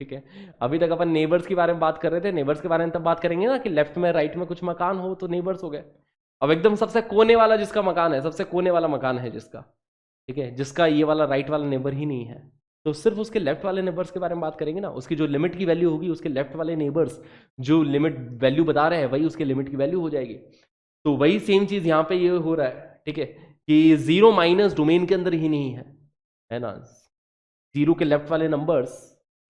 ठीक है। अभी तक अपन नेबर्स के बारे में बात कर रहे थे, नेबर्स के बारे में तब बात करेंगे ना कि लेफ्ट में राइट में कुछ मकान हो तो नेबर्स हो गए। अब एकदम सबसे कोने वाला जिसका मकान है, सबसे कोने वाला मकान है जिसका, ठीक है, जिसका ये वाला राइट वाला नेबर ही नहीं है, तो सिर्फ उसके लेफ्ट वाले नेबर्स के बारे में बात करेंगे ना, उसकी जो लिमिट की वैल्यू होगी उसके लेफ्ट वाले नेबर्स जो लिमिट वैल्यू बता रहे हैं वही उसके लिमिट की वैल्यू हो जाएगी। तो वही सेम चीज यहाँ पे ये हो रहा है, ठीक है, कि जीरो माइनस डोमेन के अंदर ही नहीं है ना, जीरो के लेफ्ट वाले नंबर्स,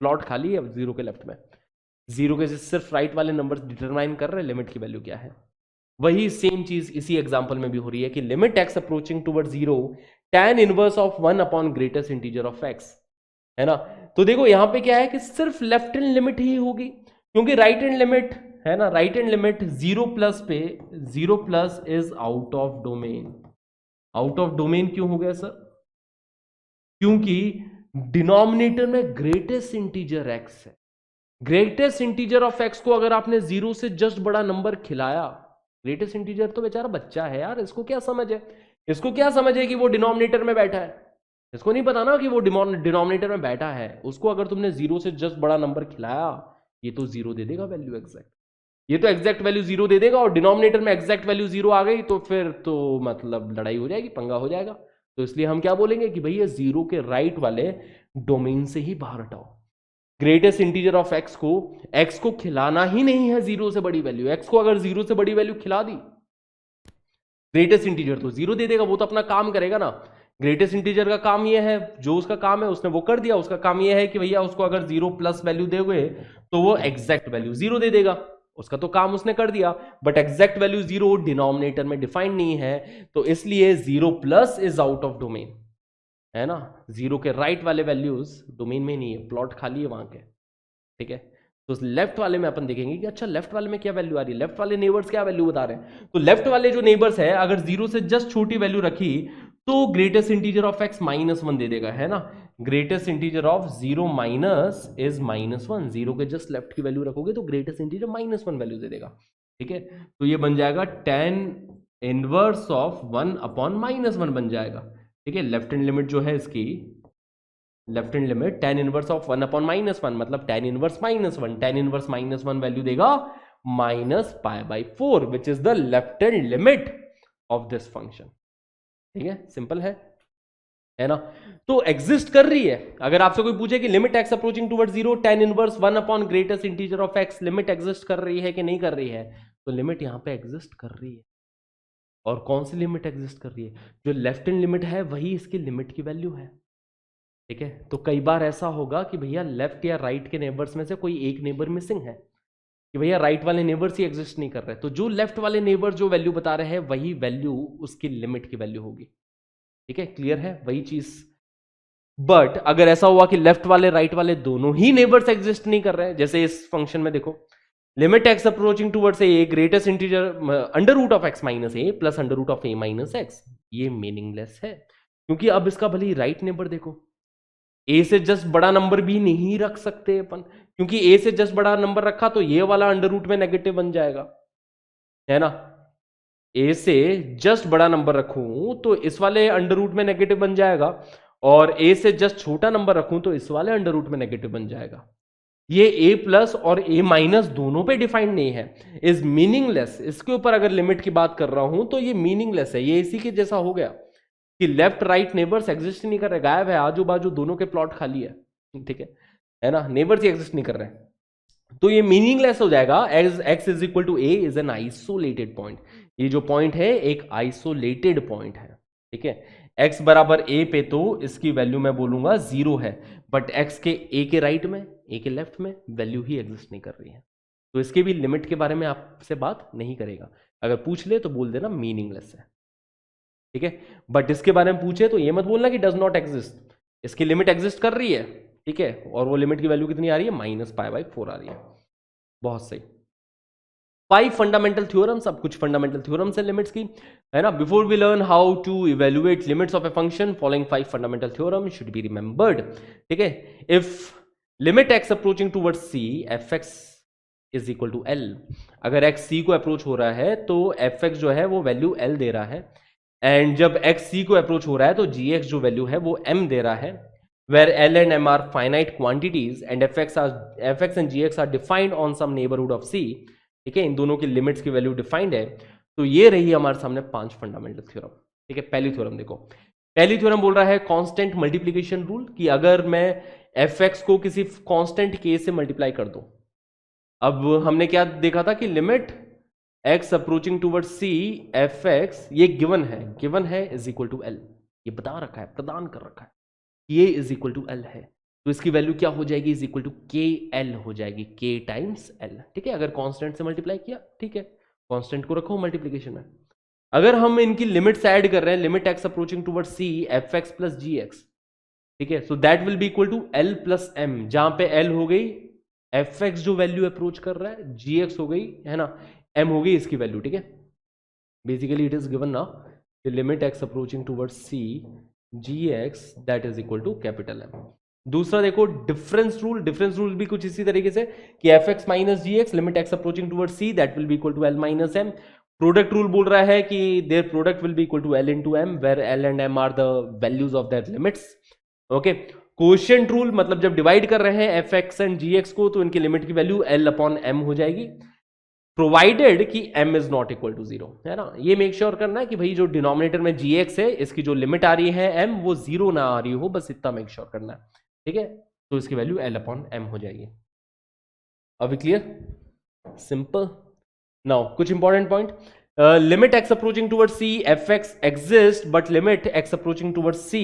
प्लॉट खाली है जीरो के लेफ्ट में, जीरो के सिर्फ राइट वाले नंबर्स डिटरमाइन कर रहे हैं लिमिट की वैल्यू क्या है। वही सेम चीज इसी एग्जांपल में भी हो रही है कि limit x approaching toward zero tan inverse of 1 upon greatest integer of x, है ना। तो देखो यहां पे क्या है कि सिर्फ लेफ्ट हैंड लिमिट ही होगी, क्योंकि राइट हैंड लिमिट है ना, right hand limit zero plus पे, zero plus is out of domain. Out of domain क्यों हो गया सर? क्योंकि डिनोमिनेटर में ग्रेटेस्ट इंटीजर एक्स है। ग्रेटेस्ट इंटीजर ऑफ एक्स को अगर आपने जीरो से जस्ट बड़ा नंबर खिलाया, ग्रेटेस्ट इंटीजर तो बेचारा बच्चा है यार, इसको क्या समझ है, इसको क्या समझ है कि वो डिनोमिनेटर में बैठा है, इसको नहीं पता ना कि वो डिनोमिनेटर में बैठा है। उसको अगर तुमने जीरो से जस्ट बड़ा नंबर खिलाया, ये तो जीरो दे देगा वैल्यू एग्जैक्ट, ये तो एग्जैक्ट वैल्यू जीरो दे देगा, और डिनोमिनेटर में एग्जैक्ट वैल्यू जीरो आ गई तो फिर तो मतलब लड़ाई हो जाएगी, पंगा हो जाएगा। तो इसलिए हम क्या बोलेंगे कि भैया जीरो के राइट वाले डोमेन से ही बाहर हटाओ। ग्रेटेस्ट इंटीजर ऑफ एक्स को खिलाना ही नहीं है जीरो से बड़ी वैल्यू। एक्स को अगर जीरो से बड़ी वैल्यू खिला दी, ग्रेटेस्ट इंटीजर तो जीरो दे देगा, वो तो अपना काम करेगा ना। ग्रेटेस्ट इंटीजर का काम ये है, जो उसका काम है उसने वो कर दिया, उसका काम ये है कि भैया उसको अगर जीरो प्लस वैल्यू दोगे तो वो एग्जैक्ट वैल्यू जीरो दे देगा, उसका तो काम उसने कर दिया। But exact value zero denominator में डिफाइंड नहीं है, तो इसलिए zero plus is out of domain, है ना। जीरो के राइट वाले वैल्यूज डोमेन में नहीं है, प्लॉट खाली है वहां के, ठीक है। तो लेफ्ट वाले में अपन देखेंगे कि अच्छा लेफ्ट वाले में क्या वैल्यू आ रही है, लेफ्ट वाले नेबर्स क्या वैल्यू बता रहे हैं। तो लेफ्ट वाले जो नेबर्स है अगर जीरो से जस्ट छोटी वैल्यू रखी तो ग्रेटेस्ट इंटीजर ऑफ एक्स -1 दे देगा, है ना। Greatest integer of zero minus is -1, zero के जस्ट लेफ्ट की वैल्यू रखोगे तो ग्रेटेस्ट इंटीजर -1 वैल्यू दे देगा, ठीक है। तो ये बन जाएगा tan इनवर्स ऑफ 1 अपॉन -1 बन जाएगा, ठीक है। लेफ्ट हैंड लिमिट जो है इसकी, left hand limit tan inverse of 1 upon -1 मतलब tan inverse -1, tan inverse -1 value देगा -π/4 which is the left hand limit of this function, ठीक है। सिंपल है ना। तो एग्जिस्ट कर रही है। अगर आपसे कोई पूछे कि limit x approaching towards zero tan inverse 1 upon greatest integer of x, limit exist कर रही है कि नहीं कर रही है, तो लिमिट यहां पे एग्जिस्ट कर रही है। और कौन सी लिमिट एग्जिस्ट कर रही है? जो लेफ्ट हैंड लिमिट है वही इसकी लिमिट की वैल्यू है, ठीक है। तो कई बार ऐसा होगा कि भैया लेफ्ट या राइट के नेबर्स में से कोई एक नेबर मिसिंग है, कि भैया राइट वाले नेबर्स ही एग्जिस्ट नहीं कर रहे, तो जो लेफ्ट वाले नेबर जो वैल्यू बता रहे हैं वही वैल्यू उसकी लिमिट की वैल्यू होगी, ठीक है। क्लियर है वही चीज। बट अगर ऐसा हुआ कि लेफ्ट वाले राइट वाले दोनों ही नेबर्स एग्जिस्ट नहीं कर रहे हैं, जैसे इस फंक्शन में देखो, limit x approaching towards a greatest integer under root of x minus a plus under root of a minus x, ये मीनिंगलेस है, क्योंकि अब इसका भले ही राइट नेबर देखो, ए से जस्ट बड़ा नंबर भी नहीं रख सकते अपन, क्योंकि ए से जस्ट बड़ा नंबर रखा तो ये वाला अंडर रूट में नेगेटिव बन जाएगा, है ना। ए से जस्ट बड़ा नंबर रखूं तो इस वाले अंडर रूट में नेगेटिव बन जाएगा, और ए से जस्ट छोटा नंबर रखूं तो इस वाले अंडर रूट में नेगेटिव बन जाएगा। ये ए प्लस और ए माइनस दोनों पे डिफाइंड नहीं है, इज मीनिंगलेस। इसके ऊपर अगर लिमिट की बात कर रहा हूं तो ये मीनिंगलेस है, ये इसी के जैसा हो गया कि लेफ्ट राइट नेबर्स एग्जिस्ट नहीं कर रहे, गायब है, आजू बाजू दोनों के प्लॉट खाली है, ठीक है ना, नेबर्स ही एग्जिस्ट नहीं कर रहे हैं, तो ये मीनिंगलेस हो जाएगा। As x is equal to a is an isolated point, ये जो पॉइंट है एक आइसोलेटेड पॉइंट है, ठीक है। एक्स बराबर ए पे तो इसकी वैल्यू मैं बोलूंगा 0 है, बट एक्स के ए के राइट में ए के लेफ्ट में वैल्यू ही एग्जिस्ट नहीं कर रही है, तो इसके भी लिमिट के बारे में आपसे बात नहीं करेगा। अगर पूछ ले तो बोल देना मीनिंगलेस है, ठीक है। बट इसके बारे में पूछे तो ये मत बोलना कि डज नॉट एग्जिस्ट, इसकी लिमिट एग्जिस्ट कर रही है, ठीक है। और वो लिमिट की वैल्यू कितनी आ रही है, -π/4 आ रही है। बहुत सही। 5 फंडामेंटल थ्योरम्स, अब कुछ फंडामेंटल थ्योरम्स है लिमिट्स की, है ना। Before we learn how to evaluate limits of a function, following 5 fundamental theorem should be remembered, ठीक है। If limit x approaching towards c f x is equal to l, अगर x c को approach हो रहा है तो F x जो है वो वैल्यू एल दे रहा है, एंड जब एक्स सी को अप्रोच हो रहा है तो जी एक्स जो वैल्यू है वो एम दे रहा है, where L and M are finite quantities and fx and gx are defined on some neighborhood of C, ठीक है। इन दोनों की लिमिट्स की वैल्यू डिफाइंड है, तो ये रही हमारे सामने 5 फंडामेंटल थ्योरम, ठीक है। पहली थ्योरम देखो, पहली थ्योरम बोल रहा है कांस्टेंट मल्टीप्लिकेशन रूल, कि अगर मैं fx को किसी कांस्टेंट k से मल्टीप्लाई कर दूं, अब हमने क्या देखा था कि limit x approaching toward c fx, ये गिवन है इज इक्वल टू l, ये बता रखा है, प्रदान कर रखा है, ये इज इक्वल टू l है, तो इसकी वैल्यू क्या हो जाएगी, इज इक्वल टू के एल हो जाएगी, k टाइम्स l। ठीक है, अगर कांस्टेंट से मल्टीप्लाई किया, ठीक है, कांस्टेंट को रखो मल्टीप्लिकेशन में। अगर हम इनकी लिमिट्स ऐड कर रहे हैं, limit x approaching toward c fx plus gx, ठीक है, so that will be equal to l plus m, जहां पे l हो गई fx जो वैल्यू अप्रोच कर रहा है, gx हो गई, है ना, m हो गई इसकी वैल्यू। ठीक है, बेसिकली इट इज गिवन ना, limit x approaching toward c gx that is equal to capital M। दूसरा देखो डिफरेंस रूल, डिफरेंस रूल भी कुछ इसी तरीके से कि fx minus gx limit x approaching toward c that will be equal to l minus m। Product rule बोल रहा है कि their product will be equal to l into m, where l and m are the values of their limits. Okay, quotient rule, मतलब जब divide कर रहे हैं fx and gx को, तो इनकी लिमिट की वैल्यू l अपॉन m हो जाएगी, प्रोवाइडेड कि m is not equal to 0, है ना। ये मेक श्योर करना है कि भाई जो डिनोमिनेटर में gx है, इसकी जो लिमिट आ रही है m, वो 0 ना आ रही हो, बस इतना मेक श्योर करना है। ठीक है, तो इसकी वैल्यू l अपॉन m हो जाएगी। अभी क्लियर, सिंपल। नाउ कुछ important point, limit x approaching toward c fx exist, but limit x approaching toward c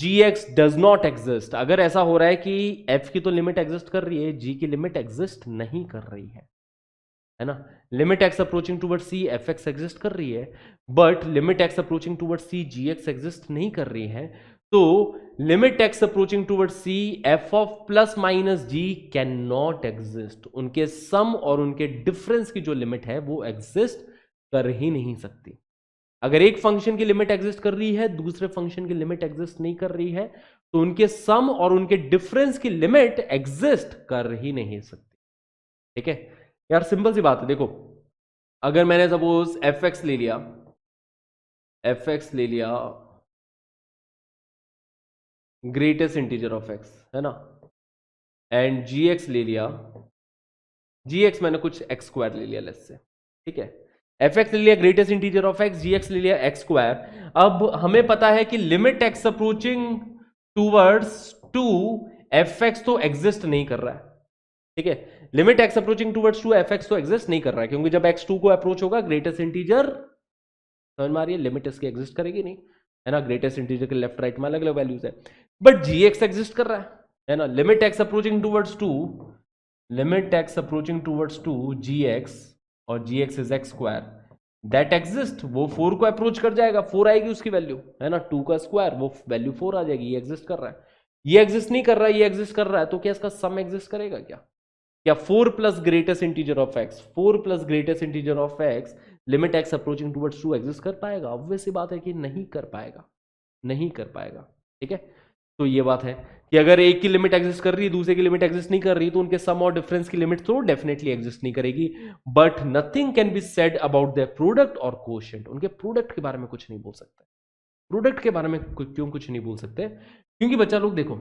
gx does not exist. अगर ऐसा हो रहा है कि f की तो लिमिट एग्जिस्ट कर रही है, g की लिमिट एग्जिस्ट नहीं कर रही है ना, limit x approaching toward c fx exist कर रही है, but limit x approaching toward c gx exist नहीं कर रही है, तो limit x approaching toward c f of plus minus g can not exist. उनके सम और उनके डिफरेंस की जो लिमिट है वो एग्जिस्ट कर ही नहीं सकती। अगर एक फंक्शन की लिमिट एग्जिस्ट कर रही है, दूसरे फंक्शन की लिमिट एग्जिस्ट नहीं कर रही है, तो उनके सम और उनके डिफरेंस की लिमिट एग्जिस्ट कर ही नहीं सकती। ठीक है यार, सिंपल सी बात है। देखो, अगर मैंने सपोज fx ले लिया, ग्रेटेस्ट इंटीजर ऑफ x, है ना, एंड gx ले लिया, gx मैंने कुछ x स्क्वायर ले लिया लेट्स से। ठीक है, fx ले लिया greatest integer of x, gx ले लिया x स्क्वायर। अब हमें पता है कि limit x approaching towards 2 fx तो एग्जिस्ट नहीं कर रहा है। ठीक है, limit x approaching towards 2 fx तो एग्जिस्ट नहीं कर रहा है, क्योंकि जब x 2 को अप्रोच होगा, ग्रेटेस्ट इंटीजर, समझ में आ रही है, लिमिट इसकी एग्जिस्ट करेगी नहीं, है ना, ग्रेटेस्ट इंटीजर के लेफ्ट राइट में अलग अलग वैल्यूज है, बट gx एग्जिस्ट कर रहा है ना, limit x approaching towards 2, limit x approaching towards 2 gx, और gx is x square, that exist, वो 4 को अप्रोच कर जाएगा, 4 आएगी उसकी वैल्यू, है ना, 2 का स्क्वायर, वो वैल्यू 4 आ जाएगी, ये एग्जिस्ट कर रहा है। ये एग्जिस्ट नहीं कर रहा है, ये एग्जिस्ट कर रहा है, तो क्या इसका सम एग्जिस्ट करेगा क्या 4 plus greatest integer of x, 4 plus greatest integer of x limit x approaching towards 2 exist कर पाएगा? ऑब्वियस सी बात है कि नहीं कर पाएगा, नहीं कर पाएगा। ठीक है, तो ये बात है कि अगर एक की लिमिट एग्जिस्ट कर रही है, दूसरे की लिमिट एग्जिस्ट नहीं कर रही, तो उनके सम और डिफरेंस की लिमिट तो डेफिनेटली एग्जिस्ट नहीं करेगी, but nothing can be said about their product और कोशेंट। उनके प्रोडक्ट के बारे में कुछ नहीं बोल सकते। प्रोडक्ट के बारे में क्यों कुछ नहीं बोल सकते? क्योंकि बच्चा लोग देखो,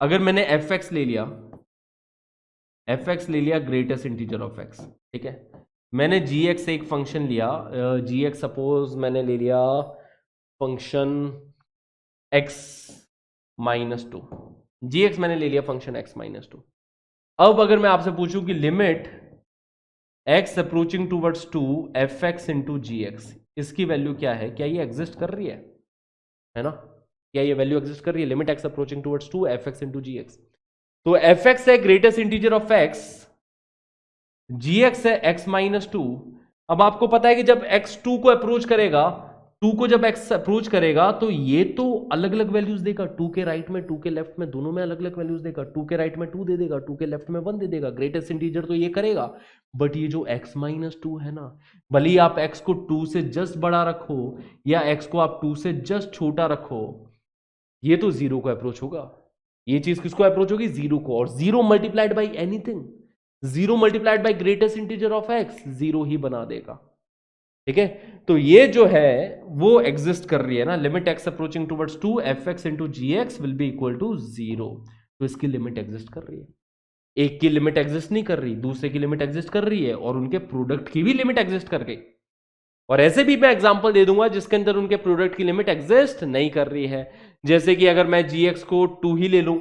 अगर मैंने fx ले लिया, ग्रेटेस्ट इंटीजर ऑफ x, ठीक है, मैंने gx से एक फंक्शन लिया, gx सपोज मैंने ले लिया फंक्शन x माइनस 2, gx मैंने ले लिया फंक्शन x माइनस 2। अब अगर मैं आपसे पूछूं कि limit x approaching towards 2 fx into gx, इसकी वैल्यू क्या है? क्या ये एग्जिस्ट कर रही है ना? क्या ये वैल्यू एग्जिस्ट कर रही है? Limit x approaching towards 2 fx into gx, तो fx है greatest integer of x, gx है x माइनस 2। अब आपको पता है कि जब x 2 को अप्रोच करेगा, 2 को जब x अप्रोच करेगा, तो ये तो अलग अलग वैल्यूज देगा, 2 के राइट में 2 के लेफ्ट में, दोनों में अलग अलग वैल्यूज देगा, 2 के राइट में 2 दे देगा, 2 के लेफ्ट में 1 दे देगा। ग्रेटेस्ट इंटीजर तो ये करेगा, बट ये जो x माइनस 2 है ना, भले ही आप x को 2 से जस्ट बड़ा रखो या x को आप 2 से जस्ट छोटा रखो, ये तो 0 को अप्रोच होगा। ये चीज किसको अप्रोच होगी? 0 को। और 0 multiplied by anything, 0 multiplied by greatest integer of x 0 ही बना देगा। ठीक है, तो ये जो है वो एग्जिस्ट कर रही है ना, limit x approaching towards 2 fx into gx will be equal to 0। तो इसकी लिमिट एग्जिस्ट कर रही है। एक की लिमिट एग्जिस्ट नहीं कर रही, दूसरे की लिमिट एग्जिस्ट कर रही है, और उनके प्रोडक्ट की भी लिमिट एग्जिस्ट कर गई। और ऐसे भी मैं एग्जांपल दे दूंगा जिसके अंदर उनके प्रोडक्ट की लिमिट एग्जिस्ट नहीं कर रही है। जैसे कि अगर मैं gx को 2 ही ले लूं,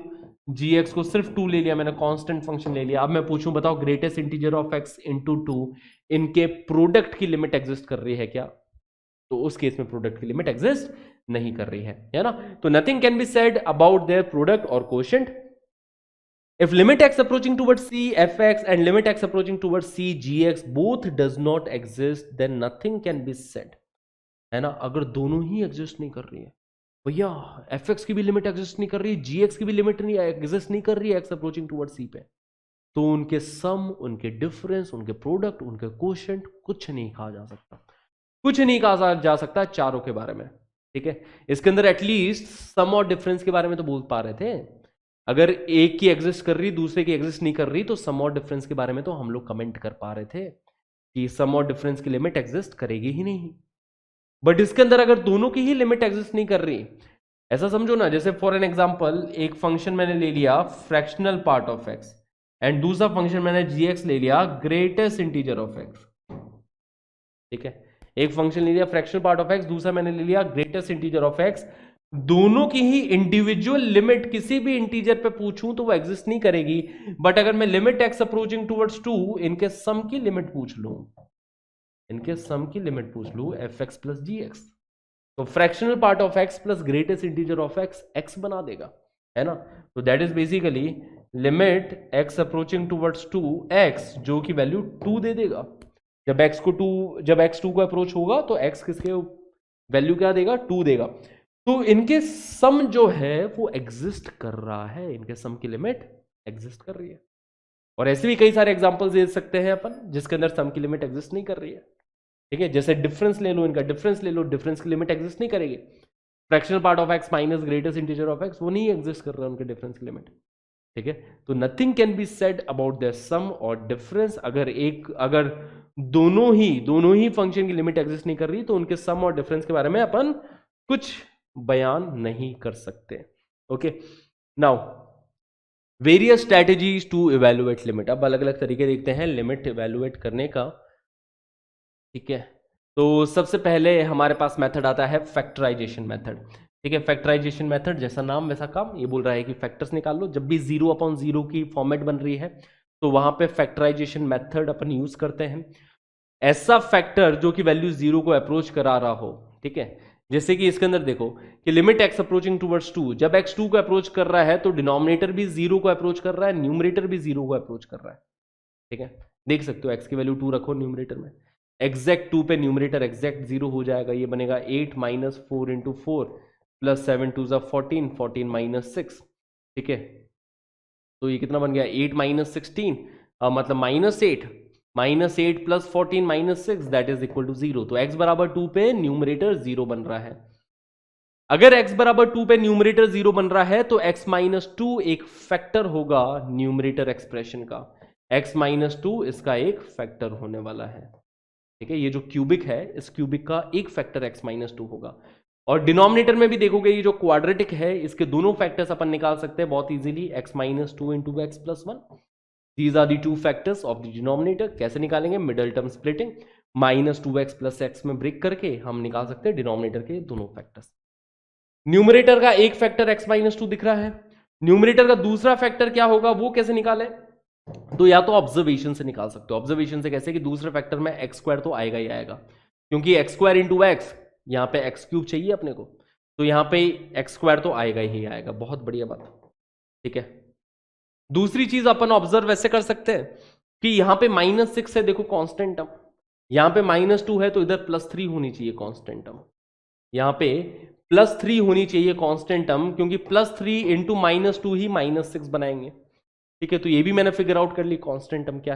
gx को सिर्फ 2 ले लिया मैंने, कांस्टेंट फंक्शन ले लिया, अब मैं पूछूं बताओ greatest integer of x into 2 इनके प्रोडक्ट की लिमिट एग्जिस्ट कर रही है क्या? तो उस केस में प्रोडक्ट की लिमिट एग्जिस्ट नहीं कर रही है ना। तो nothing can be said about their product और quotient. If limit x approaching towards c fx and limit x approaching towards c gx both does not exist, then nothing can be said, है ना। अगर दोनों ही exist नहीं कर रही है भैया, fx की भी लिमिट एग्जिस्ट नहीं कर रही, gx की भी लिमिट नहीं एग्जिस्ट नहीं कर रही है x अप्रोचिंग टुवर्ड्स c पे, तो उनके सम, उनके डिफरेंस, उनके प्रोडक्ट, उनके कोशेंट कुछ नहीं कहा जा सकता, कुछ नहीं कहा जा सकता चारों के बारे में। ठीक है, इसके अंदर एटलीस्ट सम और डिफरेंस के बारे में तो बोल पा रहे थे। अगर एक की एग्जिस्ट कर रही दूसरे की एग्जिस्ट नहीं कर रही तो सम और डिफरेंस के बारे में तो हम लोग कमेंट कर पा रहे थे कि सम और डिफरेंस की लिमिट एग्जिस्ट करेगी ही नहीं। बट इसके अंदर अगर दोनों की ही लिमिट एग्जिस्ट नहीं कर रही, ऐसा समझो ना, जैसे फॉर एन एग्जांपल एक फंक्शन मैंने ले लिया fractional part of x and दूसरा फंक्शन मैंने जीएक्स ले लिया ग्रेटेस्ट इंटीजर ऑफ एक्स। ठीक है, एक फंक्शन ले लिया फ्रैक्शनल पार्ट ऑफ एक्स, दूसरा मैंने ले लिया ग्रेटेस्ट इंटीजर ऑफ एक्स। दोनों की ही इंडिविजुअल लिमिट किसी भी इंटीजर पे पूछूं तो वो एग्जिस्ट नहीं करेगी। बट अगर मैं लिमिट एक्स अप्रोचिंग टुवर्ड्स 2 इनके सम की लिमिट पूछ लूं, इनके सम की लिमिट पूछ लूं एफ एक्स प्लस जी एक्स, तो fractional part of x plus greatest integer of x x बना देगा, है ना। तो that is basically limit x approaching towards 2 x, जो की वैल्यू 2 दे देगा। जब एक्स 2 को अप्रोच होगा तो एक्स किसके वैल्यू क्या देगा? 2 देगा। तो इनके सम जो है वो एग्जिस्ट कर रहा है, इनके सम की लिमिट एग्जिस्ट कर रही है। और ऐसे भी कई सारे एग्जांपल्स दे सकते हैं अपन जिसके अंदर सम की लिमिट एग्जिस्ट नहीं कर रही है। ठीक है, जैसे डिफरेंस ले लो, इनका डिफरेंस ले लो, डिफरेंस की लिमिट एग्जिस्ट नहीं करेगी। Fractional part of x minus greatest integer of x, वो नहीं एग्जिस्ट कर रहा है उनके डिफरेंस की लिमिट। ठीक है, तो nothing can be said about their sum और डिफरेंस। अगर दोनों ही फंक्शन की लिमिट एग्जिस्ट नहीं कर रही तो उनके सम और डिफरेंस के बारे में अपन कुछ बयान नहीं कर सकते। Okay, now various strategies to evaluate limit. अब अलग अलग तरीके देखते हैं लिमिट इवेलुएट करने का। ठीक है, तो सबसे पहले हमारे पास मेथड आता है फैक्टराइजेशन मेथड। ठीक है, फैक्टराइजेशन मेथड जैसा नाम वैसा काम, ये बोल रहा है कि फैक्टर्स निकाल लो। जब भी 0/0 की फॉर्मेट बन रही है तो वहां पे फैक्टराइजेशन मेथड अपन यूज करते हैं। ऐसा फैक्टर जो कि वैल्यू 0 को अप्रोच करा रहा हो। ठीक है, जैसे कि इसके अंदर देखो कि लिमिट एक्स अप्रोचिंग टुवर्ड्स 2, जब एक्स 2 को अप्रोच कर रहा है तो डिनोमिनेटर भी 0 को अप्रोच कर रहा है, न्यूमरेटर भी 0 को अप्रोच कर रहा है। ठीक है, देख सकते हो एक्स की वैल्यू 2 रखो न्यूमरेटर में, एग्जैक्ट 2 पे न्यूमरेटर एग्जैक्ट 0 हो जाएगा। ये बनेगा 8 - 4 × 4 प्लस 7 2 14, 14 - 6। ठीक है, तो ये कितना बन गया? 8 - 16 मतलब -8, -8 + 14 - 6 दैट इज इक्वल टू 0। तो x बराबर 2 पे न्यूमरेटर 0 बन रहा है। अगर x बराबर 2 पे न्यूमरेटर 0 बन रहा है तो x - 2 एक फैक्टर होगा न्यूमरेटर एक्सप्रेशन का। x - 2 इसका एक फैक्टर होने वाला है। ठीक है, ये जो क्यूबिक है इस क्यूबिक का एक फैक्टर x - 2 होगा। और डिनोमिनेटर में भी देखोगे ये जो क्वाड्रेटिक है इसके दोनों फैक्टर्स अपन निकाल सकते हैं बहुत easily, x - 2 × x + 1। These are the two factors of the denominator। कैसे निकालेंगे? Middle term splitting, -2x + x में ब्रेक करके हम निकाल सकते हैं डिनोमिनेटर के दोनों फैक्टर्स। न्यूमरेटर का एक फैक्टर x - 2 दिख रहा है, न्यूमरेटर का दूसरा फैक्टर क्या होगा वो कैसे निकाले? तो या तो ऑब्जर्वेशन से निकाल सकते हो। ऑब्जर्वेशन से कैसे कि दूसरे फैक्टर में x² तो आएगा ही आएगा, क्योंकि x² × x, यहाँ पे x³ चाहिए अपने को, तो यहाँ पे x² तो आएगा ही आएगा। बहुत बढ़िया बात। ठीक है, दूसरी चीज अपन ऑब्जर्व ऐसे कर सकते हैं कि यहां पे -6 है, देखो कांस्टेंट टर्म, यहां पे -2 है तो इधर +3 होनी चाहिए कांस्टेंट टर्म, यहां पे +3 होनी चाहिए कांस्टेंट टर्म, क्योंकि +3 × -2 ही -6 बनाएंगे। ठीक है, तो ये भी मैंने फिगर आउट कर ली कांस्टेंट टर्म क्या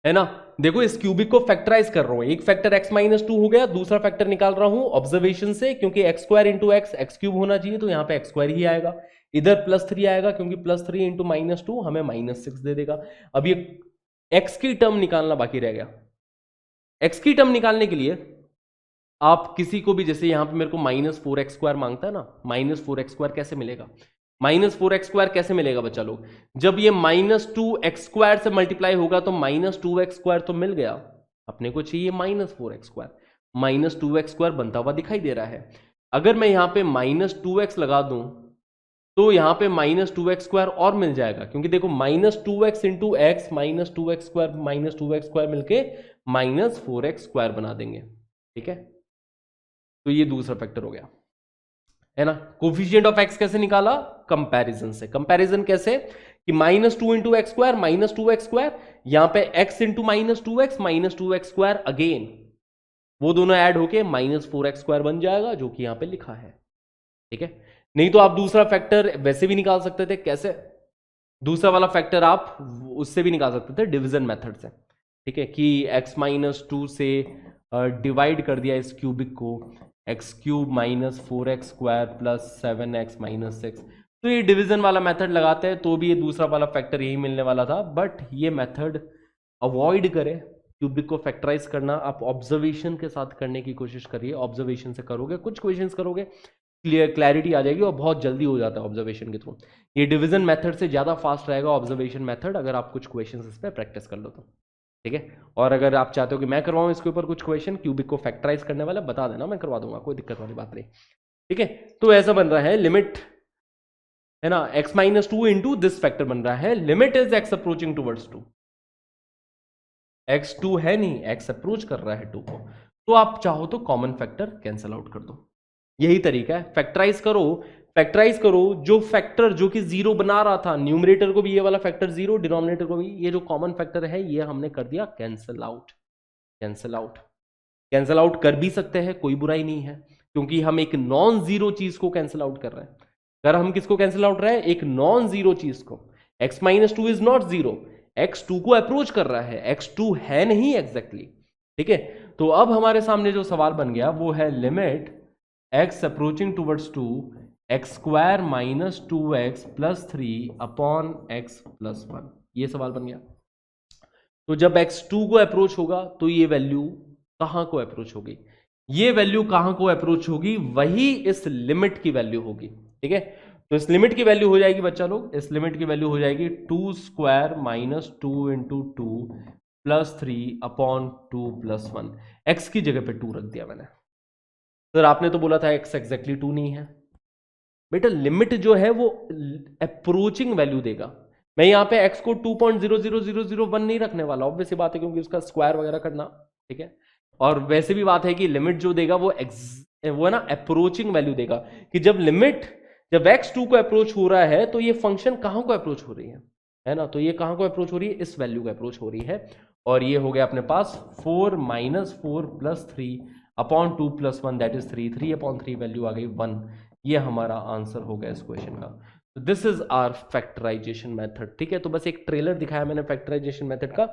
है ना। देखो इस क्यूबिक को फैक्टराइज कर रहा हूं, एक फैक्टर x - 2 हो गया, दूसरा फैक्टर निकाल रहा हूं ऑब्जर्वेशन से, क्योंकि x² × x x³ होना चाहिए तो यहां पे x² ही आएगा। इधर +3 आएगा क्योंकि +3 × -2 हमें -6 दे देगा। अब ये x की टर्म निकालना बाकी रह गया। x की टर्म निकालने के लिए आप किसी को भी, जैसे यहां पे मेरे को -4x² मांगता है ना, -4x² कैसे मिलेगा? -4x² कैसे मिलेगा बच्चा लोग? जब ये -2x² से मल्टीप्लाई होगा तो -2x² तो मिल गया, अपने को चाहिए -4x²। -2x² बनता हुआ दिखाई दे रहा है। अगर मैं यहाँ पे -2x लगा दूं तो यहाँ पे -2x² और मिल जाएगा, क्योंकि देखो -2x इंटू एक्स -2x² मिलके -4x² बना देंगे। ठीक है, तो ये दूसरा फैक्टर हो गया, है ना। कोफिशिएंट ऑफ एक्स कैसे निकाला? कंपैरिजन से। कंपैरिजन कैसे कि -2 इंटू x², -2x², यहां पे x into -2x, -2x² again, वो दोनों ऐड होके -4x² बन जाएगा, जो कि यहां पे लिखा है। ठीक है, नहीं तो आप दूसरा फैक्टर वैसे भी निकाल सकते थे। कैसे? दूसरा वाला फैक्टर आप उससे भी निकाल सकते थे, डिवीजन मेथड से। ठीक है, कि x-2 से डिवाइड कर दिया इस क्यूबिक को, x³ -4x² प्लस 7x-6। तो ये डिवीजन वाला मेथड लगाते हैं तो भी ये दूसरा वाला फैक्टर यही मिलने वाला था, बट ये मेथड अवॉइड करें क्यूबिक को फैक्टराइज करना। आप ऑब्जर्वेशन के साथ करने की कोशिश करिए। ऑब्जर्वेशन से करोगे, कुछ क्वेश्चंस करोगे, क्लैरिटी आ जाएगी और बहुत जल्दी हो जाता है ऑब्जर्वेशन के थ्रू। ये डिवीजन मेथड से ज़्यादा फास्ट रहेगा ऑब्जर्वेशन मेथड, अगर आप कुछ क्वेश्चंस इस पर प्रैक्टिस कर लो तो। ठीक है, और अगर आप चाहते हो कि मैं करवाऊँ इसके ऊपर कुछ क्वेश्चन क्यूबिक को फैक्टराइज करने वाला, बता देना, मैं करवा दूंगा, कोई दिक्कत वाली बात नहीं। ठीक है, तो ऐसा बन रहा है लिमिट, है ना, x-2 इंटू दिस फैक्टर बन रहा है, limit is x approaching towards 2। x2 है नहीं, x अप्रोच कर रहा है 2 को, तो आप चाहो तो कॉमन फैक्टर कैंसिल आउट कर दो। यही तरीका है, फैक्टराइज करो। फैक्टराइज करो जो फैक्टर जो कि 0 बना रहा था, न्यूमरेटर को भी ये वाला फैक्टर 0, डिनोमिनेटर को भी, ये जो कॉमन फैक्टर है ये हमने कर दिया cancel out. Cancel out, cancel out कर भी सकते हैं, कोई बुराई नहीं है, क्योंकि हम एक नॉन जीरो चीज को कैंसिल आउट कर रहे हैं। अगर हम किसको कैंसिल आउट रहे हैं? एक नॉन जीरो चीज को। x-2 is not zero, x2 को अप्रोच कर रहा है, x2 है नहीं एग्जैक्टली। ठीक है, तो अब हमारे सामने जो सवाल बन गया वो है limit x approaching towards 2, x² -2x + 3 upon x + 1, ये सवाल बन गया। तो जब x2 को अप्रोच होगा तो ये वैल्यू कहां को अप्रोच होगी? ये वैल्यू कहां को अप्रोच होगी? वही इस लिमिट की वैल्यू होगी। ठीक है, तो इस लिमिट की वैल्यू हो जाएगी बच्चा लोग, इस लिमिट की वैल्यू हो जाएगी 2² -2 इंटू 2 + 3 अपॉन 2 + 1। x की जगह पे 2 रख दिया मैंने। सर आपने तो बोला था x एग्जैक्टली 2 नहीं है। बेटा लिमिट जो है वो अप्रोचिंग वैल्यू देगा। मैं यहाँ पे x को 2.00001 नहीं रखने वाला, ऑब्वियस बात है, क्योंकि उसका स्क्वायर वगैरह करना। ठीक है, और वैसे भी बात है कि लिमिट जो देगा वो है ना अप्रोचिंग वैल्यू देगा, कि जब x2 को अप्रोच हो रहा है तो ये फंक्शन कहां को अप्रोच हो रही है ना, तो ये कहां को अप्रोच हो रही है? इस वैल्यू को अप्रोच हो रही है। और ये हो गया अपने पास 4 -4 + 3 upon 2 + 1 that is 3, 3 upon 3 value आ गई 1। ये हमारा आंसर हो गया इस क्वेश्चन का। तो this is our factorisation method. ठीक है, तो बस एक ट्रेलर दिखाया मैंने फैक्टराइजेशन मेथड का,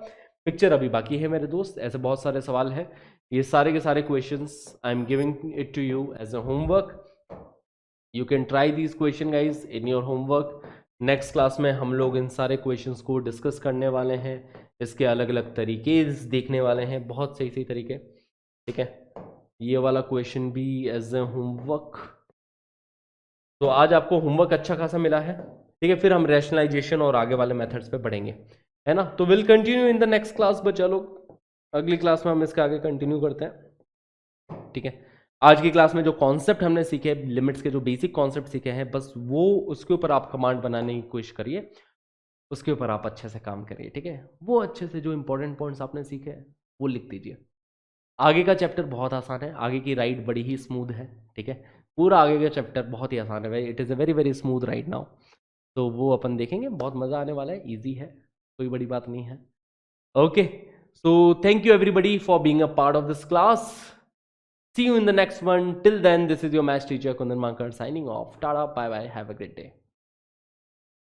पिक्चर अभी बाकी है मेरे दोस्त। ऐसे बहुत सारे सवाल हैं, ये सारे के सारे questions I am giving it to you as a homework. You can try this question guys in your homework. Next class में हम लोग इन सारे क्वेश्चंस को डिस्कस करने वाले हैं, इसके अलग अलग तरीके देखने वाले हैं, बहुत सही सही तरीके। ठीक है, ये वाला क्वेश्चन भी एज ए होमवर्क। तो आज आपको होमवर्क अच्छा खासा मिला है। ठीक है, फिर हम रैशनलाइजेशन और आगे वाले मेथड्स पे बढ़ेंगे, है ना। तो will continue in the next class बच्चा लोग, अगली क्लास में हम इसके आगे कंटिन्यू करते हैं। ठीक है, आज की क्लास में जो कॉन्सेप्ट हमने सीखे, लिमिट्स के जो बेसिक कॉन्सेप्ट सीखे हैं, बस वो उसके ऊपर आप कमांड बनाने की कोशिश करिए, उसके ऊपर आप अच्छे से काम करिए। ठीक है, वो अच्छे से जो इंपॉर्टेंट पॉइंट्स आपने सीखे हैं वो लिख दीजिए। आगे का चैप्टर बहुत आसान है, आगे की राइड बड़ी ही स्मूथ है। ठीक है, पूरा आगे का चैप्टर बहुत ही आसान है, it is a very very smooth right now. तो वो अपन देखेंगे, बहुत मज़ा आने वाला है, ईजी है, कोई बड़ी बात नहीं है। Okay, so thank you everybody for being a part of this class. See you in the next one. Till then, this is your maths teacher Kundan Mankar signing off. Tada, bye bye, have a great day.